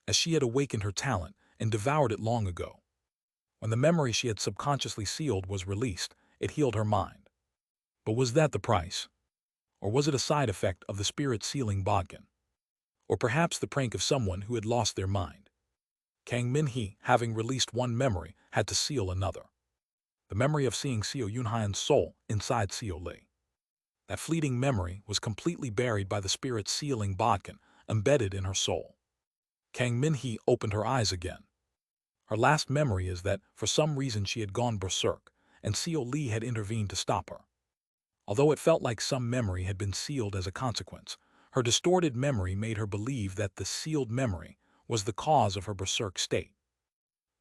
as she had awakened her talent and devoured it long ago. When the memory she had subconsciously sealed was released, it healed her mind. But was that the price? Or was it a side effect of the spirit-sealing bodkin? Or perhaps the prank of someone who had lost their mind? Kang Min-hee, having released one memory, had to seal another. The memory of seeing Seo Yun-hyan's soul inside Seo Lee. That fleeting memory was completely buried by the spirit-sealing bodkin, embedded in her soul. Kang Minhee opened her eyes again. Her last memory is that, for some reason, she had gone berserk, and Seo Lee had intervened to stop her. Although it felt like some memory had been sealed as a consequence, her distorted memory made her believe that the sealed memory was the cause of her berserk state.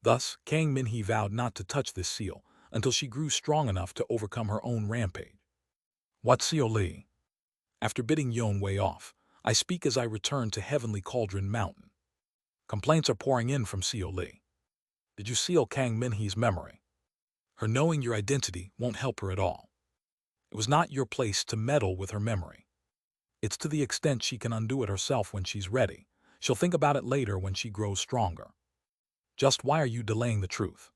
Thus, Kang Minhee vowed not to touch this seal until she grew strong enough to overcome her own rampage. What Seo Lee? After bidding Yon Wei off, I speak as I return to Heavenly Cauldron Mountain. Complaints are pouring in from Seo Lee. Did you seal Kang Minhee's memory? Her knowing your identity won't help her at all. It was not your place to meddle with her memory. It's to the extent she can undo it herself when she's ready. She'll think about it later when she grows stronger. Just why are you delaying the truth?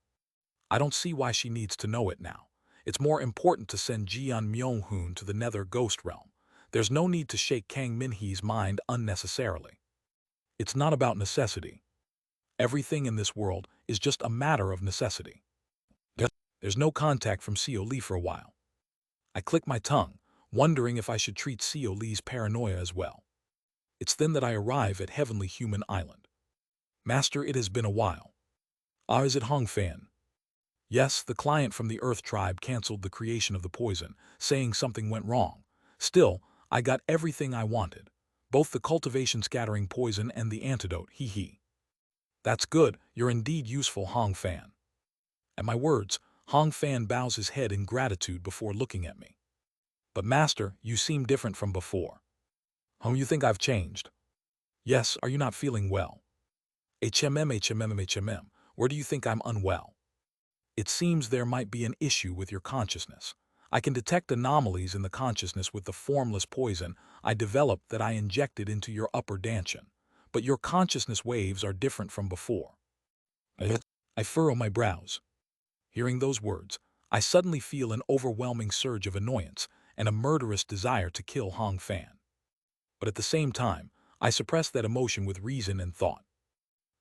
I don't see why she needs to know it now. It's more important to send Jian Myung-hoon to the Nether Ghost Realm. There's no need to shake Kang Minhee's mind unnecessarily. It's not about necessity. Everything in this world is just a matter of necessity. There's no contact from Seo Lee for a while. I click my tongue, wondering if I should treat Seo Lee's paranoia as well. It's then that I arrive at Heavenly Human Island. Master, it has been a while. Ah, is it Hong Fan? Yes, the client from the Earth tribe canceled the creation of the poison, saying something went wrong. Still, I got everything I wanted. Both the cultivation scattering poison and the antidote, hee. That's good, you're indeed useful, Hong Fan. At my words, Hong Fan bows his head in gratitude before looking at me. But Master, you seem different from before. You think I've changed? Yes, are you not feeling well? HMM, where do you think I'm unwell? It seems there might be an issue with your consciousness. I can detect anomalies in the consciousness with the formless poison I developed that I injected into your upper dantian, but your consciousness waves are different from before. I furrow my brows. Hearing those words, I suddenly feel an overwhelming surge of annoyance and a murderous desire to kill Hong Fan. But at the same time, I suppress that emotion with reason and thought.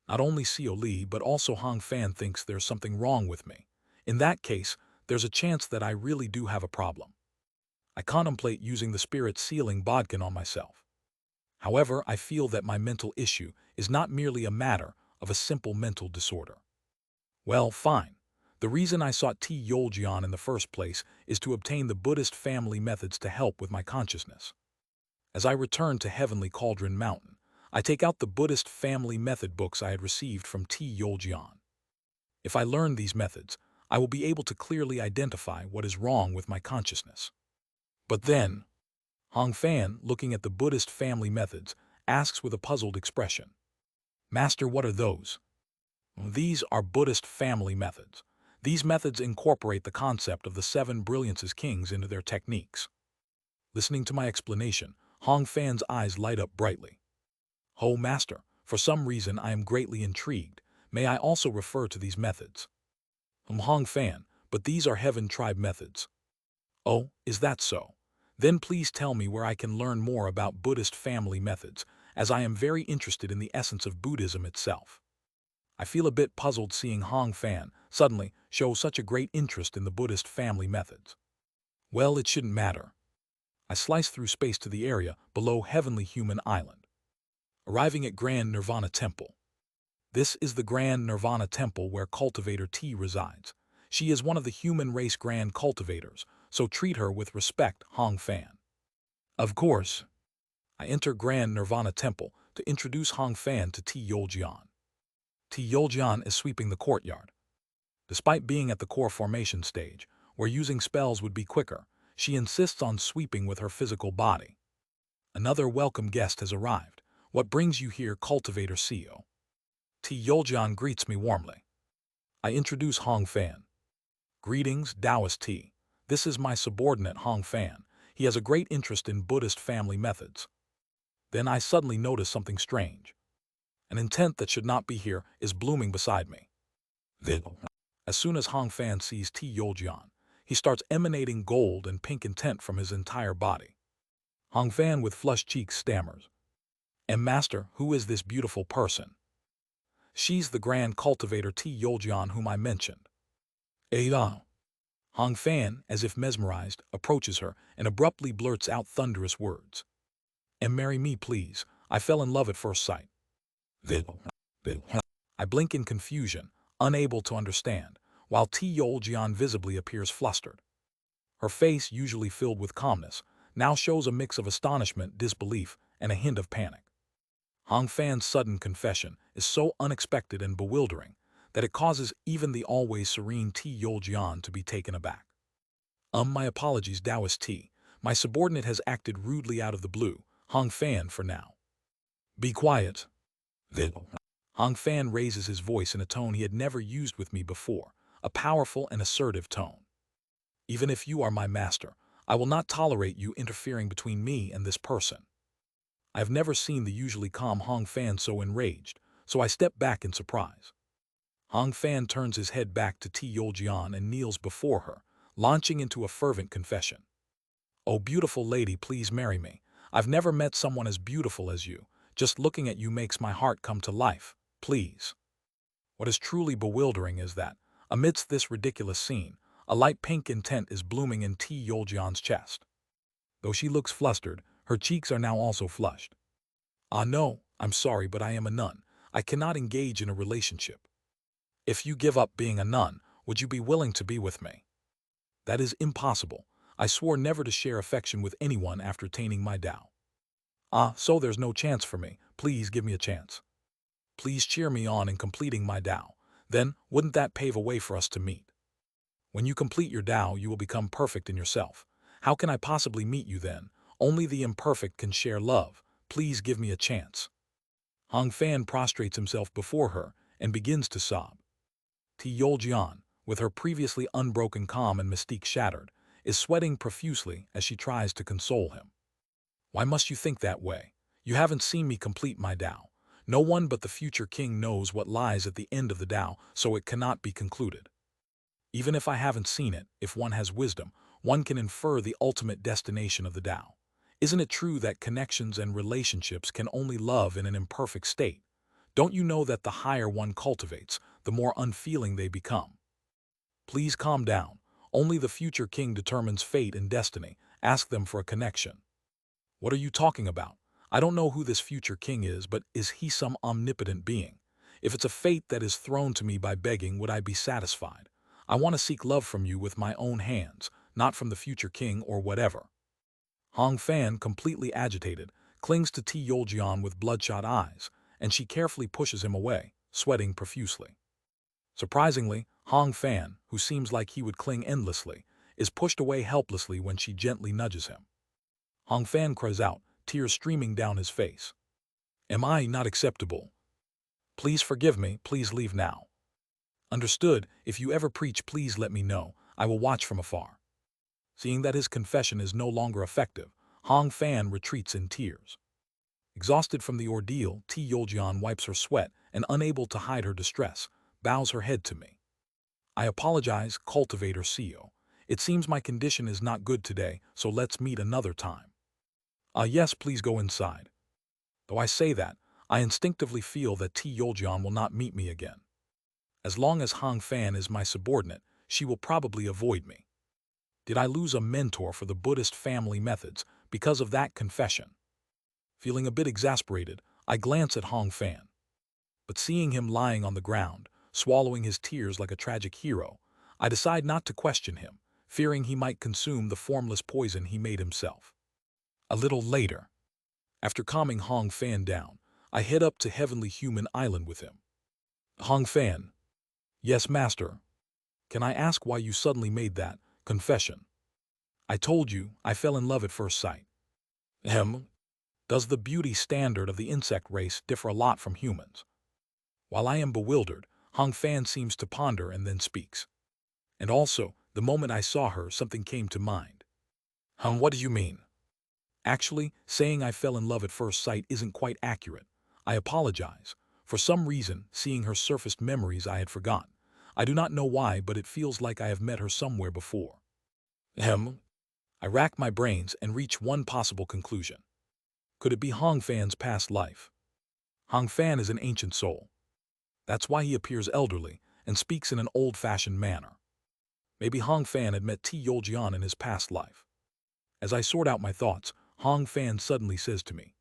Not only Seo Lee but also Hong Fan thinks there's something wrong with me. In that case, there's a chance that I really do have a problem. I contemplate using the spirit sealing bodkin on myself. However, I feel that my mental issue is not merely a matter of a simple mental disorder. Well, fine. The reason I sought T. Yoljian in the first place is to obtain the Buddhist family methods to help with my consciousness. As I return to Heavenly Cauldron Mountain, I take out the Buddhist family method books I had received from T. Yoljian. If I learn these methods, I will be able to clearly identify what is wrong with my consciousness. But then, Hong Fan, looking at the Buddhist family methods, asks with a puzzled expression, Master, what are those? These are Buddhist family methods. These methods incorporate the concept of the 7 brilliances kings into their techniques. Listening to my explanation, Hong Fan's eyes light up brightly. Oh, Master, for some reason I am greatly intrigued. May I also refer to these methods? Hong Fan, but these are Heaven Tribe methods. Oh, is that so? Then please tell me where I can learn more about Buddhist family methods, as I am very interested in the essence of Buddhism itself. I feel a bit puzzled seeing Hong Fan suddenly show such a great interest in the Buddhist family methods. Well, it shouldn't matter. I slice through space to the area below Heavenly Human Island, arriving at Grand Nirvana Temple. This is the Grand Nirvana Temple where Cultivator T resides. She is one of the human race Grand Cultivators, so treat her with respect, Hong Fan. Of course. I enter Grand Nirvana Temple to introduce Hong Fan to T. Yoljian. T. Yoljian is sweeping the courtyard. Despite being at the core formation stage, where using spells would be quicker, she insists on sweeping with her physical body. Another welcome guest has arrived. What brings you here, Cultivator Seo? T. Yoljian greets me warmly. I introduce Hong Fan. Greetings, Taoist T. This is my subordinate Hong Fan. He has a great interest in Buddhist family methods. Then I suddenly notice something strange. An intent that should not be here is blooming beside me. As soon as Hong Fan sees T. Yoljian, he starts emanating gold and pink intent from his entire body. Hong Fan with flushed cheeks stammers. And Master, who is this beautiful person? She's the Grand Cultivator T. Yoljian whom I mentioned. Ada. Hong Fan, as if mesmerized, approaches her and abruptly blurts out thunderous words. And marry me, please. I fell in love at first sight. I blink in confusion, unable to understand, while Yoljian visibly appears flustered. Her face, usually filled with calmness, now shows a mix of astonishment, disbelief, and a hint of panic. Hong Fan's sudden confession is so unexpected and bewildering that it causes even the always serene Yoljian to be taken aback. My apologies, Taoist T. My subordinate has acted rudely out of the blue. Hong Fan for now. Be quiet. Hong Fan raises his voice in a tone he had never used with me before, a powerful and assertive tone. Even if you are my master, I will not tolerate you interfering between me and this person. I have never seen the usually calm Hong Fan so enraged, so I step back in surprise. Hong Fan turns his head back to Yoljian and kneels before her, launching into a fervent confession. Oh, beautiful lady, please marry me. I've never met someone as beautiful as you. Just looking at you makes my heart come to life. Please. What is truly bewildering is that, amidst this ridiculous scene, a light pink intent is blooming in Yoljian's chest. Though she looks flustered, her cheeks are now also flushed. Ah no, I'm sorry, but I am a nun. I cannot engage in a relationship. If you give up being a nun, would you be willing to be with me? That is impossible. I swore never to share affection with anyone after attaining my Tao. Ah, so there's no chance for me. Please give me a chance. Please cheer me on in completing my Tao. Then, wouldn't that pave a way for us to meet? When you complete your Tao, you will become perfect in yourself. How can I possibly meet you then? Only the imperfect can share love. Please give me a chance. Hong Fan prostrates himself before her and begins to sob. Yoljian, with her previously unbroken calm and mystique shattered, is sweating profusely as she tries to console him. Why must you think that way? You haven't seen me complete my Tao. No one but the future king knows what lies at the end of the Tao, so it cannot be concluded. Even if I haven't seen it, if one has wisdom, one can infer the ultimate destination of the Tao. Isn't it true that connections and relationships can only love in an imperfect state? Don't you know that the higher one cultivates, the more unfeeling they become? Please calm down. Only the future king determines fate and destiny. Ask them for a connection. What are you talking about? I don't know who this future king is, but is he some omnipotent being? If it's a fate that is thrown to me by begging, would I be satisfied? I want to seek love from you with my own hands, not from the future king or whatever. Hong Fan, completely agitated, clings to Yoljian with bloodshot eyes, and she carefully pushes him away, sweating profusely. Surprisingly, Hong Fan, who seems like he would cling endlessly, is pushed away helplessly when she gently nudges him. Hong Fan cries out, tears streaming down his face. Am I not acceptable? Please forgive me, please leave now. Understood, if you ever preach, please let me know, I will watch from afar. Seeing that his confession is no longer effective, Hong Fan retreats in tears. Exhausted from the ordeal, Yoljian wipes her sweat and, unable to hide her distress, bows her head to me. I apologize, cultivator CEO. It seems my condition is not good today, so let's meet another time. Yes, please go inside. Though I say that, I instinctively feel that Yoljian will not meet me again. As long as Hong Fan is my subordinate, she will probably avoid me. Did I lose a mentor for the Buddhist family methods because of that confession? Feeling a bit exasperated, I glance at Hong Fan. But seeing him lying on the ground, swallowing his tears like a tragic hero, I decide not to question him, fearing he might consume the formless poison he made himself. A little later, after calming Hong Fan down, I head up to Heavenly Human Island with him. Hong Fan. Yes, master. Can I ask why you suddenly made that confession? I told you I fell in love at first sight. Does the beauty standard of the insect race differ a lot from humans? While I am bewildered, Hong Fan seems to ponder and then speaks. And also, the moment I saw her, something came to mind. What do you mean? Actually, saying I fell in love at first sight isn't quite accurate. I apologize. For some reason, seeing her surfaced memories I had forgotten. I do not know why, but it feels like I have met her somewhere before. I rack my brains and reach one possible conclusion. Could it be Hong Fan's past life? Hong Fan is an ancient soul. That's why he appears elderly and speaks in an old-fashioned manner. Maybe Hong Fan had met Yoljian in his past life. As I sort out my thoughts, Hong Fan suddenly says to me,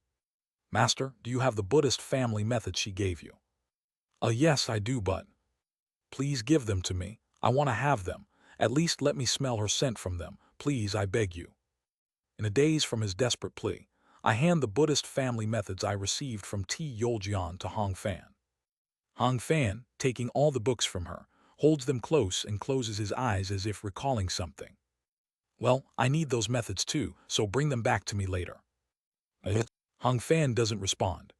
Master, do you have the Buddhist family methods she gave you? Yes, I do, but please give them to me. I want to have them. At least let me smell her scent from them. Please, I beg you. In a daze from his desperate plea, I hand the Buddhist family methods I received from T. Yoljian to Hong Fan. Hong Fan, taking all the books from her, holds them close and closes his eyes as if recalling something. Well, I need those methods too, so bring them back to me later. Hong Fan doesn't respond.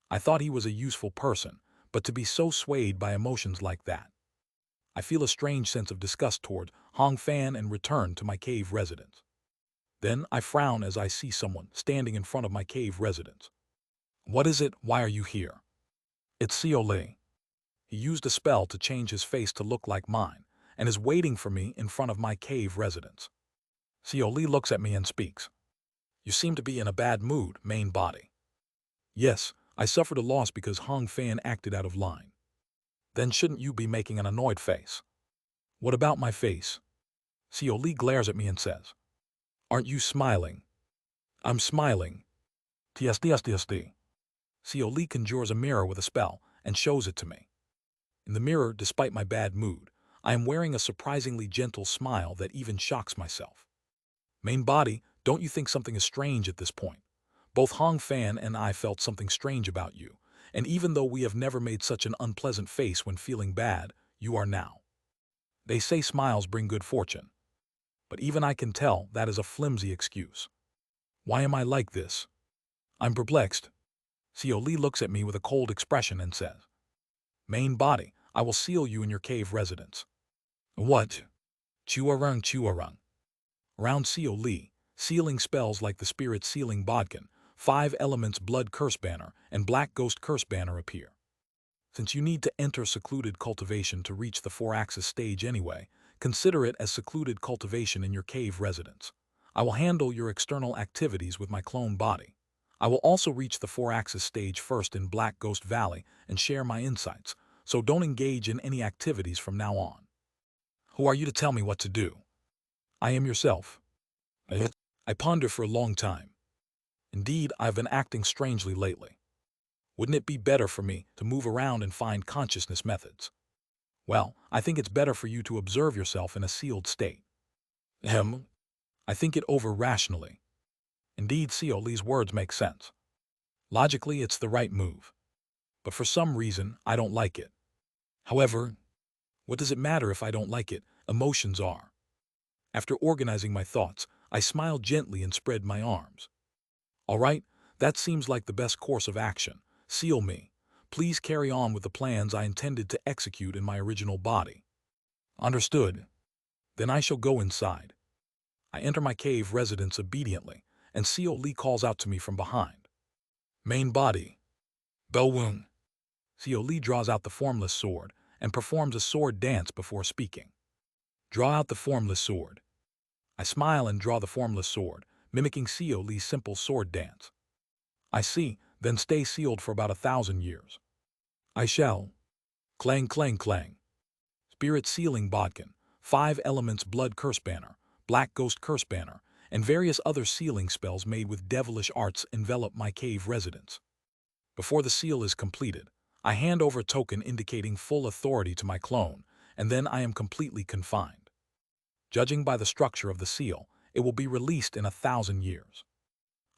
I thought he was a useful person, but to be so swayed by emotions like that. I feel a strange sense of disgust toward Hong Fan and return to my cave residence. Then I frown as I see someone standing in front of my cave residence. What is it? Why are you here? It's Seo Li. He used a spell to change his face to look like mine, and is waiting for me in front of my cave residence. Seo Li looks at me and speaks. You seem to be in a bad mood, main body. Yes, I suffered a loss because Hong Fan acted out of line. Then shouldn't you be making an annoyed face? What about my face? Seo Li glares at me and says, Aren't you smiling? I'm smiling. TSD. Seo Li conjures a mirror with a spell and shows it to me. In the mirror, despite my bad mood, I am wearing a surprisingly gentle smile that even shocks myself. Main body, don't you think something is strange at this point? Both Hong Fan and I felt something strange about you, and even though we have never made such an unpleasant face when feeling bad, you are now. They say smiles bring good fortune. But even I can tell that is a flimsy excuse. Why am I like this? I'm perplexed. Seo Li looks at me with a cold expression and says, Main body, I will seal you in your cave residence. What? Chuarung. Around Seo Li, sealing spells like the spirit sealing bodkin, 5 elements blood curse banner, and black ghost curse banner appear. Since you need to enter secluded cultivation to reach the 4-axis stage anyway, consider it as secluded cultivation in your cave residence. I will handle your external activities with my clone body. I will also reach the 4-axis stage first in Black Ghost Valley and share my insights, so don't engage in any activities from now on. Who are you to tell me what to do? I am yourself. I ponder for a long time. Indeed, I've been acting strangely lately. Wouldn't it be better for me to move around and find consciousness methods? Well, I think it's better for you to observe yourself in a sealed state. I think it over rationally. Indeed, Seo Li's words make sense. Logically, it's the right move. But for some reason, I don't like it. However, what does it matter if I don't like it? Emotions are. After organizing my thoughts, I smiled gently and spread my arms. All right, that seems like the best course of action. Seal me. Please carry on with the plans I intended to execute in my original body. Understood. Then I shall go inside. I enter my cave residence obediently, and Seo Li calls out to me from behind. Main body. Belwoon. Seo Li draws out the formless sword and performs a sword dance before speaking. Draw out the formless sword. I smile and draw the formless sword, mimicking Seo Li's simple sword dance. I see, then stay sealed for about 1,000 years. I shall. Clang, clang, clang. Spirit sealing bodkin, 5 elements blood curse banner, black ghost curse banner, and various other sealing spells made with devilish arts envelop my cave residence. Before the seal is completed, I hand over a token indicating full authority to my clone, and then I am completely confined. Judging by the structure of the seal, it will be released in 1,000 years.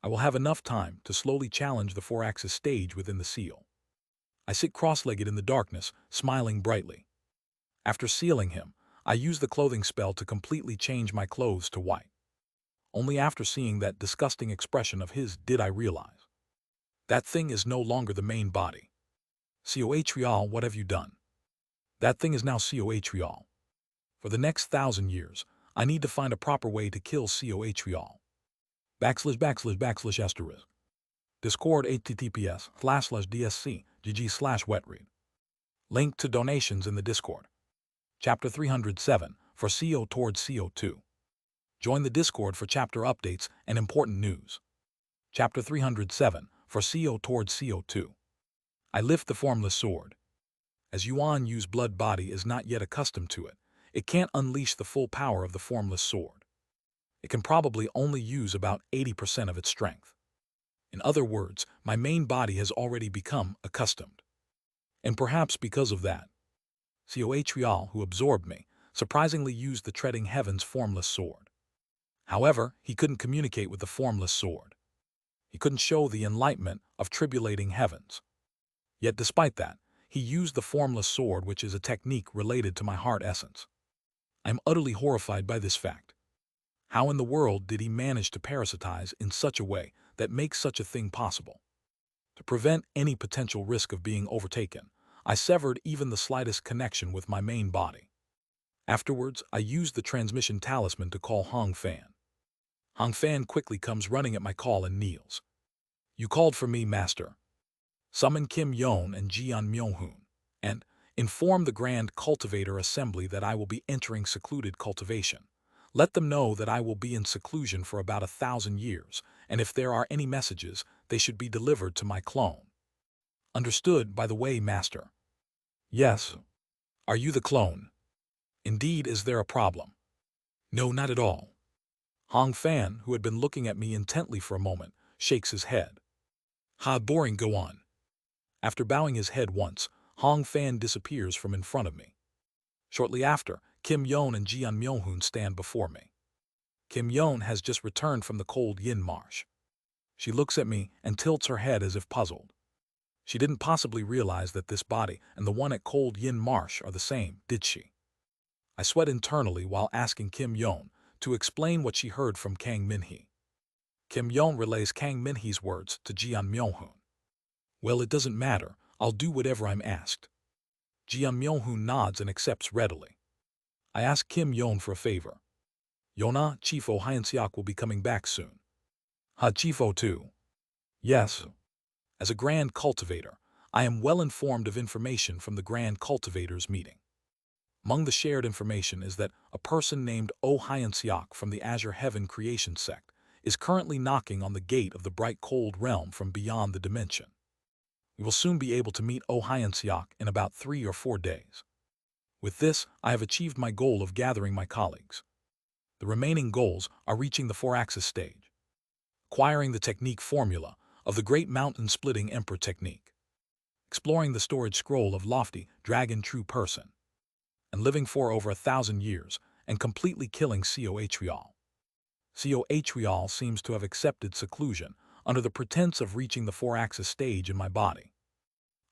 I will have enough time to slowly challenge the 4-axis stage within the seal. I sit cross-legged in the darkness, smiling brightly. After sealing him, I use the clothing spell to completely change my clothes to white. Only after seeing that disgusting expression of his did I realize. That thing is no longer the main body. Coh, what have you done? That thing is now Coh. For the next 1,000 years, I need to find a proper way to kill Coh. // Discord https://dsc/gg/wetread. Link to donations in the Discord. Chapter 307 for CO towards CO2. Join the Discord for chapter updates and important news. Chapter 307 for CO towards CO2. I lift the formless sword. As Yuan Yu's blood body is not yet accustomed to it, it can't unleash the full power of the formless sword. It can probably only use about 80% of its strength. In other words, my main body has already become accustomed. And perhaps because of that, Coatl, who absorbed me, surprisingly used the treading heavens formless sword. However, he couldn't communicate with the formless sword. He couldn't show the enlightenment of tribulating heavens. Yet despite that, he used the formless sword, which is a technique related to my heart essence. I am utterly horrified by this fact. How in the world did he manage to parasitize in such a way that makes such a thing possible? To prevent any potential risk of being overtaken, I severed even the slightest connection with my main body. Afterwards, I used the transmission talisman to call Hong Fan. Hong Fan quickly comes running at my call and kneels. "You called for me, master. Summon Kim Yon and Jian Myohoon, and inform the Grand Cultivator Assembly that I will be entering secluded cultivation. Let them know that I will be in seclusion for about 1,000 years, and if there are any messages, they should be delivered to my clone." "Understood, by the way, master." "Yes. Are you the clone? Indeed, is there a problem?" "No, not at all." Hong Fan, who had been looking at me intently for a moment, shakes his head. "Ha, boring, go on." After bowing his head once, Hong Fan disappears from in front of me. Shortly after, Kim Yon and Jian Myohoon stand before me. Kim Yon has just returned from the cold Yin marsh. She looks at me and tilts her head as if puzzled. She didn't possibly realize that this body and the one at cold Yin marsh are the same, did she? I sweat internally while asking Kim Yon to explain what she heard from Kang Minhee. Kim Yon relays Kang Minhee's words to Jian Myohoon. "Well, it doesn't matter. I'll do whatever I'm asked." Jian Myohoon nods and accepts readily. I ask Kim Yon for a favor. "Yona, Chief O Hyenseok will be coming back soon." "Ha, Chief O too?" "Yes." As a Grand Cultivator, I am well informed of information from the Grand Cultivators meeting. Among the shared information is that a person named O Hyenseok from the Azure Heaven Creation sect is currently knocking on the gate of the bright cold realm from beyond the dimension. We will soon be able to meet O Hyenseok in about 3 or 4 days. With this, I have achieved my goal of gathering my colleagues. The remaining goals are reaching the 4-axis stage, acquiring the technique formula of the Great Mountain-Splitting Emperor technique, exploring the storage scroll of lofty dragon true person, and living for over 1,000 years and completely killing Coatl. Coatl seems to have accepted seclusion under the pretense of reaching the 4-axis stage in my body.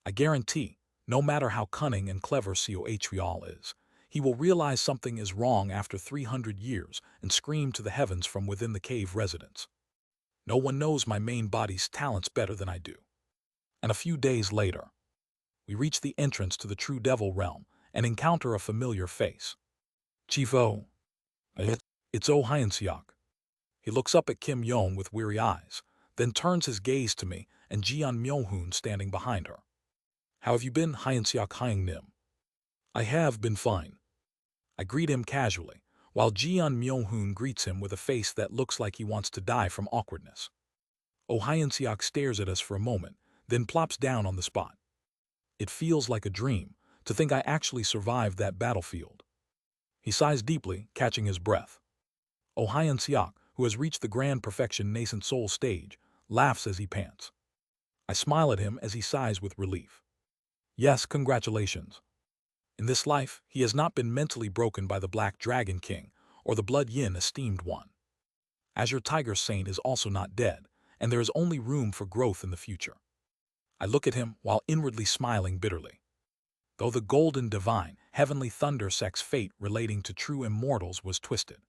I guarantee, no matter how cunning and clever Coatl is, he will realize something is wrong after 300 years and scream to the heavens from within the cave residence. No one knows my main body's talents better than I do. And a few days later, we reach the entrance to the true devil realm and encounter a familiar face. "Chief O." "It's O Hyenseok." He looks up at Kim Yon with weary eyes, then turns his gaze to me and Jian Myohoon standing behind her. "How have you been, Hyenseok Hyeng Nim?" "I have been fine." I greet him casually, while Jian Myohoon greets him with a face that looks like he wants to die from awkwardness. O Hyenseok stares at us for a moment, then plops down on the spot. It feels like a dream to think I actually survived that battlefield. He sighs deeply, catching his breath. O Hyenseok, who has reached the grand perfection nascent soul stage, laughs as he pants. I smile at him as he sighs with relief. "Yes, congratulations. In this life, he has not been mentally broken by the Black Dragon King or the Blood Yin Esteemed One. Azure Tiger Saint is also not dead, and there is only room for growth in the future." I look at him while inwardly smiling bitterly. Though the golden divine, heavenly thunder sect's fate relating to true immortals was twisted,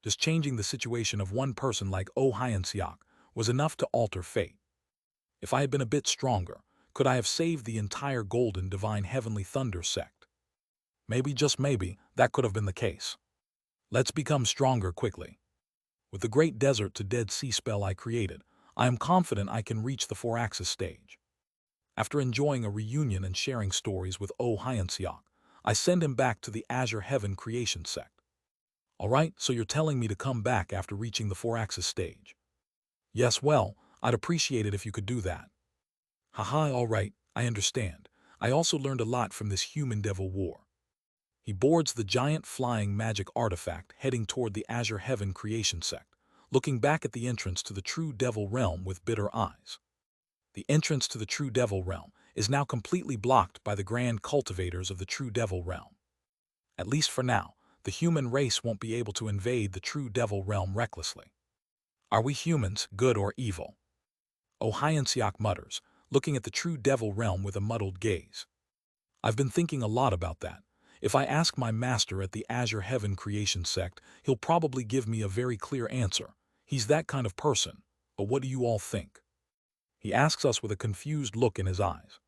just changing the situation of one person like O Hyenseok was enough to alter fate. If I had been a bit stronger, could I have saved the entire golden divine heavenly thunder sect? Maybe, just maybe, that could have been the case. Let's become stronger quickly. With the great desert to Dead Sea spell I created, I am confident I can reach the 4-axis stage. After enjoying a reunion and sharing stories with O Hyenseok, I send him back to the Azure Heaven Creation sect. "Alright, so you're telling me to come back after reaching the 4-axis stage?" "Yes, well, I'd appreciate it if you could do that." "Haha, alright, I understand. I also learned a lot from this human-devil war." He boards the giant flying magic artifact heading toward the Azure Heaven Creation sect, looking back at the entrance to the true devil realm with bitter eyes. The entrance to the true devil realm is now completely blocked by the grand cultivators of the true devil realm. At least for now, the human race won't be able to invade the true devil realm recklessly. Are we humans good or evil? Ohyunseok mutters, looking at the true devil realm with a muddled gaze. I've been thinking a lot about that. If I ask my master at the Azure Heaven Creation sect, he'll probably give me a very clear answer. He's that kind of person. But what do you all think? He asks us with a confused look in his eyes.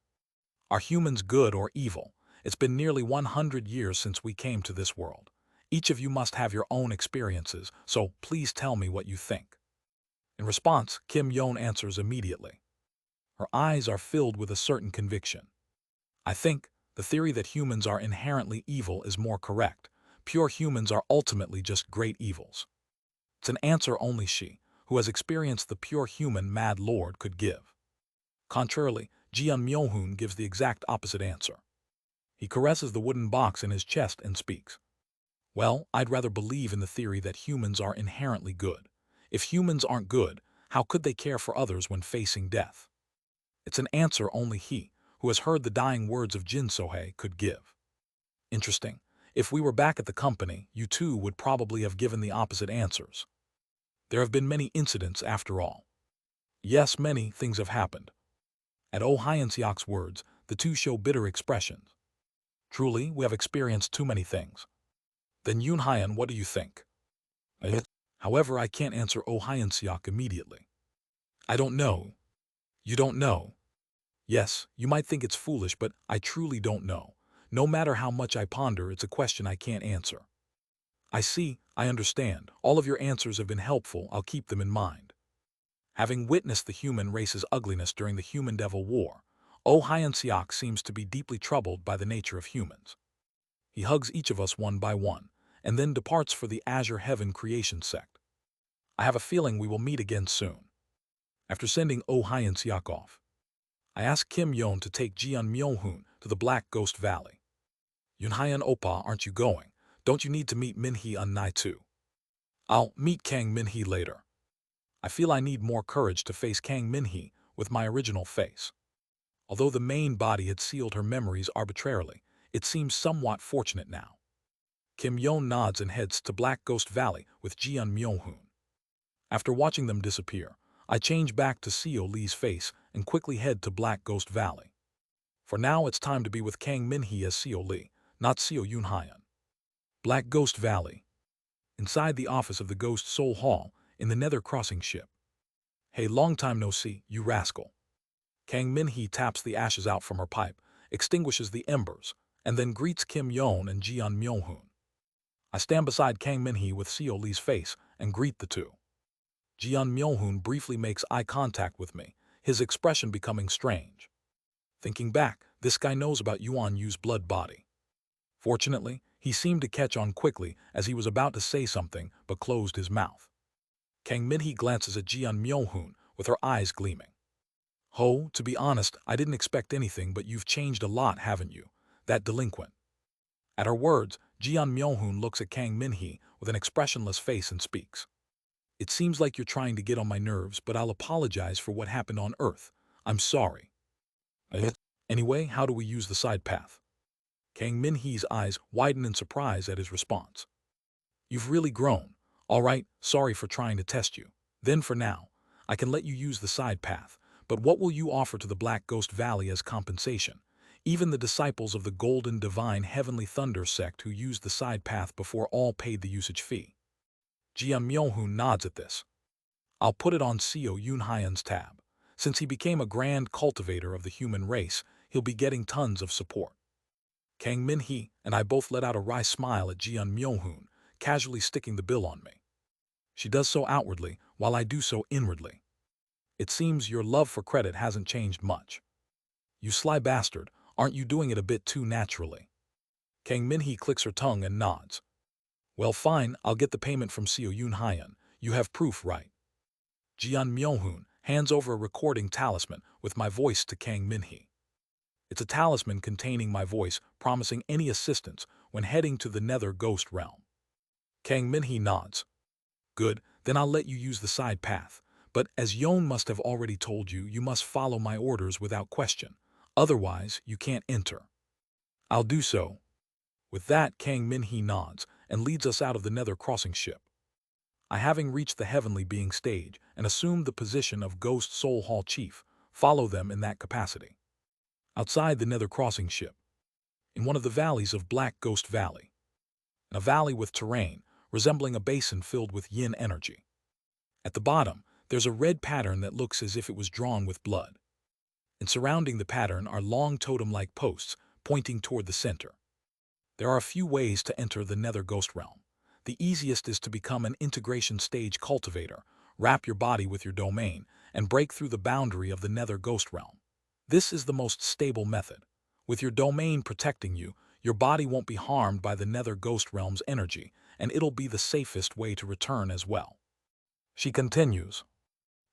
Are humans good or evil? It's been nearly 100 years since we came to this world. Each of you must have your own experiences, so please tell me what you think. In response, Kim Yeon answers immediately. Her eyes are filled with a certain conviction. I think the theory that humans are inherently evil is more correct. Pure humans are ultimately just great evils. It's an answer only she, who has experienced the pure human Mad Lord, could give. Contrarily, Jeon Myohoon gives the exact opposite answer. He caresses the wooden box in his chest and speaks. Well, I'd rather believe in the theory that humans are inherently good. If humans aren't good, how could they care for others when facing death? It's an answer only he, who has heard the dying words of Jin Sohei, could give. Interesting. If we were back at the company, you too would probably have given the opposite answers. There have been many incidents after all. Yes, many things have happened. At Oh Hyunseok's words, the two show bitter expressions. Truly, we have experienced too many things. Then Yoon Hyun, what do you think? However, I can't answer Oh Hyunseok immediately. I don't know. You don't know. Yes, you might think it's foolish, but I truly don't know. No matter how much I ponder, it's a question I can't answer. I see, I understand. All of your answers have been helpful. I'll keep them in mind. Having witnessed the human race's ugliness during the Human-Devil War, Oh Hyunseok seems to be deeply troubled by the nature of humans. He hugs each of us one by one, and then departs for the Azure Heaven Creation sect. I have a feeling we will meet again soon. After sending Oh Hyunseok off, I asked Kim Yeon to take Jeon Myohoon to the Black Ghost Valley. Yoon Hyun Oppa, aren't you going? Don't you need to meet Min-hee on night too? I'll meet Kang Min-hee later. I feel I need more courage to face Kang Min-hee with my original face. Although the main body had sealed her memories arbitrarily, it seems somewhat fortunate now. Kim Yeon nods and heads to Black Ghost Valley with Jeon Myohoon. After watching them disappear, I change back to Seo Lee's face and quickly head to Black Ghost Valley. For now, it's time to be with Kang Min-hee as Seo Lee, not Seo Yoon Hyun. Black Ghost Valley. Inside the office of the Ghost Soul Hall, in the Nether Crossing ship. Hey, long time no see, you rascal. Kang Min-hee taps the ashes out from her pipe, extinguishes the embers, and then greets Kim Yeon and Jeon Myohoon. I stand beside Kang Min-hee with Seo Lee's face and greet the two. Jeon Myohoon briefly makes eye contact with me, his expression becoming strange. Thinking back, this guy knows about Yuan Yu's blood body. Fortunately, he seemed to catch on quickly as he was about to say something but closed his mouth. Kang Min-hee glances at Jeon Myohoon with her eyes gleaming. Ho, to be honest, I didn't expect anything, but you've changed a lot, haven't you? That delinquent. At her words, Jeon Myohoon looks at Kang Min-hee with an expressionless face and speaks. It seems like you're trying to get on my nerves, but I'll apologize for what happened on Earth. I'm sorry. Anyway, how do we use the side path? Kang Min-hee's eyes widen in surprise at his response. You've really grown. All right, sorry for trying to test you. Then for now, I can let you use the side path, but what will you offer to the Black Ghost Valley as compensation? Even the disciples of the Golden Divine Heavenly Thunder sect who used the side path before all paid the usage fee. Jeon Myohoon nods at this. I'll put it on Seo Yoon Hyun's tab. Since he became a grand cultivator of the human race, he'll be getting tons of support. Kang Min-hee and I both let out a wry smile at Jeon Myohoon, casually sticking the bill on me. She does so outwardly, while I do so inwardly. It seems your love for credit hasn't changed much. You sly bastard, aren't you doing it a bit too naturally? Kang Min-hee clicks her tongue and nods. Well, fine, I'll get the payment from Seo Yoon Hyun. You have proof, right? Jeon Myohoon hands over a recording talisman with my voice to Kang Min-hee. It's a talisman containing my voice, promising any assistance when heading to the Nether Ghost Realm. Kang Min-hee nods. Good, Then I'll let you use the side path. But as Yon must have already told you, you must follow my orders without question. Otherwise, you can't enter. I'll do so. With that, Kang Min-hee nods and leads us out of the nether crossing ship. I, having reached the heavenly being stage and assumed the position of Ghost Soul Hall Chief, follow them in that capacity. Outside the nether crossing ship, in one of the valleys of Black Ghost Valley, a valley with terrain resembling a basin filled with yin energy. At the bottom, there's a red pattern that looks as if it was drawn with blood. And surrounding the pattern are long totem-like posts pointing toward the center. There are a few ways to enter the nether ghost realm. The easiest is to become an integration stage cultivator, wrap your body with your domain, and break through the boundary of the nether ghost realm. This is the most stable method. With your domain protecting you, your body won't be harmed by the nether ghost realm's energy, and it'll be the safest way to return as well. She continues.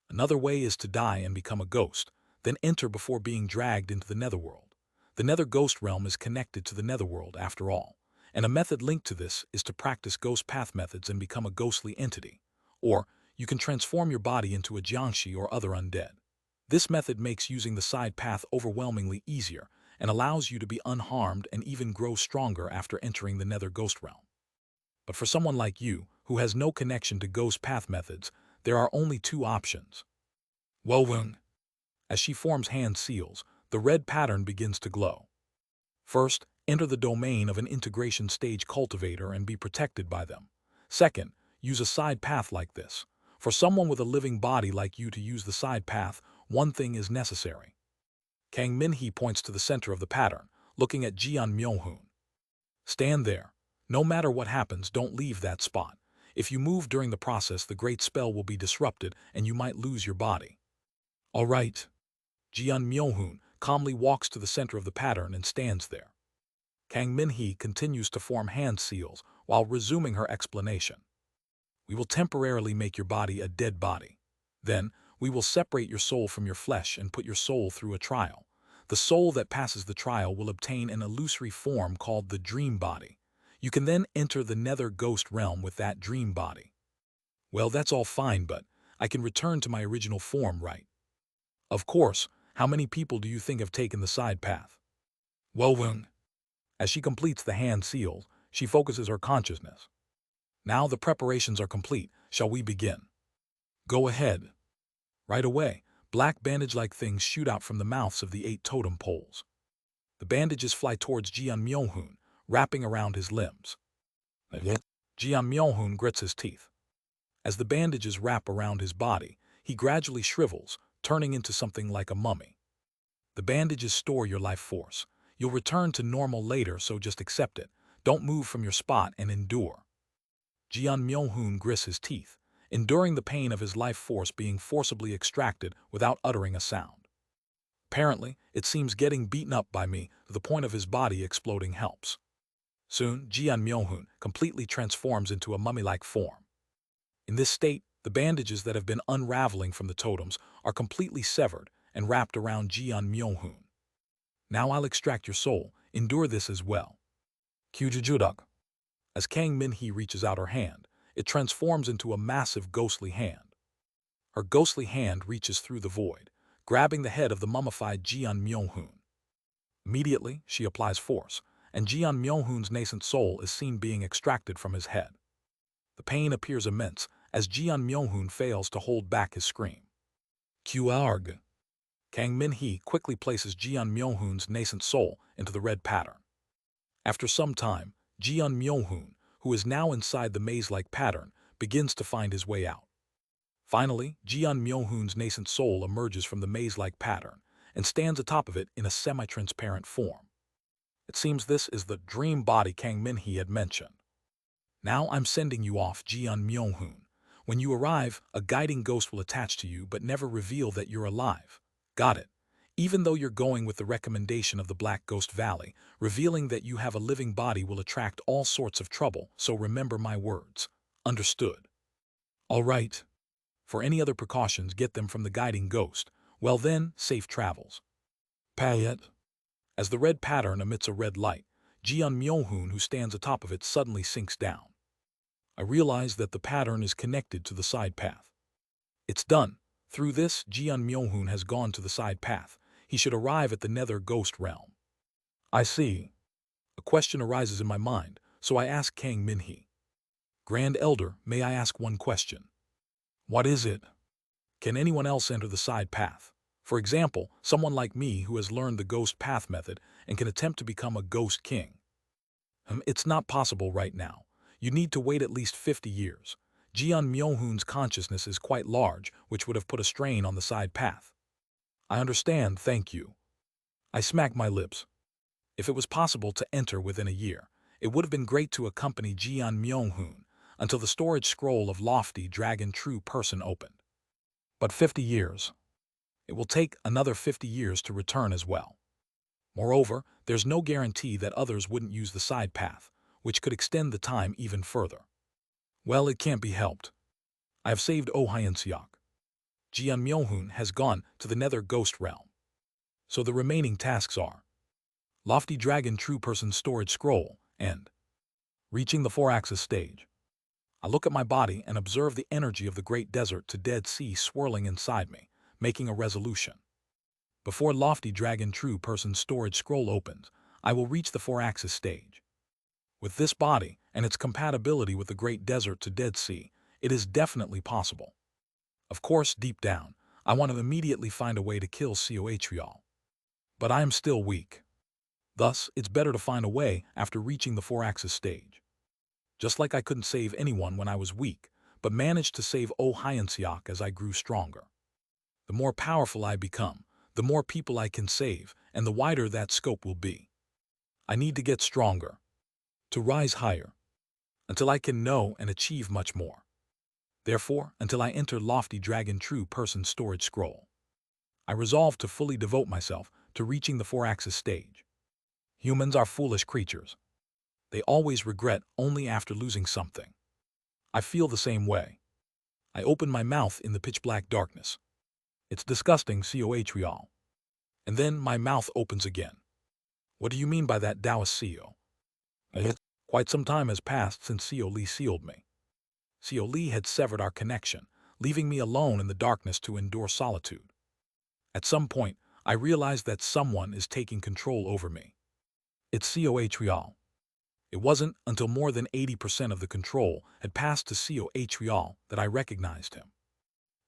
Another way is to die and become a ghost, then enter before being dragged into the netherworld. The nether ghost realm is connected to the netherworld after all, and a method linked to this is to practice ghost path methods and become a ghostly entity. Or, you can transform your body into a jiangshi or other undead. This method makes using the side path overwhelmingly easier and allows you to be unharmed and even grow stronger after entering the nether ghost realm. But for someone like you, who has no connection to ghost path methods, there are only two options. Wowung. As she forms hand seals, the red pattern begins to glow. First, enter the domain of an integration stage cultivator and be protected by them. Second, use a side path like this. For someone with a living body like you to use the side path, one thing is necessary. Kang Min-hee points to the center of the pattern, looking at Jian Myo-hoon. Stand there. No matter what happens, don't leave that spot. If you move during the process, the great spell will be disrupted and you might lose your body. All right. Jian Myo-hoon calmly walks to the center of the pattern and stands there. Kang Min-hee continues to form hand seals while resuming her explanation. We will temporarily make your body a dead body. Then, we will separate your soul from your flesh and put your soul through a trial. The soul that passes the trial will obtain an illusory form called the dream body. You can then enter the nether ghost realm with that dream body. Well, that's all fine, but I can return to my original form, right? Of course. How many people do you think have taken the side path? Wowung. As she completes the hand seals, she focuses her consciousness. Now the preparations are complete. Shall we begin? Go ahead. Right away, black bandage-like things shoot out from the mouths of the 8 totem poles. The bandages fly towards Jian Myo-hoon, wrapping around his limbs. Jian Myo-hoon grits his teeth. As the bandages wrap around his body, he gradually shrivels, turning into something like a mummy. The bandages store your life force. You'll return to normal later, so just accept it. Don't move from your spot and endure. Jian Myo-hoon grits his teeth, enduring the pain of his life force being forcibly extracted without uttering a sound. Apparently, it seems getting beaten up by me to the point of his body exploding helps. Soon, Jian Myo-hoon completely transforms into a mummy-like form. In this state, the bandages that have been unraveling from the totems are completely severed and wrapped around Jian Myo-hoon. Now I'll extract your soul. Endure this as well. Kyujujuduk. As Kang Min-hee reaches out her hand, it transforms into a massive ghostly hand. Her ghostly hand reaches through the void, grabbing the head of the mummified Jian Myo-hoon. Immediately, she applies force, and Jian Myo-hoon's nascent soul is seen being extracted from his head. The pain appears immense as Jian Myo-hoon fails to hold back his scream. Kyuarg. Kang Min-hee quickly places Jian Myo-hoon's nascent soul into the red pattern. After some time, Jian Myo-hoon, who is now inside the maze-like pattern, begins to find his way out. Finally, Jian Myo-hoon's nascent soul emerges from the maze-like pattern and stands atop of it in a semi-transparent form. It seems this is the dream body Kang Min-hee had mentioned. Now I'm sending you off, Jian Myo-hoon. When you arrive, a guiding ghost will attach to you but never reveal that you're alive. Got it? Even though you're going with the recommendation of the Black Ghost Valley, revealing that you have a living body will attract all sorts of trouble, so remember my words. Understood? All right. For any other precautions, get them from the guiding ghost. Well then, safe travels. Payet. As the red pattern emits a red light, Jian Myo-hoon, who stands atop of it, suddenly sinks down. I realize that the pattern is connected to the side path. It's done. Through this, Jian Myohun has gone to the side path. He should arrive at the nether ghost realm. I see. A question arises in my mind, so I ask Kang Minhee. Grand Elder, may I ask one question? What is it? Can anyone else enter the side path? For example, someone like me who has learned the ghost path method and can attempt to become a ghost king. It's not possible right now. You need to wait at least 50 years. Jian Myohun's consciousness is quite large, which would have put a strain on the side path. I understand, thank you. I smack my lips. If it was possible to enter within a year, it would have been great to accompany Jian Myohun until the storage scroll of lofty dragon true person opened. But 50 years. It will take another 50 years to return as well. Moreover, there's no guarantee that others wouldn't use the side path, which could extend the time even further. Well, it can't be helped. I have saved Oh Hyunseok. Jian Myohun has gone to the nether ghost realm. So the remaining tasks are Lofty Dragon True Person Storage Scroll and reaching the 4-axis stage. I look at my body and observe the energy of the great desert to Dead Sea swirling inside me, making a resolution. Before Lofty Dragon True Person Storage Scroll opens, I will reach the 4-axis stage. With this body and its compatibility with the great desert to Dead Sea, it is definitely possible. Of course, deep down, I want to immediately find a way to kill Cohreal. But I am still weak. Thus, it's better to find a way after reaching the 4-axis stage. Just like I couldn't save anyone when I was weak, but managed to save Oh Hyunseok as I grew stronger. The more powerful I become, the more people I can save, and the wider that scope will be. I need to get stronger, to rise higher, until I can know and achieve much more. Therefore, until I enter Lofty Dragon True Person Storage Scroll, I resolve to fully devote myself to reaching the 4-axis stage. Humans are foolish creatures. They always regret only after losing something. I feel the same way. I open my mouth in the pitch-black darkness. It's disgusting, Cohreal. And then my mouth opens again. What do you mean by that, Taoist Seo? Quite some time has passed since Seo Li sealed me. Seo Li had severed our connection, leaving me alone in the darkness to endure solitude. At some point, I realized that someone is taking control over me. It's Cohreal. It wasn't until more than 80% of the control had passed to Cohreal that I recognized him.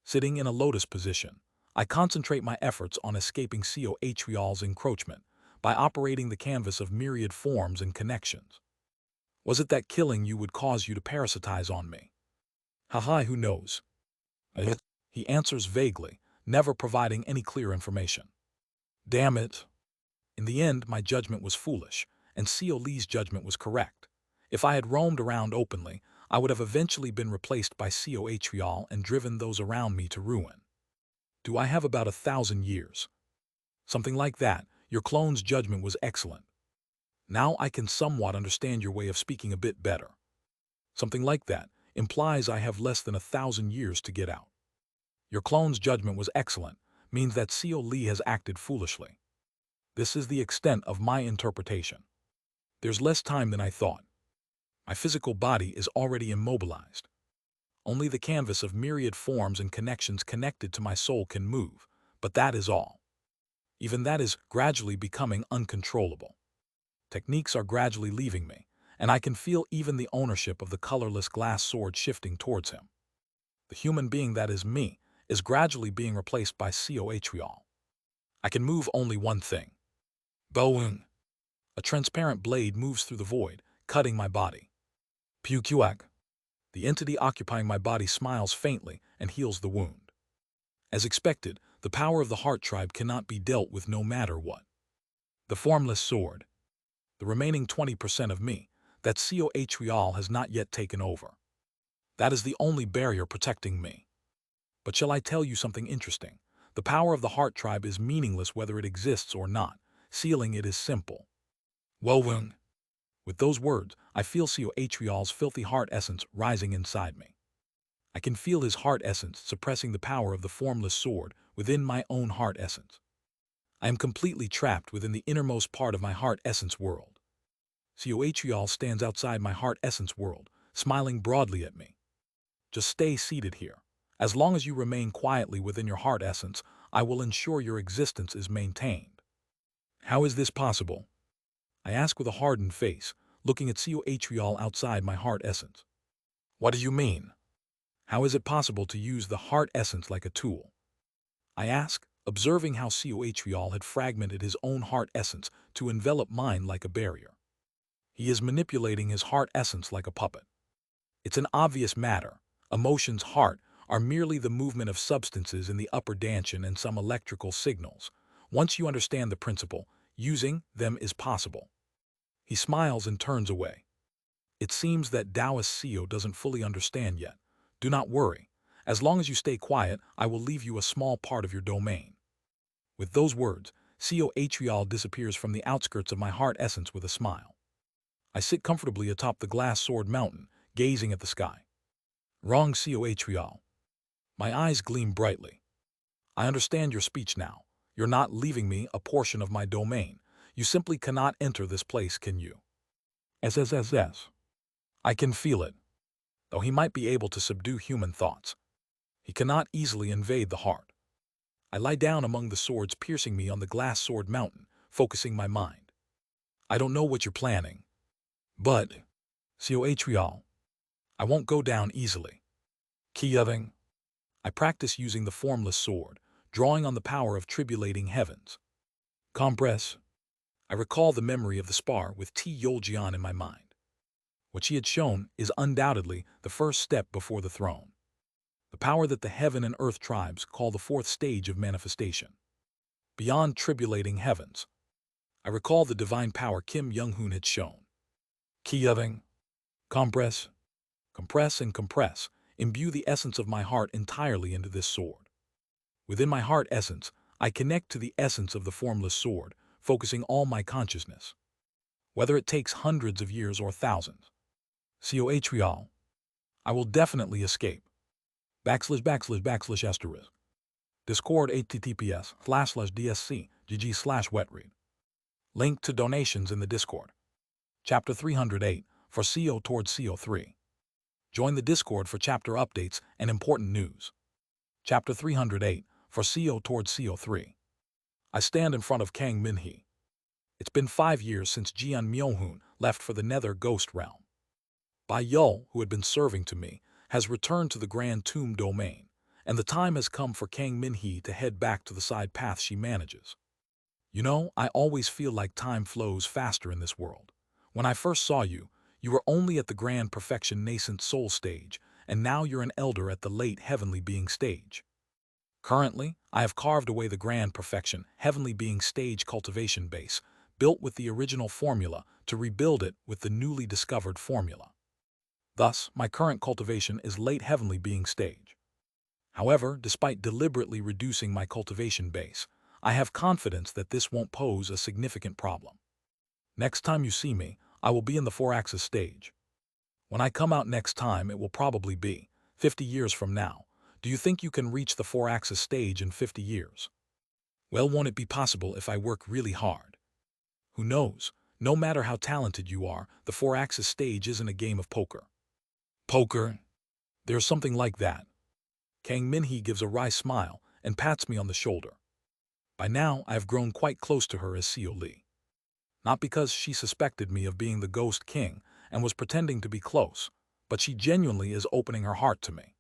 Sitting in a lotus position, I concentrate my efforts on escaping Cohreal's encroachment by operating the canvas of myriad forms and connections. Was it that killing you would cause you to parasitize on me? Haha, who knows? He answers vaguely, never providing any clear information. Damn it. In the end, my judgment was foolish, and Seo Li's judgment was correct. If I had roamed around openly, I would have eventually been replaced by Cohreal and driven those around me to ruin. Do I have about 1,000 years? Something like that. Your clone's judgment was excellent. Now I can somewhat understand your way of speaking a bit better. Something like that implies I have less than 1,000 years to get out. Your clone's judgment was excellent means that Seo Li has acted foolishly. This is the extent of my interpretation. There's less time than I thought. My physical body is already immobilized. Only the canvas of myriad forms and connections connected to my soul can move, but that is all. Even that is gradually becoming uncontrollable. Techniques are gradually leaving me, and I can feel even the ownership of the colorless glass sword shifting towards him. The human being that is me is gradually being replaced by Cohreal. I can move only one thing. Boing. A transparent blade moves through the void, cutting my body. Pukuak. The entity occupying my body smiles faintly and heals the wound. As expected, the power of the heart tribe cannot be dealt with no matter what. The formless sword. The remaining 20% of me, that Cohreal has not yet taken over. That is the only barrier protecting me. But shall I tell you something interesting? The power of the heart tribe is meaningless whether it exists or not. Sealing it is simple. Wowung. With those words, I feel Cohreal's filthy heart essence rising inside me. I can feel his heart essence suppressing the power of the formless sword within my own heart essence. I am completely trapped within the innermost part of my heart essence world. Cohreal stands outside my heart essence world, smiling broadly at me. Just stay seated here. As long as you remain quietly within your heart essence, I will ensure your existence is maintained. How is this possible? I ask with a hardened face, looking at Coatrial outside my heart essence. What do you mean? How is it possible to use the heart essence like a tool? I ask, observing how Coatrial had fragmented his own heart essence to envelop mine like a barrier. He is manipulating his heart essence like a puppet. It's an obvious matter. Emotions' heart are merely the movement of substances in the upper dantian and some electrical signals. Once you understand the principle, using them is possible. He smiles and turns away. It seems that Taoist Seo doesn't fully understand yet. Do not worry. As long as you stay quiet, I will leave you a small part of your domain. With those words, Coatrial disappears from the outskirts of my heart essence with a smile. I sit comfortably atop the glass sword mountain, gazing at the sky. Wrong, Coatrial. My eyes gleam brightly. I understand your speech now. You're not leaving me a portion of my domain. You simply cannot enter this place, can you? S. I can feel it. Though he might be able to subdue human thoughts, he cannot easily invade the heart. I lie down among the swords piercing me on the glass sword mountain, focusing my mind. I don't know what you're planning, but, Coatrial, I won't go down easily. Keyoving. I practice using the formless sword, drawing on the power of tribulating heavens. Compress. I recall the memory of the spar with T. Yoljian in my mind. What she had shown is undoubtedly the first step before the throne. The power that the heaven and earth tribes call the fourth stage of manifestation. Beyond tribulating heavens. I recall the divine power Kim Young-hoon had shown. Keyoving. Compress. Compress and compress. Imbue the essence of my heart entirely into this sword. Within my heart essence, I connect to the essence of the formless sword, focusing all my consciousness. Whether it takes hundreds of years or thousands. Coatrial. I will definitely escape. // Discord https://dsc.gg/wetread. Link to donations in the Discord. Chapter 308, for CO towards CO3. Join the Discord for chapter updates and important news. Chapter 308, for CO towards CO3. I stand in front of Kang Min-hee. It's been 5 years since Jeon Myo-hoon left for the Nether Ghost Realm. Bai Yul, who had been serving to me, has returned to the Grand Tomb domain, and the time has come for Kang Min-hee to head back to the side path she manages. You know, I always feel like time flows faster in this world. When I first saw you, you were only at the grand perfection nascent soul stage, and now you're an elder at the late heavenly being stage. Currently, I have carved away the grand perfection heavenly being stage cultivation base, built with the original formula, to rebuild it with the newly discovered formula. Thus, my current cultivation is late heavenly being stage. However, despite deliberately reducing my cultivation base, I have confidence that this won't pose a significant problem. Next time you see me, I will be in the 4-axis stage. When I come out next time, it will probably be 50 years from now. Do you think you can reach the 4-axis stage in 50 years? Well, won't it be possible if I work really hard? Who knows? No matter how talented you are, the 4-axis stage isn't a game of poker. Poker? There's something like that. Kang Min-hee gives a wry smile and pats me on the shoulder. By now, I have grown quite close to her as Seo Lee. Not because she suspected me of being the Ghost King and was pretending to be close, but she genuinely is opening her heart to me.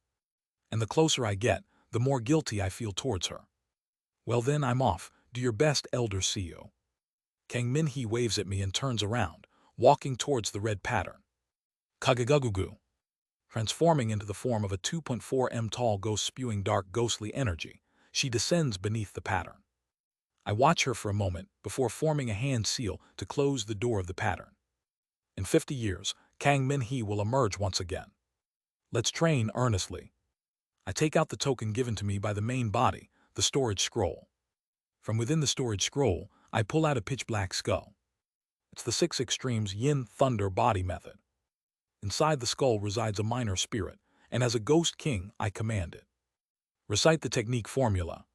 And the closer I get, the more guilty I feel towards her. Well then, I'm off. Do your best, Elder Seo. Kang Min-hee waves at me and turns around, walking towards the red pattern. Kagagugugu. Transforming into the form of a 2.4 m tall ghost spewing dark ghostly energy, she descends beneath the pattern. I watch her for a moment before forming a hand seal to close the door of the pattern. In 50 years, Kang Min-hee will emerge once again. Let's train earnestly. I take out the token given to me by the main body, the storage scroll. From within the storage scroll, I pull out a pitch-black skull. It's the 6 extremes yin thunder body method. Inside the skull resides a minor spirit, and as a ghost king, I command it. Recite the technique formula.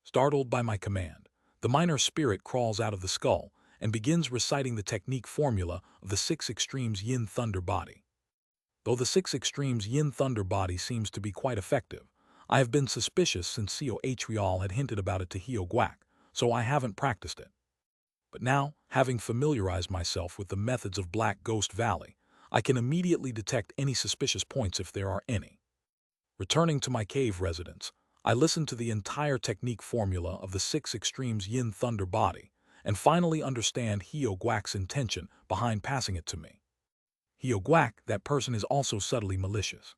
Startled by my command, the minor spirit crawls out of the skull and begins reciting the technique formula of the 6 extremes yin thunder body. Though the 6 Extremes Yin Thunder body seems to be quite effective, I have been suspicious since Seo Atrial had hinted about it to Heo Guak, so I haven't practiced it. But now, having familiarized myself with the methods of Black Ghost Valley, I can immediately detect any suspicious points if there are any. Returning to my cave residence, I listened to the entire technique formula of the 6 Extremes Yin Thunder body, and finally understand Heo Guak's intention behind passing it to me. Heo Guak, that person is also subtly malicious.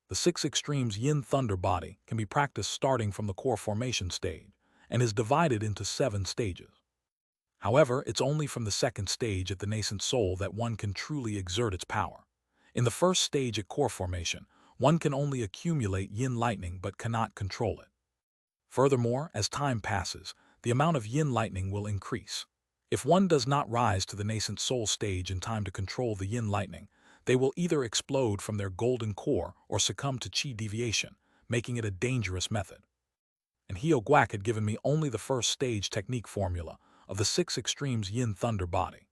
The 6 Extremes Yin Thunder body can be practiced starting from the core formation stage, and is divided into 7 stages. However, it's only from the second stage at the nascent soul that one can truly exert its power. In the first stage at core formation, one can only accumulate yin lightning but cannot control it. Furthermore, as time passes, the amount of yin lightning will increase. If one does not rise to the nascent soul stage in time to control the yin lightning, they will either explode from their golden core or succumb to chi deviation, making it a dangerous method. And Heo Guak had given me only the first stage technique formula of the 6 Extremes Yin Thunder body.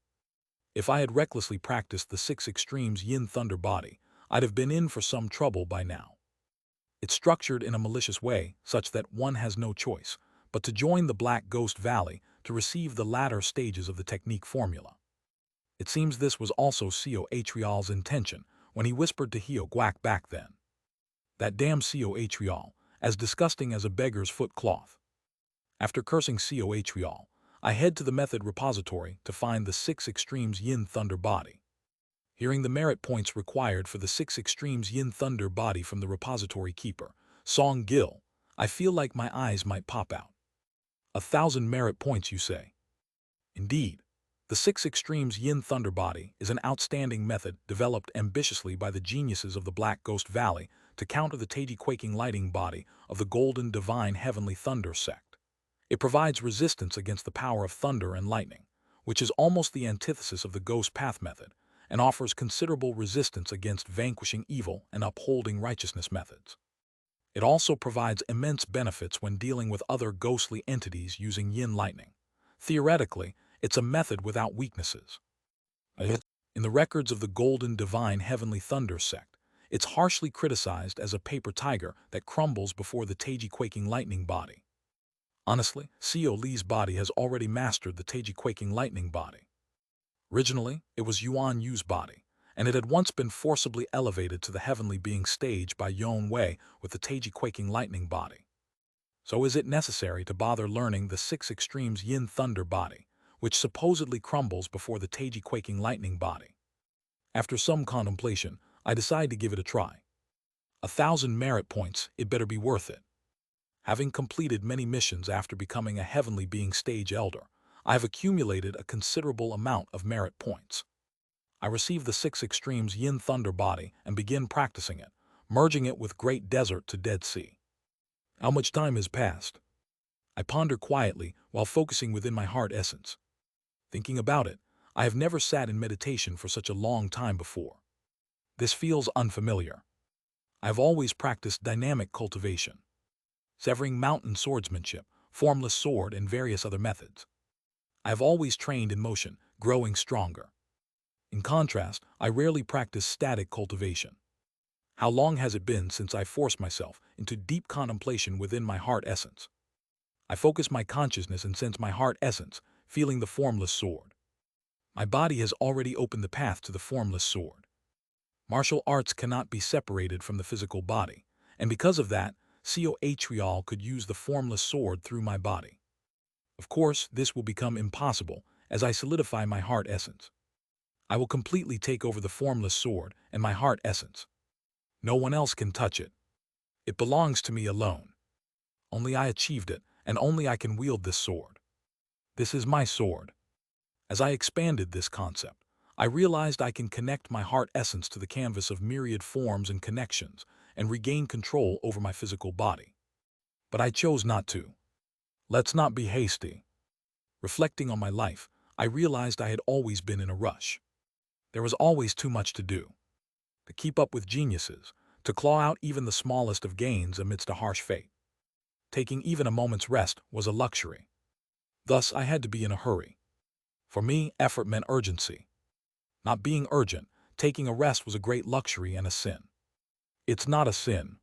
If I had recklessly practiced the 6 Extremes Yin Thunder body, I'd have been in for some trouble by now. It's structured in a malicious way, such that one has no choice but to join the Black Ghost Valley to receive the latter stages of the technique formula. It seems this was also Seo Atrial's intention when he whispered to Heo Guak back then. That damn Seo Atrial, as disgusting as a beggar's foot cloth. After cursing Seo Atrial, I head to the method repository to find the 6 Extremes Yin Thunder body. Hearing the merit points required for the 6 Extremes Yin Thunder body from the repository keeper, Song Gil, I feel like my eyes might pop out. 1,000 merit points, you say? Indeed, the 6 Extremes Yin Thunder body is an outstanding method developed ambitiously by the geniuses of the Black Ghost Valley to counter the Taiji quaking lighting body of the Golden Divine Heavenly Thunder sect. It provides resistance against the power of thunder and lightning, which is almost the antithesis of the Ghost Path method, and offers considerable resistance against vanquishing evil and upholding righteousness methods. It also provides immense benefits when dealing with other ghostly entities using yin lightning. Theoretically, it's a method without weaknesses. In the records of the Golden Divine Heavenly Thunder sect, it's harshly criticized as a paper tiger that crumbles before the Taiji quaking lightning body. Honestly, Seo Li's body has already mastered the Taiji quaking lightning body. Originally, it was Yuan Yu's body, and it had once been forcibly elevated to the heavenly being stage by Yon Wei with the Taiji quaking lightning body. So is it necessary to bother learning the 6 Extremes Yin Thunder body, which supposedly crumbles before the Taiji quaking lightning body? After some contemplation, I decide to give it a try. 1,000 merit points, it better be worth it. Having completed many missions after becoming a heavenly being stage elder, I have accumulated a considerable amount of merit points. I receive the 6 Extremes Yin Thunder body and begin practicing it, merging it with Great Desert to Dead Sea. How much time has passed? I ponder quietly while focusing within my heart essence. Thinking about it, I have never sat in meditation for such a long time before. This feels unfamiliar. I have always practiced dynamic cultivation, severing mountain swordsmanship, formless sword, and various other methods. I have always trained in motion, growing stronger. In contrast, I rarely practice static cultivation. How long has it been since I forced myself into deep contemplation within my heart essence? I focus my consciousness and sense my heart essence, feeling the formless sword. My body has already opened the path to the formless sword. Martial arts cannot be separated from the physical body, and because of that, Seo Atrial could use the formless sword through my body. Of course, this will become impossible as I solidify my heart essence. I will completely take over the formless sword and my heart essence. No one else can touch it. It belongs to me alone. Only I achieved it, and only I can wield this sword. This is my sword. As I expanded this concept, I realized I can connect my heart essence to the canvas of myriad forms and connections and regain control over my physical body. But I chose not to. Let's not be hasty. Reflecting on my life, I realized I had always been in a rush. There was always too much to do. To keep up with geniuses, to claw out even the smallest of gains amidst a harsh fate. Taking even a moment's rest was a luxury. Thus, I had to be in a hurry. For me, effort meant urgency. Not being urgent taking a rest was a great luxury and a sin. It's not a sin.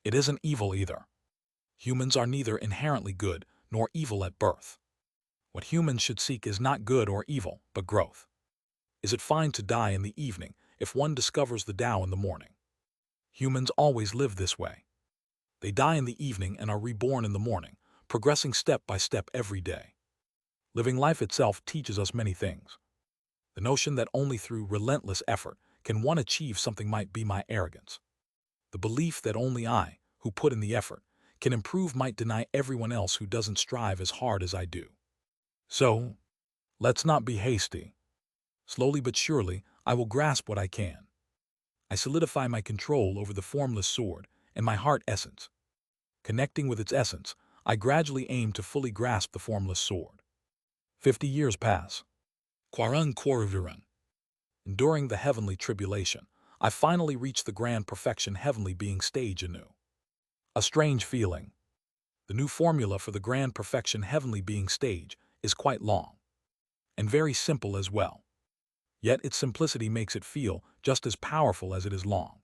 It isn't evil either. Humans are neither inherently good nor evil at birth. What humans should seek is not good or evil, but growth. Is it fine to die in the evening if one discovers the Tao in the morning? Humans always live this way. They die in the evening and are reborn in the morning, progressing step by step every day. Living life itself teaches us many things. The notion that only through relentless effort can one achieve something might be my arrogance. The belief that only I, who put in the effort, can improve might deny everyone else who doesn't strive as hard as I do. So, let's not be hasty. Slowly but surely, I will grasp what I can. I solidify my control over the formless sword and my heart essence. Connecting with its essence, I gradually aim to fully grasp the formless sword. 50 years pass. Quarun Quaruvirun. Enduring the heavenly tribulation, I finally reach the grand perfection heavenly being stage anew. A strange feeling. The new formula for the grand perfection heavenly being stage is quite long, and very simple as well. Yet its simplicity makes it feel just as powerful as it is long.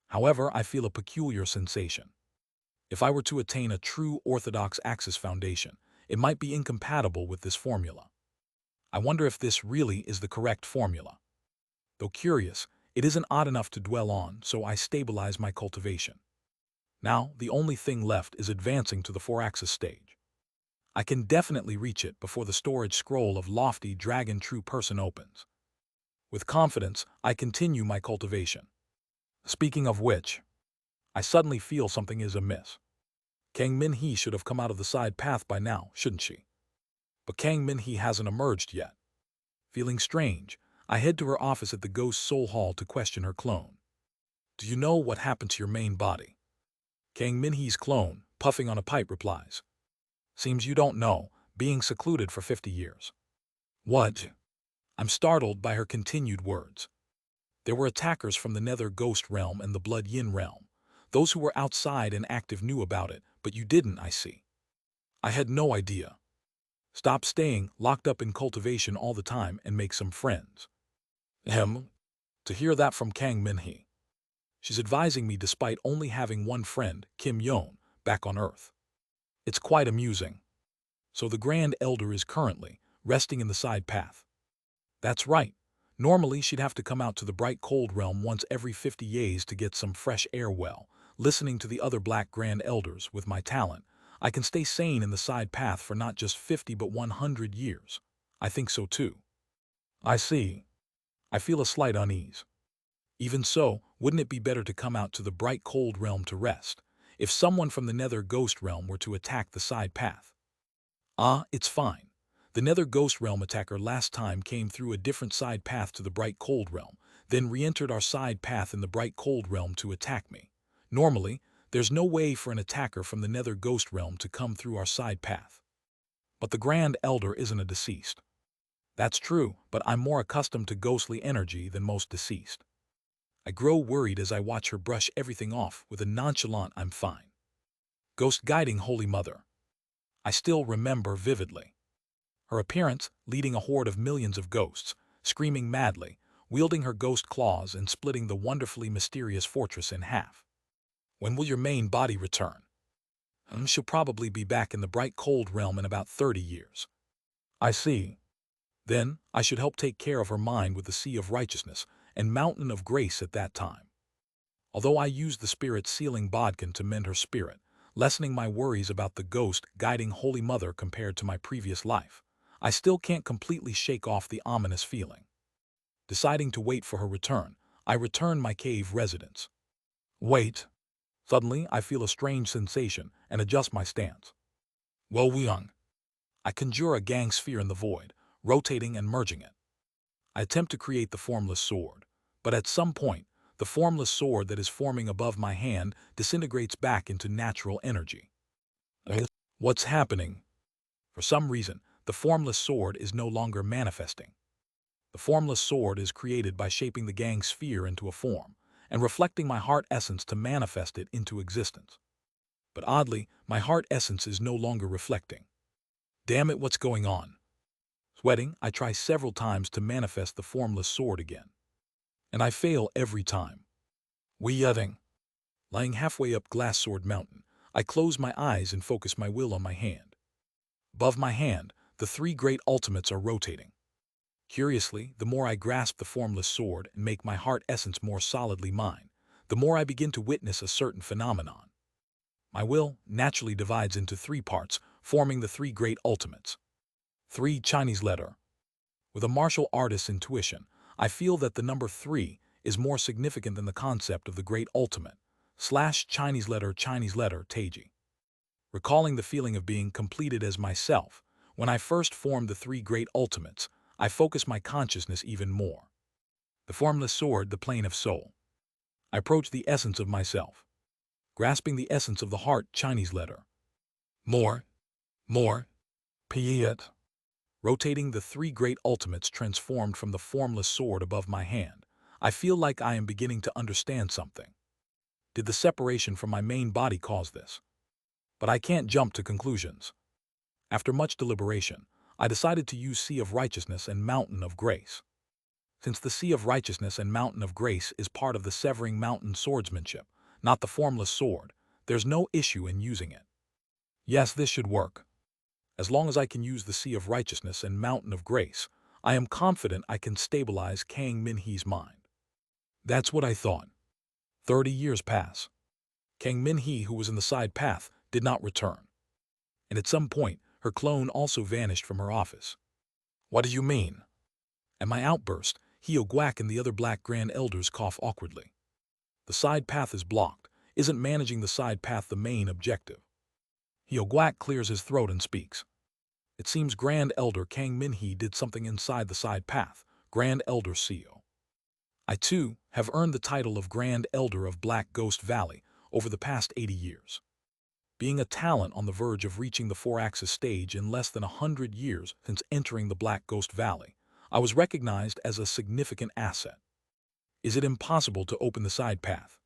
However, I feel a peculiar sensation. If I were to attain a true orthodox axis foundation, it might be incompatible with this formula. I wonder if this really is the correct formula. Though curious, it isn't odd enough to dwell on, so I stabilize my cultivation. Now, the only thing left is advancing to the 4-axis stage. I can definitely reach it before the storage scroll of lofty dragon true person opens. With confidence, I continue my cultivation. Speaking of which, I suddenly feel something is amiss. Kang Min-hee should have come out of the side path by now, shouldn't she? But Kang Min-hee hasn't emerged yet. Feeling strange, I head to her office at the Ghost Soul Hall to question her clone. Do you know what happened to your main body? Kang Min-hee's clone, puffing on a pipe, replies. Seems you don't know, being secluded for 50 years. What? I'm startled by her continued words. There were attackers from the Nether Ghost Realm and the Blood Yin Realm. Those who were outside and active knew about it, but you didn't, I see. I had no idea. Stop staying locked up in cultivation all the time and make some friends. To hear that from Kang Min-hee. She's advising me despite only having one friend, Kim Yeon, back on Earth. It's quite amusing. So the Grand Elder is currently resting in the side path. That's right. Normally she'd have to come out to the bright cold realm once every 50 years to get some fresh air. Well, listening to the other Black Grand Elders with my talent, I can stay sane in the side path for not just 50 but 100 years. I think so too. I see. I feel a slight unease. Even so, wouldn't it be better to come out to the bright cold realm to rest, if someone from the Nether Ghost Realm were to attack the side path? It's fine. The Nether Ghost Realm attacker last time came through a different side path to the bright cold realm, then re-entered our side path in the bright cold realm to attack me. Normally, there's no way for an attacker from the Nether Ghost Realm to come through our side path. But the Grand Elder isn't a deceased. That's true, but I'm more accustomed to ghostly energy than most deceased. I grow worried as I watch her brush everything off with a nonchalant "I'm fine." Ghost guiding Holy Mother. I still remember vividly. Her appearance leading a horde of millions of ghosts, screaming madly, wielding her ghost claws and splitting the wonderfully mysterious fortress in half. When will your main body return? She'll probably be back in the bright cold realm in about 30 years. I see. Then, I should help take care of her mind with the Sea of Righteousness and Mountain of Grace at that time. Although I use the Spirit Sealing Bodkin to mend her spirit, lessening my worries about the ghost guiding Holy Mother compared to my previous life, I still can't completely shake off the ominous feeling. Deciding to wait for her return, I return my cave residence. Wait. Suddenly, I feel a strange sensation and adjust my stance. Well, Weung. I conjure a gang sphere in the void, rotating and merging it. I attempt to create the formless sword, but at some point, the formless sword that is forming above my hand disintegrates back into natural energy. What's happening? For some reason, the formless sword is no longer manifesting. The formless sword is created by shaping the gang sphere into a form, and reflecting my heart essence to manifest it into existence. But oddly, my heart essence is no longer reflecting. Damn it, what's going on? Sweating, I try several times to manifest the formless sword again. and I fail every time. Weeding. Lying halfway up Glass Sword Mountain, I close my eyes and focus my will on my hand. Above my hand, the three great ultimates are rotating. Curiously, the more I grasp the formless sword and make my heart essence more solidly mine, the more I begin to witness a certain phenomenon. My will naturally divides into three parts, forming the three great ultimates. 3 Chinese letter. With a martial artist's intuition, I feel that the number 3 is more significant than the concept of the great ultimate, / Chinese letter Taiji. Recalling the feeling of being completed as myself, when I first formed the three great ultimates, I focus my consciousness even more. The formless sword, the plane of soul. I approach the essence of myself, grasping the essence of the heart Chinese letter. More, Piet. Rotating the three great ultimates transformed from the formless sword above my hand, I feel like I am beginning to understand something. Did the separation from my main body cause this? But I can't jump to conclusions. After much deliberation, I decided to use Sea of Righteousness and Mountain of Grace. Since the Sea of Righteousness and Mountain of Grace is part of the Severing Mountain swordsmanship, not the formless sword, there's no issue in using it. Yes, this should work. As long as I can use the Sea of Righteousness and Mountain of Grace, I am confident I can stabilize Kang Min-hee's mind. That's what I thought. 30 years pass. Kang Min-hee, who was in the side path, did not return. And at some point, her clone also vanished from her office. What do you mean? At my outburst, Heo Guak and the other Black Grand Elders cough awkwardly. The side path is blocked. Isn't managing the side path the main objective? Heo Guak clears his throat and speaks. It seems Grand Elder Kang Min-hee did something inside the side path, Grand Elder Seo. I, too, have earned the title of Grand Elder of Black Ghost Valley over the past 80 years. Being a talent on the verge of reaching the 4-axis stage in less than 100 years since entering the Black Ghost Valley, I was recognized as a significant asset. Is it impossible to open the side path?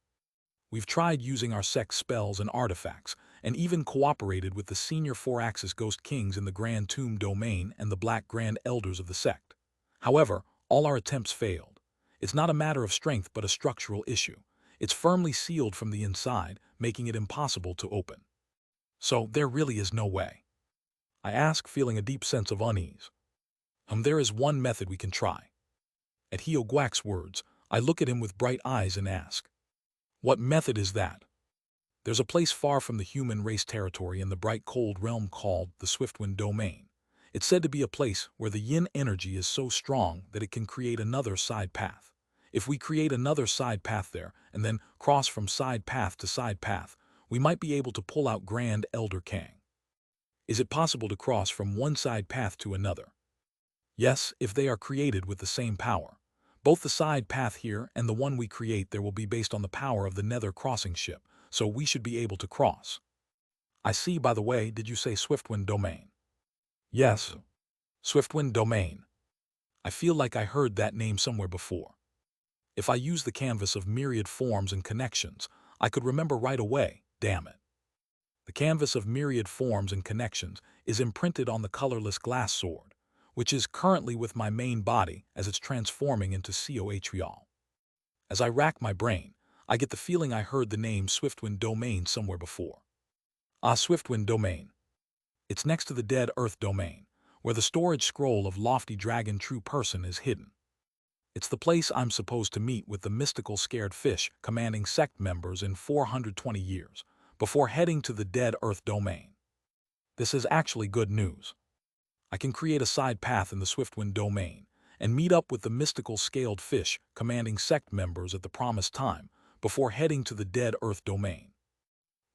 We've tried using our sect's spells and artifacts, and even cooperated with the senior 4-axis Ghost Kings in the Grand Tomb Domain and the Black Grand Elders of the sect. However, all our attempts failed. It's not a matter of strength but a structural issue. It's firmly sealed from the inside, making it impossible to open. So there really is no way. I ask, feeling a deep sense of unease. There is one method we can try. At Heo Guak's words, I look at him with bright eyes and ask, what method is that? There's a place far from the human race territory in the bright cold realm called the Swiftwind Domain. It's said to be a place where the yin energy is so strong that it can create another side path. If we create another side path there and then cross from side path to side path, we might be able to pull out Grand Elder Kang. Is it possible to cross from one side path to another? Yes, if they are created with the same power. Both the side path here and the one we create there will be based on the power of the nether crossing ship, so we should be able to cross. I see, by the way, did you say Swiftwind Domain? Yes. Swiftwind Domain. I feel like I heard that name somewhere before. If I use the canvas of myriad forms and connections, I could remember right away, damn it. The canvas of myriad forms and connections is imprinted on the colorless glass sword, which is currently with my main body as it's transforming into Coatrial. As I rack my brain, I get the feeling I heard the name Swiftwind Domain somewhere before. Swiftwind Domain. It's next to the Dead Earth Domain, where the storage scroll of Lofty Dragon True Person is hidden. It's the place I'm supposed to meet with the mystical scared fish commanding sect members in 420 years, before heading to the Dead Earth Domain. This is actually good news. I can create a side path in the Swiftwind Domain and meet up with the mystical scaled fish commanding sect members at the promised time before heading to the Dead Earth Domain.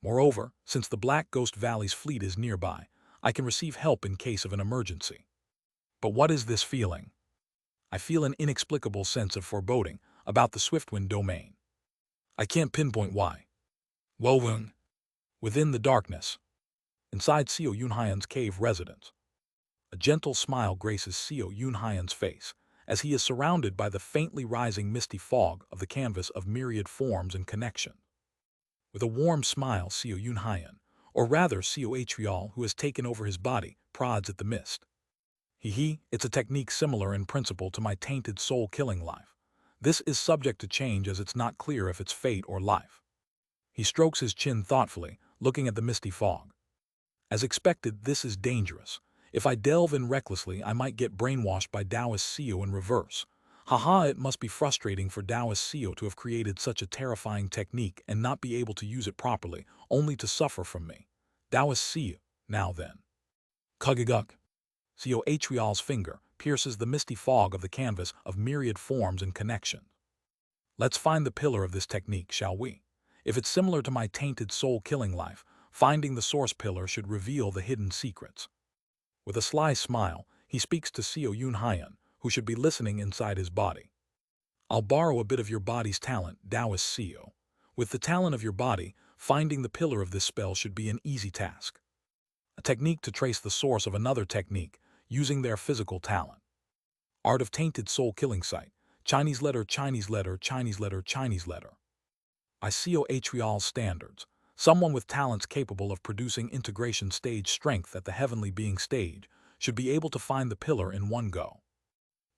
Moreover, since the Black Ghost Valley's fleet is nearby, I can receive help in case of an emergency. But what is this feeling? I feel an inexplicable sense of foreboding about the Swiftwind Domain. I can't pinpoint why. Woven. Within the darkness. Inside Seo Yunhyan's cave residence. A gentle smile graces Seo Yunhyan's face, as he is surrounded by the faintly rising misty fog of the canvas of myriad forms and connection. With a warm smile, Seo Yunhyan, or rather Coatrial, who has taken over his body, prods at the mist. It's a technique similar in principle to my tainted soul-killing life. This is subject to change as it's not clear if it's fate or life. He strokes his chin thoughtfully, looking at the misty fog. As expected, this is dangerous. If I delve in recklessly, I might get brainwashed by Taoist Seo in reverse. Haha, it must be frustrating for Taoist Seo to have created such a terrifying technique and not be able to use it properly, only to suffer from me. Taoist Seo, now then. Kugaguk. Seo Atrial's finger pierces the misty fog of the canvas of myriad forms and connections. Let's find the pillar of this technique, shall we? If it's similar to my tainted soul-killing life, finding the source pillar should reveal the hidden secrets. With a sly smile, he speaks to Seo Yunhyan, who should be listening inside his body. I'll borrow a bit of your body's talent, Taoist Seo. With the talent of your body, finding the pillar of this spell should be an easy task. A technique to trace the source of another technique, using their physical talent. Art of Tainted Soul-Killing Site. Chinese letter, Chinese letter, Chinese letter, Chinese letter. By Seo Atrial's standards, someone with talents capable of producing integration stage strength at the heavenly being stage should be able to find the pillar in one go.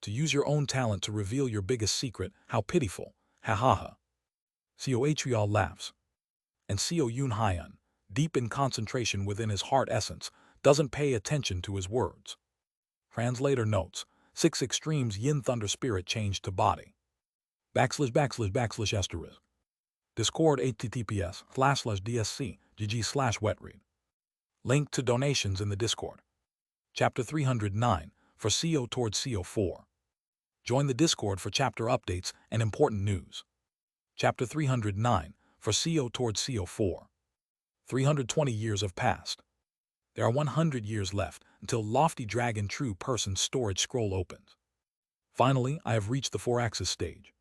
To use your own talent to reveal your biggest secret, how pitiful, ha ha ha. Seo Atrial laughs. And Seo Yunhyan, deep in concentration within his heart essence, doesn't pay attention to his words. Translator notes, 6 extremes yin thunder spirit changed to body. // Discord https://dsc gg/wetread. Link to donations in the Discord. Chapter 309, for Seo towards Seo 4. Join the Discord for chapter updates and important news. Chapter 309, for Seo towards Seo 4. 320 years have passed. There are 100 years left until Lofty Dragon True Person's storage scroll opens. Finally, I have reached the 4-axis stage.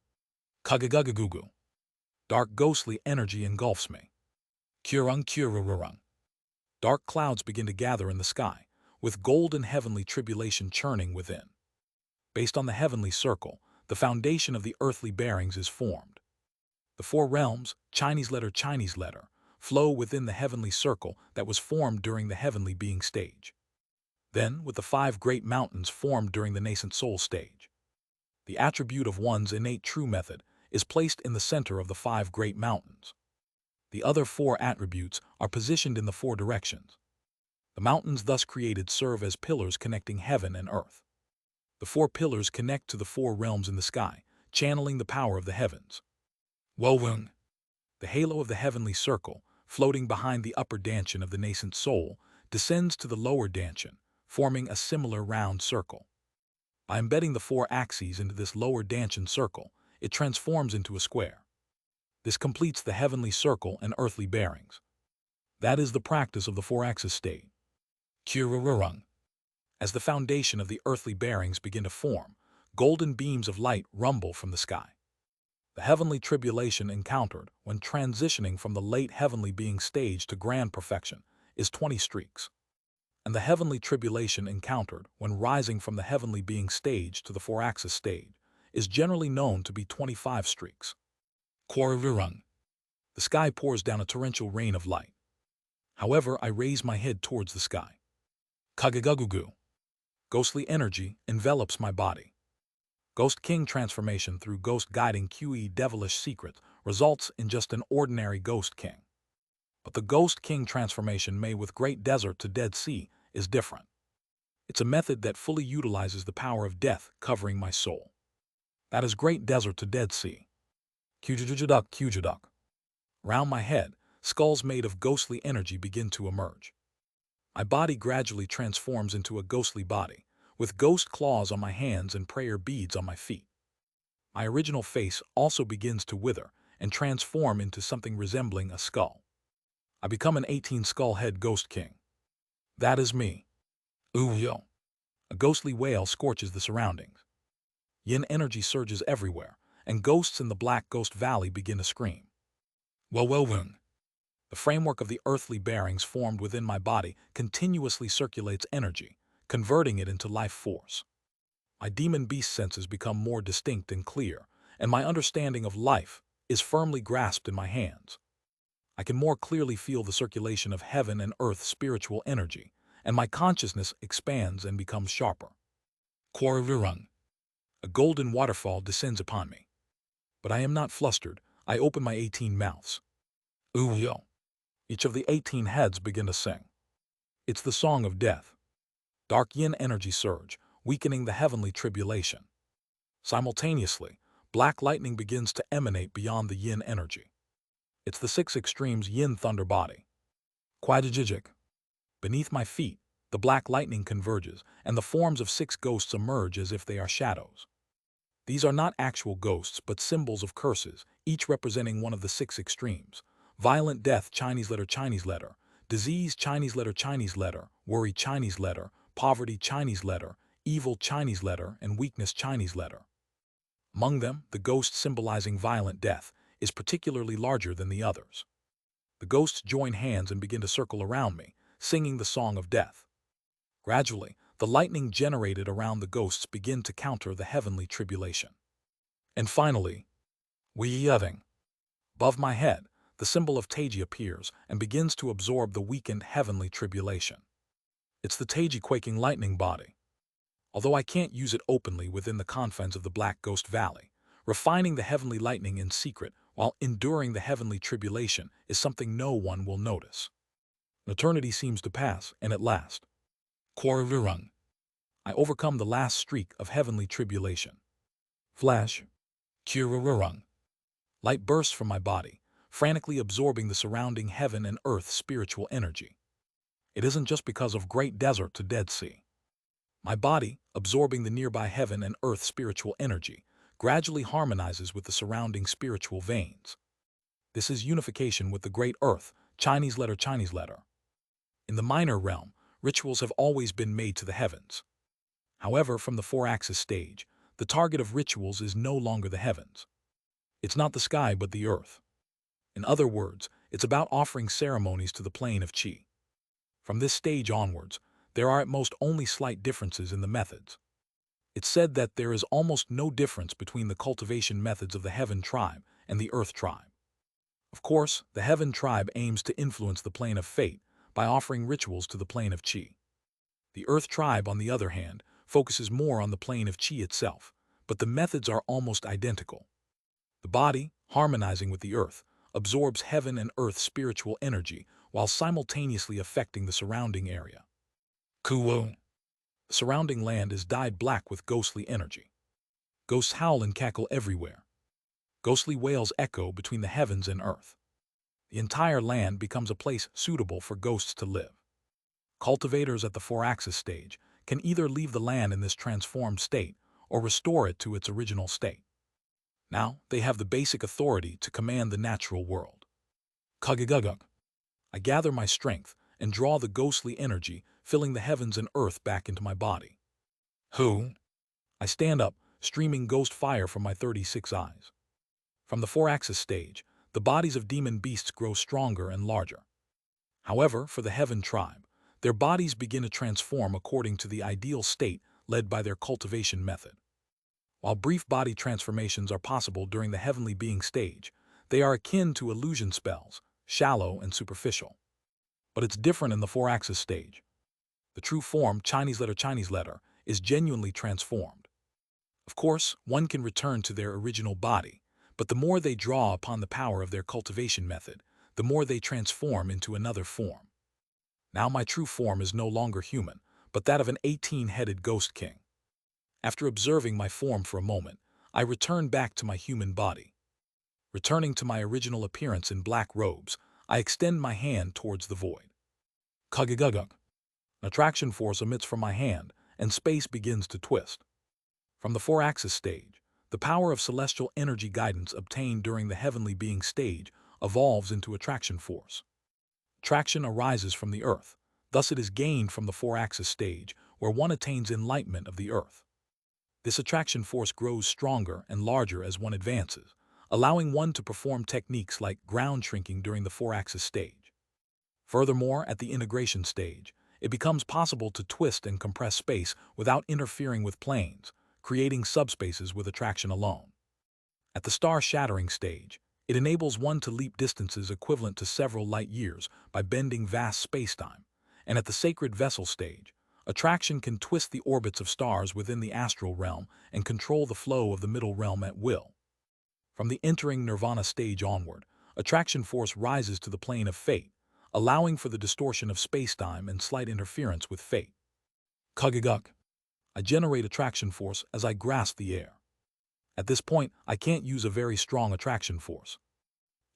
Kugagagugu. Dark ghostly energy engulfs me. Kurung kurururung. Dark clouds begin to gather in the sky, with golden heavenly tribulation churning within. Based on the heavenly circle, the foundation of the earthly bearings is formed. The 4 realms, Chinese letter, flow within the heavenly circle that was formed during the heavenly being stage. Then, with the 5 great mountains formed during the nascent soul stage. The attribute of one's innate true method is placed in the center of the 5 great mountains. The other 4 attributes are positioned in the 4 directions. The mountains thus created serve as pillars connecting heaven and earth. The 4 pillars connect to the 4 realms in the sky, channeling the power of the heavens. Wowung. The halo of the heavenly circle, floating behind the upper dantian of the nascent soul, descends to the lower dantian, forming a similar round circle. By embedding the 4 axes into this lower dantian circle, it transforms into a square. This completes the heavenly circle and earthly bearings. That is the practice of the 4-axis state. Kurururung. As the foundation of the earthly bearings begin to form, golden beams of light rumble from the sky. The heavenly tribulation encountered when transitioning from the late heavenly being stage to grand perfection is 20 streaks. And the heavenly tribulation encountered when rising from the heavenly being stage to the 4-axis stage is generally known to be 25 streaks. Quarururung. The sky pours down a torrential rain of light. However, I raise my head towards the sky. Kagagagugu. Ghostly energy envelops my body. Ghost King transformation through Ghost Guiding QE Devilish Secret results in just an ordinary Ghost King. But the Ghost King transformation made with Great Desert to Dead Sea is different. It's a method that fully utilizes the power of death covering my soul. That is Great Desert to Dead Sea. Kujujuduk. Round my head, skulls made of ghostly energy begin to emerge. My body gradually transforms into a ghostly body, with ghost claws on my hands and prayer beads on my feet. My original face also begins to wither and transform into something resembling a skull. I become an 18-skull-head Ghost King. That is me. Ooh-yo. A ghostly wail scorches the surroundings. Yin energy surges everywhere, and ghosts in the Black Ghost Valley begin to scream. Wowowung. The framework of the earthly bearings formed within my body continuously circulates energy, converting it into life force. My demon beast senses become more distinct and clear, and my understanding of life is firmly grasped in my hands. I can more clearly feel the circulation of heaven and earth spiritual energy, and my consciousness expands and becomes sharper. Quarururung. A golden waterfall descends upon me. But I am not flustered. I open my 18 mouths. Ooh, yo. Each of the 18 heads begin to sing. It's the song of death. Dark yin energy surge, weakening the heavenly tribulation. Simultaneously, black lightning begins to emanate beyond the yin energy. It's the 6 extremes yin thunder body. Quadjijik. Beneath my feet, the black lightning converges, and the forms of 6 ghosts emerge as if they are shadows. These are not actual ghosts, but symbols of curses, each representing one of the 6 extremes. Violent death, Chinese letter, disease, Chinese letter, worry, Chinese letter, poverty, Chinese letter, evil, Chinese letter, and weakness, Chinese letter. Among them, the ghost symbolizing violent death is particularly larger than the others. The ghosts join hands and begin to circle around me, singing the song of death. Gradually, the lightning generated around the ghosts begin to counter the heavenly tribulation. And finally, Weiying. Above my head, the symbol of Taiji appears and begins to absorb the weakened heavenly tribulation. It's the Taiji quaking lightning body. Although I can't use it openly within the confines of the Black Ghost Valley, refining the heavenly lightning in secret while enduring the heavenly tribulation is something no one will notice. An eternity seems to pass, and at last, Korvirung, I overcome the last streak of heavenly tribulation. Flash, Kirurung. Light bursts from my body, frantically absorbing the surrounding heaven and earth spiritual energy. It isn't just because of great desert to Dead Sea. My body, absorbing the nearby heaven and earth spiritual energy, gradually harmonizes with the surrounding spiritual veins. This is unification with the great earth, Chinese letter. In the minor realm, rituals have always been made to the heavens. However, from the 4-axis stage, the target of rituals is no longer the heavens. It's not the sky but the earth. In other words, it's about offering ceremonies to the plane of Qi. From this stage onwards, there are at most only slight differences in the methods. It's said that there is almost no difference between the cultivation methods of the Heaven tribe and the Earth tribe. Of course, the Heaven tribe aims to influence the plane of fate by offering rituals to the plane of Qi. The Earth tribe, on the other hand, focuses more on the plane of Qi itself, but the methods are almost identical. The body, harmonizing with the earth, absorbs heaven and earth spiritual energy while simultaneously affecting the surrounding area. Kuwo. The surrounding land is dyed black with ghostly energy. Ghosts howl and cackle everywhere. Ghostly wails echo between the heavens and earth. The entire land becomes a place suitable for ghosts to live. Cultivators at the 4-axis stage can either leave the land in this transformed state or restore it to its original state. Now, they have the basic authority to command the natural world. Kagaguguk. I gather my strength and draw the ghostly energy, filling the heavens and earth back into my body. Who? I stand up, streaming ghost fire from my 36 eyes. From the 4-axis stage, the bodies of demon beasts grow stronger and larger. However, for the Heaven tribe, their bodies begin to transform according to the ideal state led by their cultivation method. While brief body transformations are possible during the heavenly being stage, they are akin to illusion spells, shallow and superficial. But it's different in the 4-axis stage. The true form, Chinese letter, is genuinely transformed. Of course, one can return to their original body, but the more they draw upon the power of their cultivation method, the more they transform into another form. Now my true form is no longer human, but that of an 18-headed ghost king. After observing my form for a moment, I return back to my human body. Returning to my original appearance in black robes, I extend my hand towards the void. Kagaguguk. An attraction force emits from my hand, and space begins to twist. From the 4-axis stage, the power of celestial energy guidance obtained during the heavenly being stage evolves into attraction force. Attraction arises from the earth, thus it is gained from the 4-axis stage, where one attains enlightenment of the earth. This attraction force grows stronger and larger as one advances, allowing one to perform techniques like ground shrinking during the 4-axis stage. Furthermore, at the integration stage, it becomes possible to twist and compress space without interfering with planes, creating subspaces with attraction alone. At the star-shattering stage, it enables one to leap distances equivalent to several light years by bending vast spacetime, and at the sacred vessel stage, attraction can twist the orbits of stars within the astral realm and control the flow of the middle realm at will. From the entering nirvana stage onward, attraction force rises to the plane of fate, allowing for the distortion of spacetime and slight interference with fate. Kugaguk. I generate attraction force as I grasp the air. At this point, I can't use a very strong attraction force.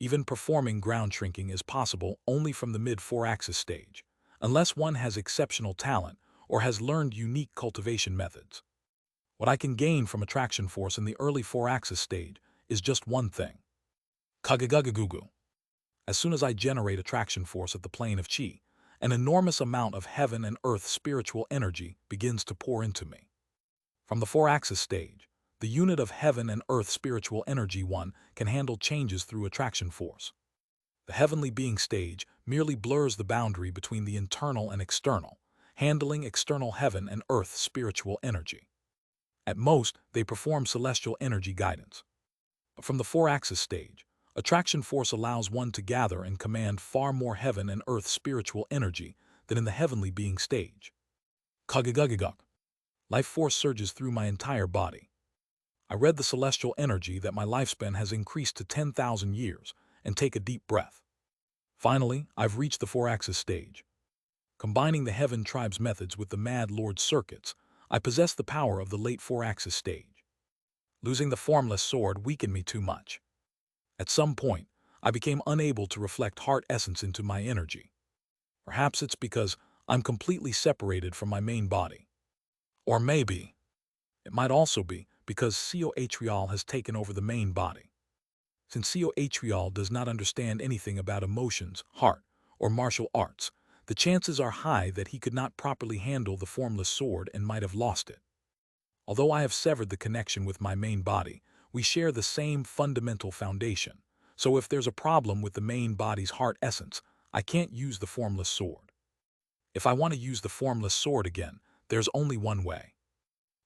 Even performing ground shrinking is possible only from the mid-4-axis stage, unless one has exceptional talent or has learned unique cultivation methods. What I can gain from attraction force in the early 4-axis stage is just one thing. Kugagagugu. As soon as I generate attraction force at the plane of chi, an enormous amount of heaven and earth spiritual energy begins to pour into me. From the 4-axis stage, the unit of heaven and earth spiritual energy one can handle changes through attraction force. The heavenly being stage merely blurs the boundary between the internal and external, handling external heaven and earth spiritual energy. At most, they perform celestial energy guidance. But from the 4-axis stage, attraction force allows one to gather and command far more heaven and earth spiritual energy than in the heavenly being stage. Kugagugaguk. Life force surges through my entire body. I read the celestial energy that my lifespan has increased to 10,000 years and take a deep breath. Finally, I've reached the 4-axis stage. Combining the Heaven Tribe's methods with the Mad Lord's circuits, I possess the power of the late 4-axis stage. Losing the formless sword weakened me too much. At some point, I became unable to reflect heart essence into my energy. Perhaps it's because I'm completely separated from my main body. Or maybe it might also be because Coatrial has taken over the main body. Since Coatrial does not understand anything about emotions, heart, or martial arts, the chances are high that he could not properly handle the formless sword and might have lost it. Although I have severed the connection with my main body, we share the same fundamental foundation, so if there's a problem with the main body's heart essence, I can't use the formless sword. If I want to use the formless sword again, there's only one way.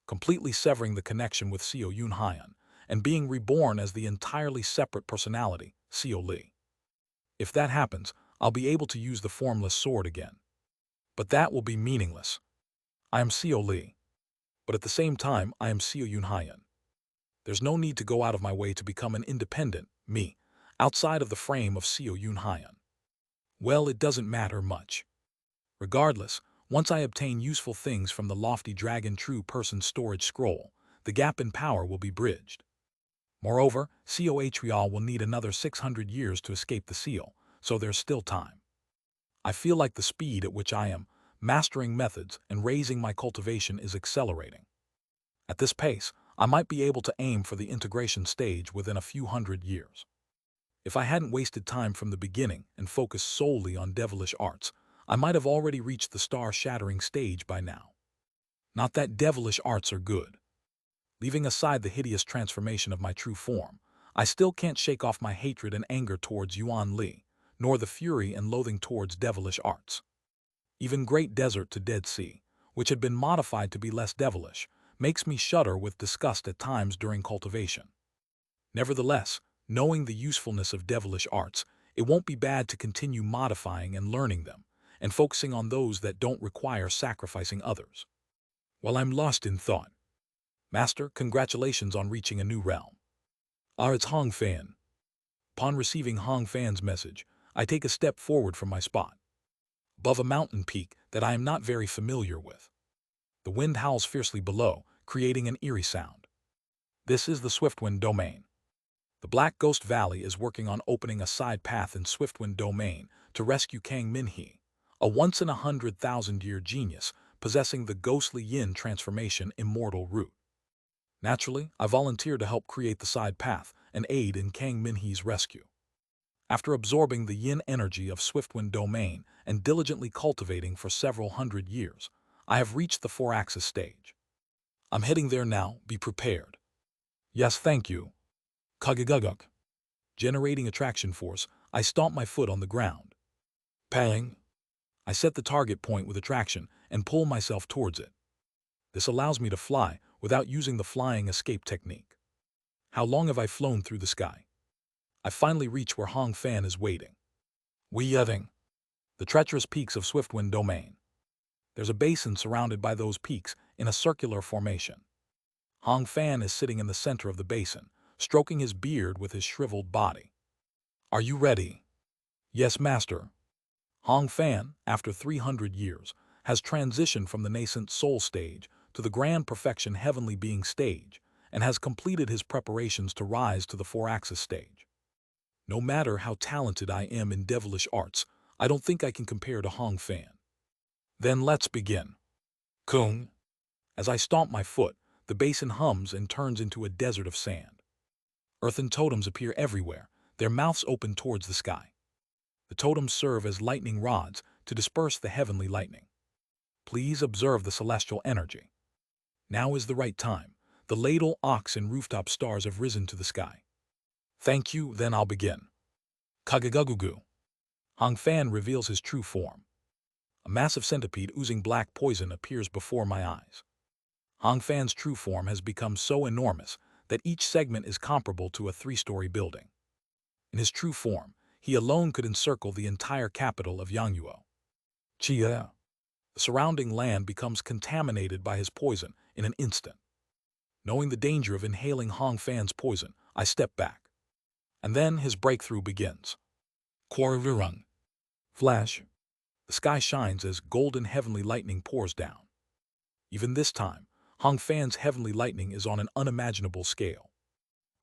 Completely severing the connection with Seo Yun Hyan and being reborn as the entirely separate personality, Seo Li. If that happens, I'll be able to use the formless sword again. But that will be meaningless. I am Seo Li, but at the same time I am Seo Yun Hyan. There's no need to go out of my way to become an independent me, outside of the frame of Seo Yun Hyan. Well, it doesn't matter much. Regardless, once I obtain useful things from the lofty Dragon True Person storage scroll, the gap in power will be bridged. Moreover, Coatrial will need another 600 years to escape the seal, so there's still time. I feel like the speed at which I am mastering methods and raising my cultivation is accelerating. At this pace, I might be able to aim for the integration stage within a few hundred years. If I hadn't wasted time from the beginning and focused solely on devilish arts, I might have already reached the star-shattering stage by now. Not that devilish arts are good. Leaving aside the hideous transformation of my true form, I still can't shake off my hatred and anger towards Yuan Li, nor the fury and loathing towards devilish arts. Even Great Desert to Dead Sea, which had been modified to be less devilish, makes me shudder with disgust at times during cultivation. Nevertheless, knowing the usefulness of devilish arts, it won't be bad to continue modifying and learning them, and focusing on those that don't require sacrificing others. While I'm lost in thought, Master, congratulations on reaching a new realm. It's Hong Fan. Upon receiving Hong Fan's message, I take a step forward from my spot, above a mountain peak that I am not very familiar with. The wind howls fiercely below, creating an eerie sound. This is the Swiftwind Domain. The Black Ghost Valley is working on opening a side path in Swiftwind Domain to rescue Kang Minhee, a once-in-100,000-year genius possessing the ghostly yin transformation immortal root. Naturally, I volunteer to help create the side path and aid in Kang Minhee's rescue. After absorbing the yin energy of Swiftwind Domain and diligently cultivating for several hundred years, I have reached the 4-axis stage. I'm heading there now, be prepared. Yes, thank you. Kugaguguk. Generating attraction force, I stomp my foot on the ground. Pang. I set the target point with attraction and pull myself towards it. This allows me to fly without using the flying escape technique. How long have I flown through the sky? I finally reach where Hong Fan is waiting. Weaving. The treacherous peaks of Swiftwind Domain. There's a basin surrounded by those peaks in a circular formation. Hong Fan is sitting in the center of the basin, stroking his beard with his shriveled body. "Are you ready?" "Yes, master." Hong Fan, after 300 years, has transitioned from the nascent soul stage to the grand perfection heavenly being stage, and has completed his preparations to rise to the four-axis stage. No matter how talented I am in devilish arts, I don't think I can compare to Hong Fan. Then let's begin. Kung. As I stomp my foot, the basin hums and turns into a desert of sand. Earthen totems appear everywhere, their mouths open towards the sky. The totems serve as lightning rods to disperse the heavenly lightning. Please observe the celestial energy. Now is the right time. The ladle, ox, and rooftop stars have risen to the sky. Thank you, then I'll begin. Kagagugu. Hong Fan reveals his true form. A massive centipede oozing black poison appears before my eyes. Hong Fan's true form has become so enormous that each segment is comparable to a 3-story building. In his true form, he alone could encircle the entire capital of Yangyuo. Chia. The surrounding land becomes contaminated by his poison in an instant. Knowing the danger of inhaling Hong Fan's poison, I step back. And then his breakthrough begins. Quarvirung. Flash. The sky shines as golden heavenly lightning pours down. Even this time, Hong Fan's heavenly lightning is on an unimaginable scale.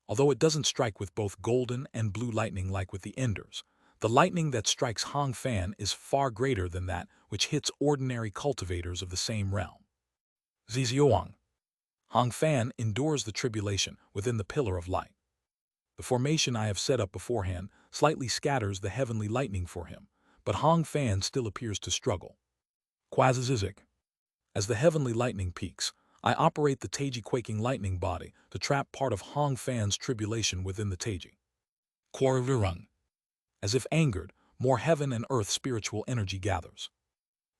Although it doesn't strike with both golden and blue lightning like with the Enders, the lightning that strikes Hong Fan is far greater than that which hits ordinary cultivators of the same realm. Zizioang. Hong Fan endures the tribulation within the pillar of light. The formation I have set up beforehand slightly scatters the heavenly lightning for him, but Hong Fan still appears to struggle. Quazizizik. As the heavenly lightning peaks, I operate the Taiji quaking lightning body to trap part of Hong Fan's tribulation within the Taiji. Quarvirung. As if angered, more heaven and earth spiritual energy gathers.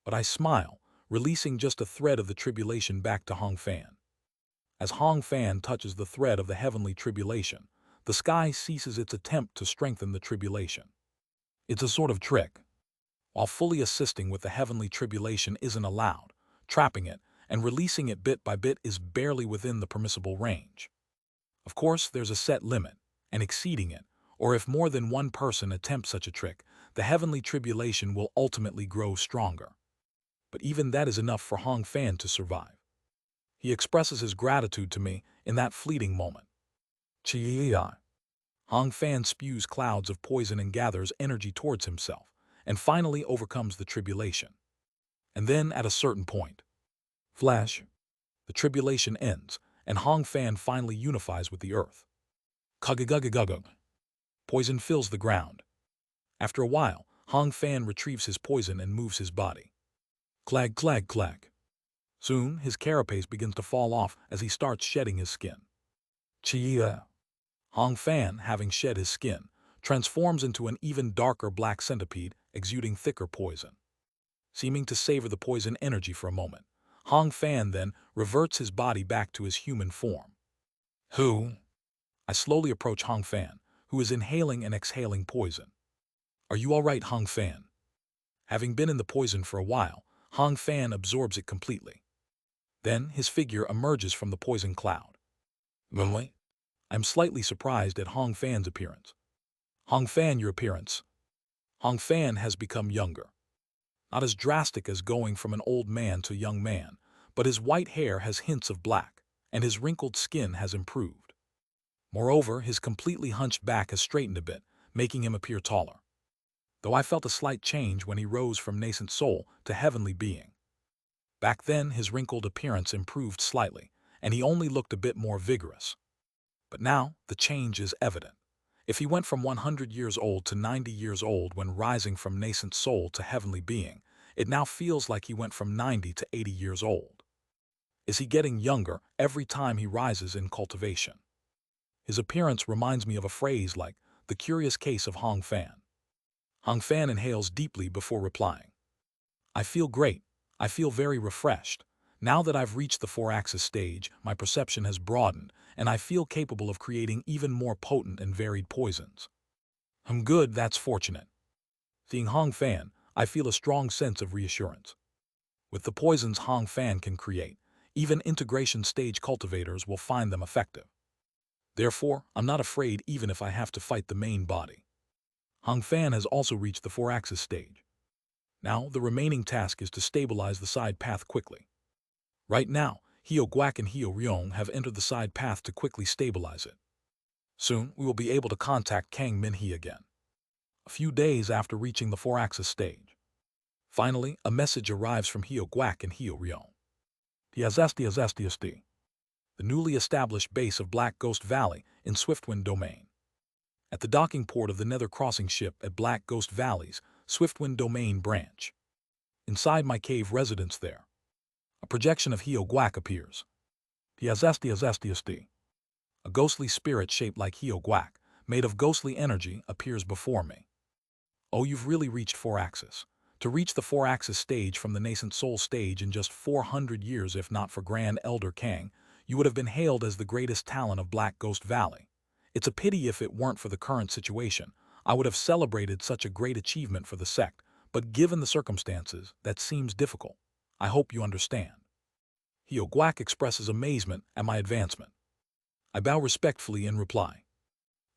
But I smile, releasing just a thread of the tribulation back to Hong Fan. As Hong Fan touches the thread of the heavenly tribulation, the sky ceases its attempt to strengthen the tribulation. It's a sort of trick. While fully assisting with the heavenly tribulation isn't allowed, trapping it and releasing it bit by bit is barely within the permissible range. Of course, there's a set limit, and exceeding it, or if more than one person attempts such a trick, the heavenly tribulation will ultimately grow stronger. But even that is enough for Hong Fan to survive. He expresses his gratitude to me in that fleeting moment. Chi. Hong Fan spews clouds of poison and gathers energy towards himself, and finally overcomes the tribulation. And then, at a certain point, flash, the tribulation ends, and Hong Fan finally unifies with the earth. Kugagugagugug. Poison fills the ground. After a while, Hong Fan retrieves his poison and moves his body. Clag, clag, clag. Soon, his carapace begins to fall off as he starts shedding his skin. Chia. Hong Fan, having shed his skin, transforms into an even darker black centipede, exuding thicker poison. Seeming to savor the poison energy for a moment, Hong Fan then reverts his body back to his human form. Who? I slowly approach Hong Fan, who is inhaling and exhaling poison. Are you all right, Hong Fan? Having been in the poison for a while, Hong Fan absorbs it completely. Then his figure emerges from the poison cloud. Really? I'm slightly surprised at Hong Fan's appearance. Hong Fan, your appearance. Hong Fan has become younger. Not as drastic as going from an old man to a young man, but his white hair has hints of black, and his wrinkled skin has improved. Moreover, his completely hunched back has straightened a bit, making him appear taller. Though I felt a slight change when he rose from nascent soul to heavenly being. Back then, his wrinkled appearance improved slightly, and he only looked a bit more vigorous. But now, the change is evident. If he went from 100 years old to 90 years old when rising from nascent soul to heavenly being, it now feels like he went from 90 to 80 years old. Is he getting younger every time he rises in cultivation? His appearance reminds me of a phrase like, the curious case of Hong Fan. Hong Fan inhales deeply before replying. I feel great. I feel very refreshed. Now that I've reached the four-axis stage, my perception has broadened, and I feel capable of creating even more potent and varied poisons. I'm good, that's fortunate. Seeing Hong Fan, I feel a strong sense of reassurance. With the poisons Hong Fan can create, even integration stage cultivators will find them effective. Therefore, I'm not afraid even if I have to fight the main body. Hong Fan has also reached the 4-axis stage. Now, the remaining task is to stabilize the side path quickly. Right now, Hio Guak and Hio Ryong have entered the side path to quickly stabilize it. Soon, we will be able to contact Kang Min-hee again. A few days after reaching the 4-axis stage. Finally, a message arrives from Hio Guak and Hio Ryong. The newly established base of Black Ghost Valley in Swiftwind Domain. At the docking port of the Nether Crossing ship at Black Ghost Valley's Swiftwind Domain branch. Inside my cave residence there, a projection of Hio Guak appears. A ghostly spirit shaped like Hio Guak, made of ghostly energy, appears before me. Oh, you've really reached 4-axis. To reach the 4-axis stage from the nascent soul stage in just 400 years, if not for Grand Elder Kang, you would have been hailed as the greatest talent of Black Ghost Valley. It's a pity if it weren't for the current situation. I would have celebrated such a great achievement for the sect, but given the circumstances, that seems difficult. I hope you understand. Hio Guak expresses amazement at my advancement. I bow respectfully in reply.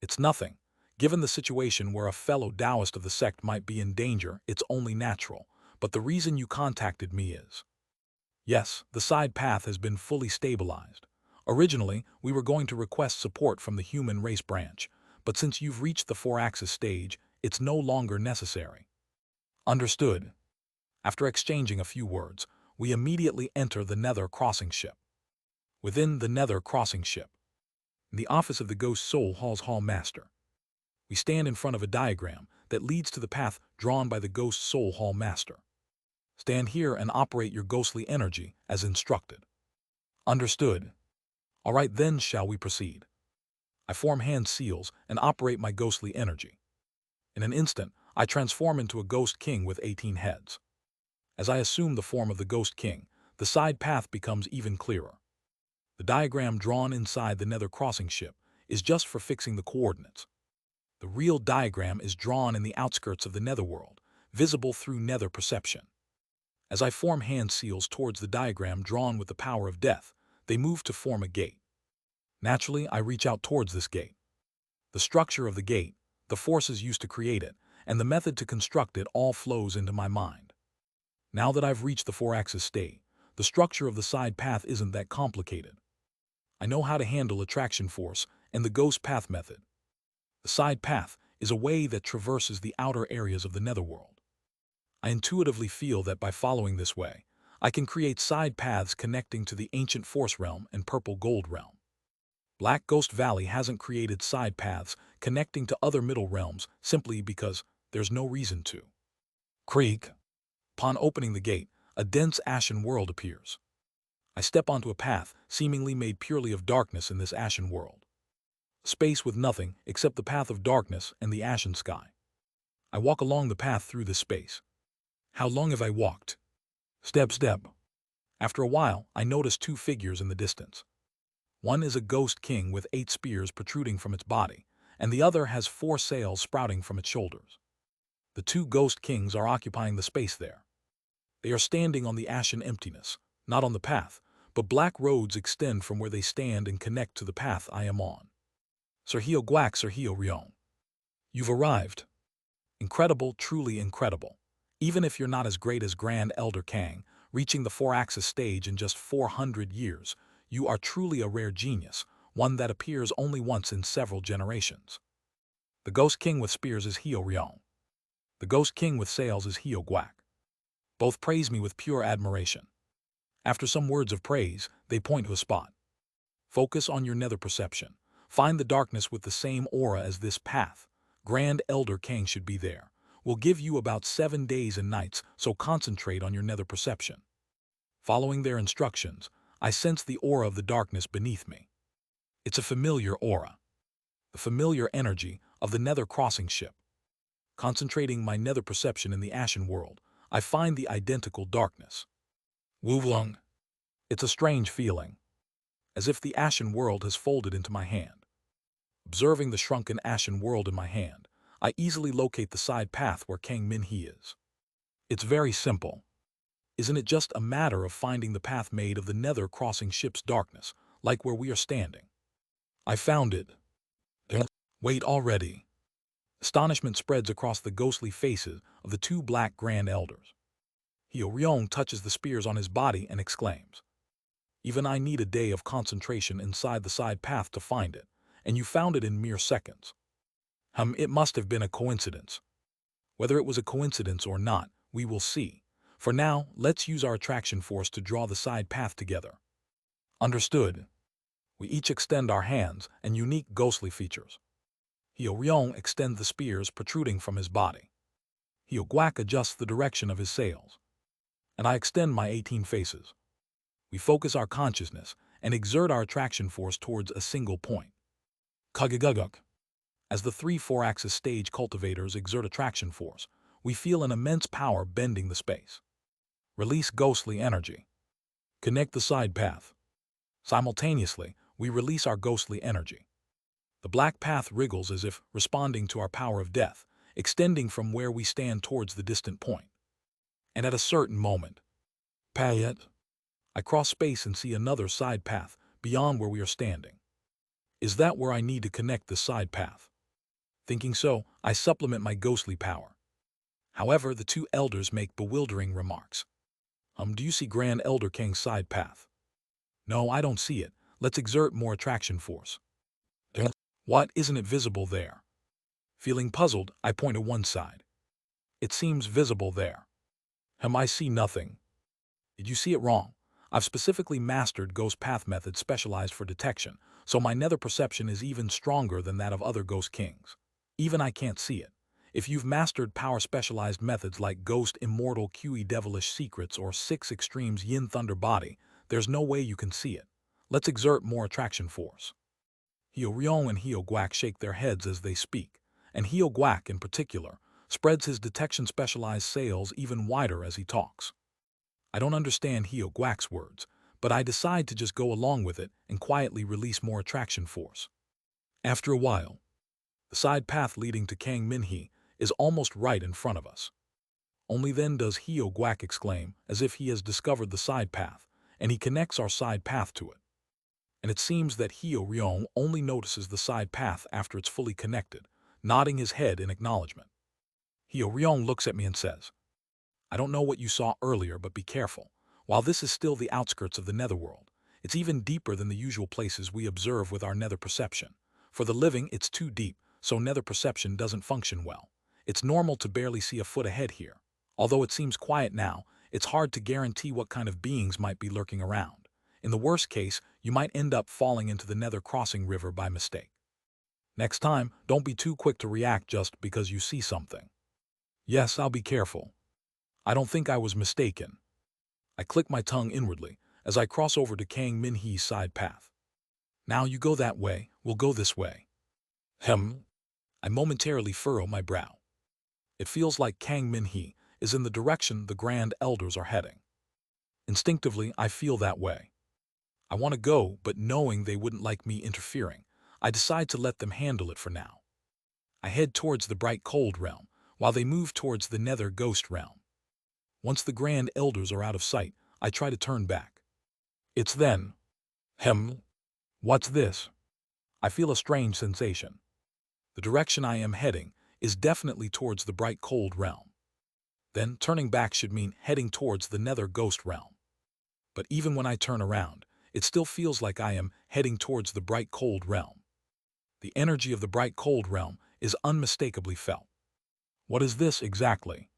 It's nothing. Given the situation where a fellow Taoist of the sect might be in danger, it's only natural. But the reason you contacted me is... Yes, the side path has been fully stabilized. Originally, we were going to request support from the human race branch, but since you've reached the 4-axis stage, it's no longer necessary. Understood. After exchanging a few words, we immediately enter the Nether Crossing ship. Within the Nether Crossing ship, in the office of the Ghost Soul Hall's Hall Master, we stand in front of a diagram that leads to the path drawn by the Ghost Soul Hall Master. Stand here and operate your ghostly energy as instructed. Understood. All right, then shall we proceed? I form hand seals and operate my ghostly energy. In an instant, I transform into a Ghost King with 18 heads. As I assume the form of the Ghost King, the side path becomes even clearer. The diagram drawn inside the Nether Crossing ship is just for fixing the coordinates. The real diagram is drawn in the outskirts of the Netherworld, visible through Nether perception. As I form hand seals towards the diagram drawn with the power of death, they move to form a gate. Naturally, I reach out towards this gate. The structure of the gate, the forces used to create it, and the method to construct it all flows into my mind. Now that I've reached the 4-axis state, the structure of the side path isn't that complicated. I know how to handle attraction force and the ghost path method. The side path is a way that traverses the outer areas of the Netherworld. I intuitively feel that by following this way, I can create side paths connecting to the Ancient Force Realm and Purple Gold Realm. Black Ghost Valley hasn't created side paths connecting to other middle realms simply because there's no reason to. Creak. Upon opening the gate, a dense ashen world appears. I step onto a path seemingly made purely of darkness in this ashen world. Space with nothing except the path of darkness and the ashen sky. I walk along the path through this space. How long have I walked? Step. After a while, I notice two figures in the distance. One is a Ghost King with 8 spears protruding from its body, and the other has 4 sails sprouting from its shoulders. The 2 Ghost Kings are occupying the space there. They are standing on the ashen emptiness, not on the path, but black roads extend from where they stand and connect to the path I am on. Sir Hio Guak, Sir Hio Ryong. You've arrived. Incredible, truly incredible. Even if you're not as great as Grand Elder Kang, reaching the 4-axis stage in just 400 years, you are truly a rare genius, one that appears only once in several generations. The Ghost King with spears is Hio Ryong. The Ghost King with sails is Hio Guak. Both praise me with pure admiration. After some words of praise, they point to a spot. Focus on your nether perception. Find the darkness with the same aura as this path. Grand Elder Kang should be there. We'll give you about 7 days and nights, so concentrate on your nether perception. Following their instructions, I sense the aura of the darkness beneath me. It's a familiar aura. The familiar energy of the Nether Crossing ship. Concentrating my nether perception in the ashen world, I find the identical darkness. Wulong. It's a strange feeling, as if the ashen world has folded into my hand. Observing the shrunken ashen world in my hand, I easily locate the side path where Kang Min-hee is. It's very simple. Isn't it just a matter of finding the path made of the Nether Crossing ship's darkness, like where we are standing? I found it. Wait already. Astonishment spreads across the ghostly faces of the two black Grand Elders. Hyo-ryong touches the spears on his body and exclaims, "Even I need a day of concentration inside the side path to find it, and you found it in mere seconds. It must have been a coincidence. Whether it was a coincidence or not, we will see. For now, let's use our attraction force to draw the side path together." Understood. We each extend our hands and unique ghostly features. Hyo-ryong extends the spears protruding from his body. Hyo-gwak adjusts the direction of his sails. And I extend my 18 faces. We focus our consciousness and exert our attraction force towards a single point. Kagaguguk. As the three four-axis stage cultivators exert attraction force, we feel an immense power bending the space. Release ghostly energy. Connect the side path. Simultaneously, we release our ghostly energy. The black path wriggles as if responding to our power of death, extending from where we stand towards the distant point. And at a certain moment, Payet, I cross space and see another side path beyond where we are standing. Is that where I need to connect the side path? Thinking so, I supplement my ghostly power. However, the two elders make bewildering remarks. Do you see Grand Elder King's side path? No, I don't see it. Let's exert more attraction force. What, isn't it visible there? Feeling puzzled, I point to one side. It seems visible there. I see nothing. Did you see it wrong? I've specifically mastered Ghost Path method specialized for detection, so my nether perception is even stronger than that of other Ghost Kings. Even I can't see it. If you've mastered power-specialized methods like Ghost Immortal QE Devilish Secrets or 6 Extremes Yin Thunder Body, there's no way you can see it. Let's exert more attraction force. Hyo-ryong and Hyo-gwak shake their heads as they speak, and Hyo-gwak in particular spreads his detection-specialized sails even wider as he talks. I don't understand Hyo-gwak's words, but I decide to just go along with it and quietly release more attraction force. After a while, the side path leading to Kang Min-hee is almost right in front of us. Only then does Hyo-gwak exclaim, as if he has discovered the side path, and he connects our side path to it. And it seems that Hyo-ryong only notices the side path after it's fully connected, nodding his head in acknowledgement. Hyo-ryong looks at me and says, "I don't know what you saw earlier, but be careful. While this is still the outskirts of the netherworld, it's even deeper than the usual places we observe with our nether perception. For the living, it's too deep, so nether perception doesn't function well. It's normal to barely see a foot ahead here. Although it seems quiet now, it's hard to guarantee what kind of beings might be lurking around. In the worst case, you might end up falling into the nether crossing river by mistake. Next time, don't be too quick to react just because you see something." Yes, I'll be careful. I don't think I was mistaken. I click my tongue inwardly as I cross over to Kang Min-hee's side path. Now you go that way, we'll go this way. I momentarily furrow my brow. It feels like Kang Min-hee is in the direction the Grand Elders are heading. Instinctively, I feel that way. I want to go, but knowing they wouldn't like me interfering, I decide to let them handle it for now. I head towards the bright cold realm, while they move towards the nether ghost realm. Once the Grand Elders are out of sight, I try to turn back. It's then. What's this? I feel a strange sensation. The direction I am heading is definitely towards the bright cold realm. Then turning back should mean heading towards the nether ghost realm. But even when I turn around, it still feels like I am heading towards the bright cold realm. The energy of the bright cold realm is unmistakably felt. What is this exactly?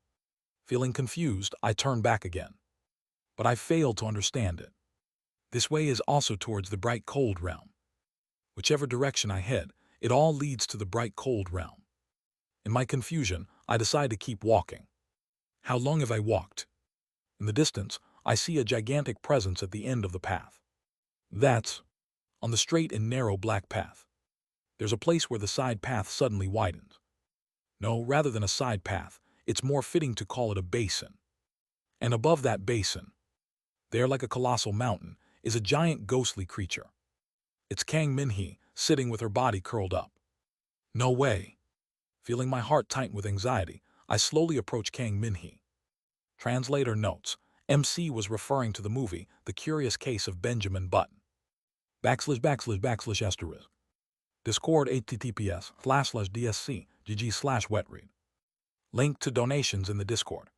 Feeling confused, I turn back again. But I fail to understand it. This way is also towards the bright cold realm. Whichever direction I head, it all leads to the bright cold realm. In my confusion, I decide to keep walking. How long have I walked? In the distance, I see a gigantic presence at the end of the path. That's on the straight and narrow black path. There's a place where the side path suddenly widens. No, rather than a side path, it's more fitting to call it a basin. And above that basin, there like a colossal mountain, is a giant ghostly creature. It's Kang Min-hee, sitting with her body curled up. No way. Feeling my heart tighten with anxiety, I slowly approach Kang Min-hee. Translator notes, MC was referring to the movie The Curious Case of Benjamin Button. \\\\\\\\\. Discord https://dsc.gg/wetread. Link to donations in the Discord.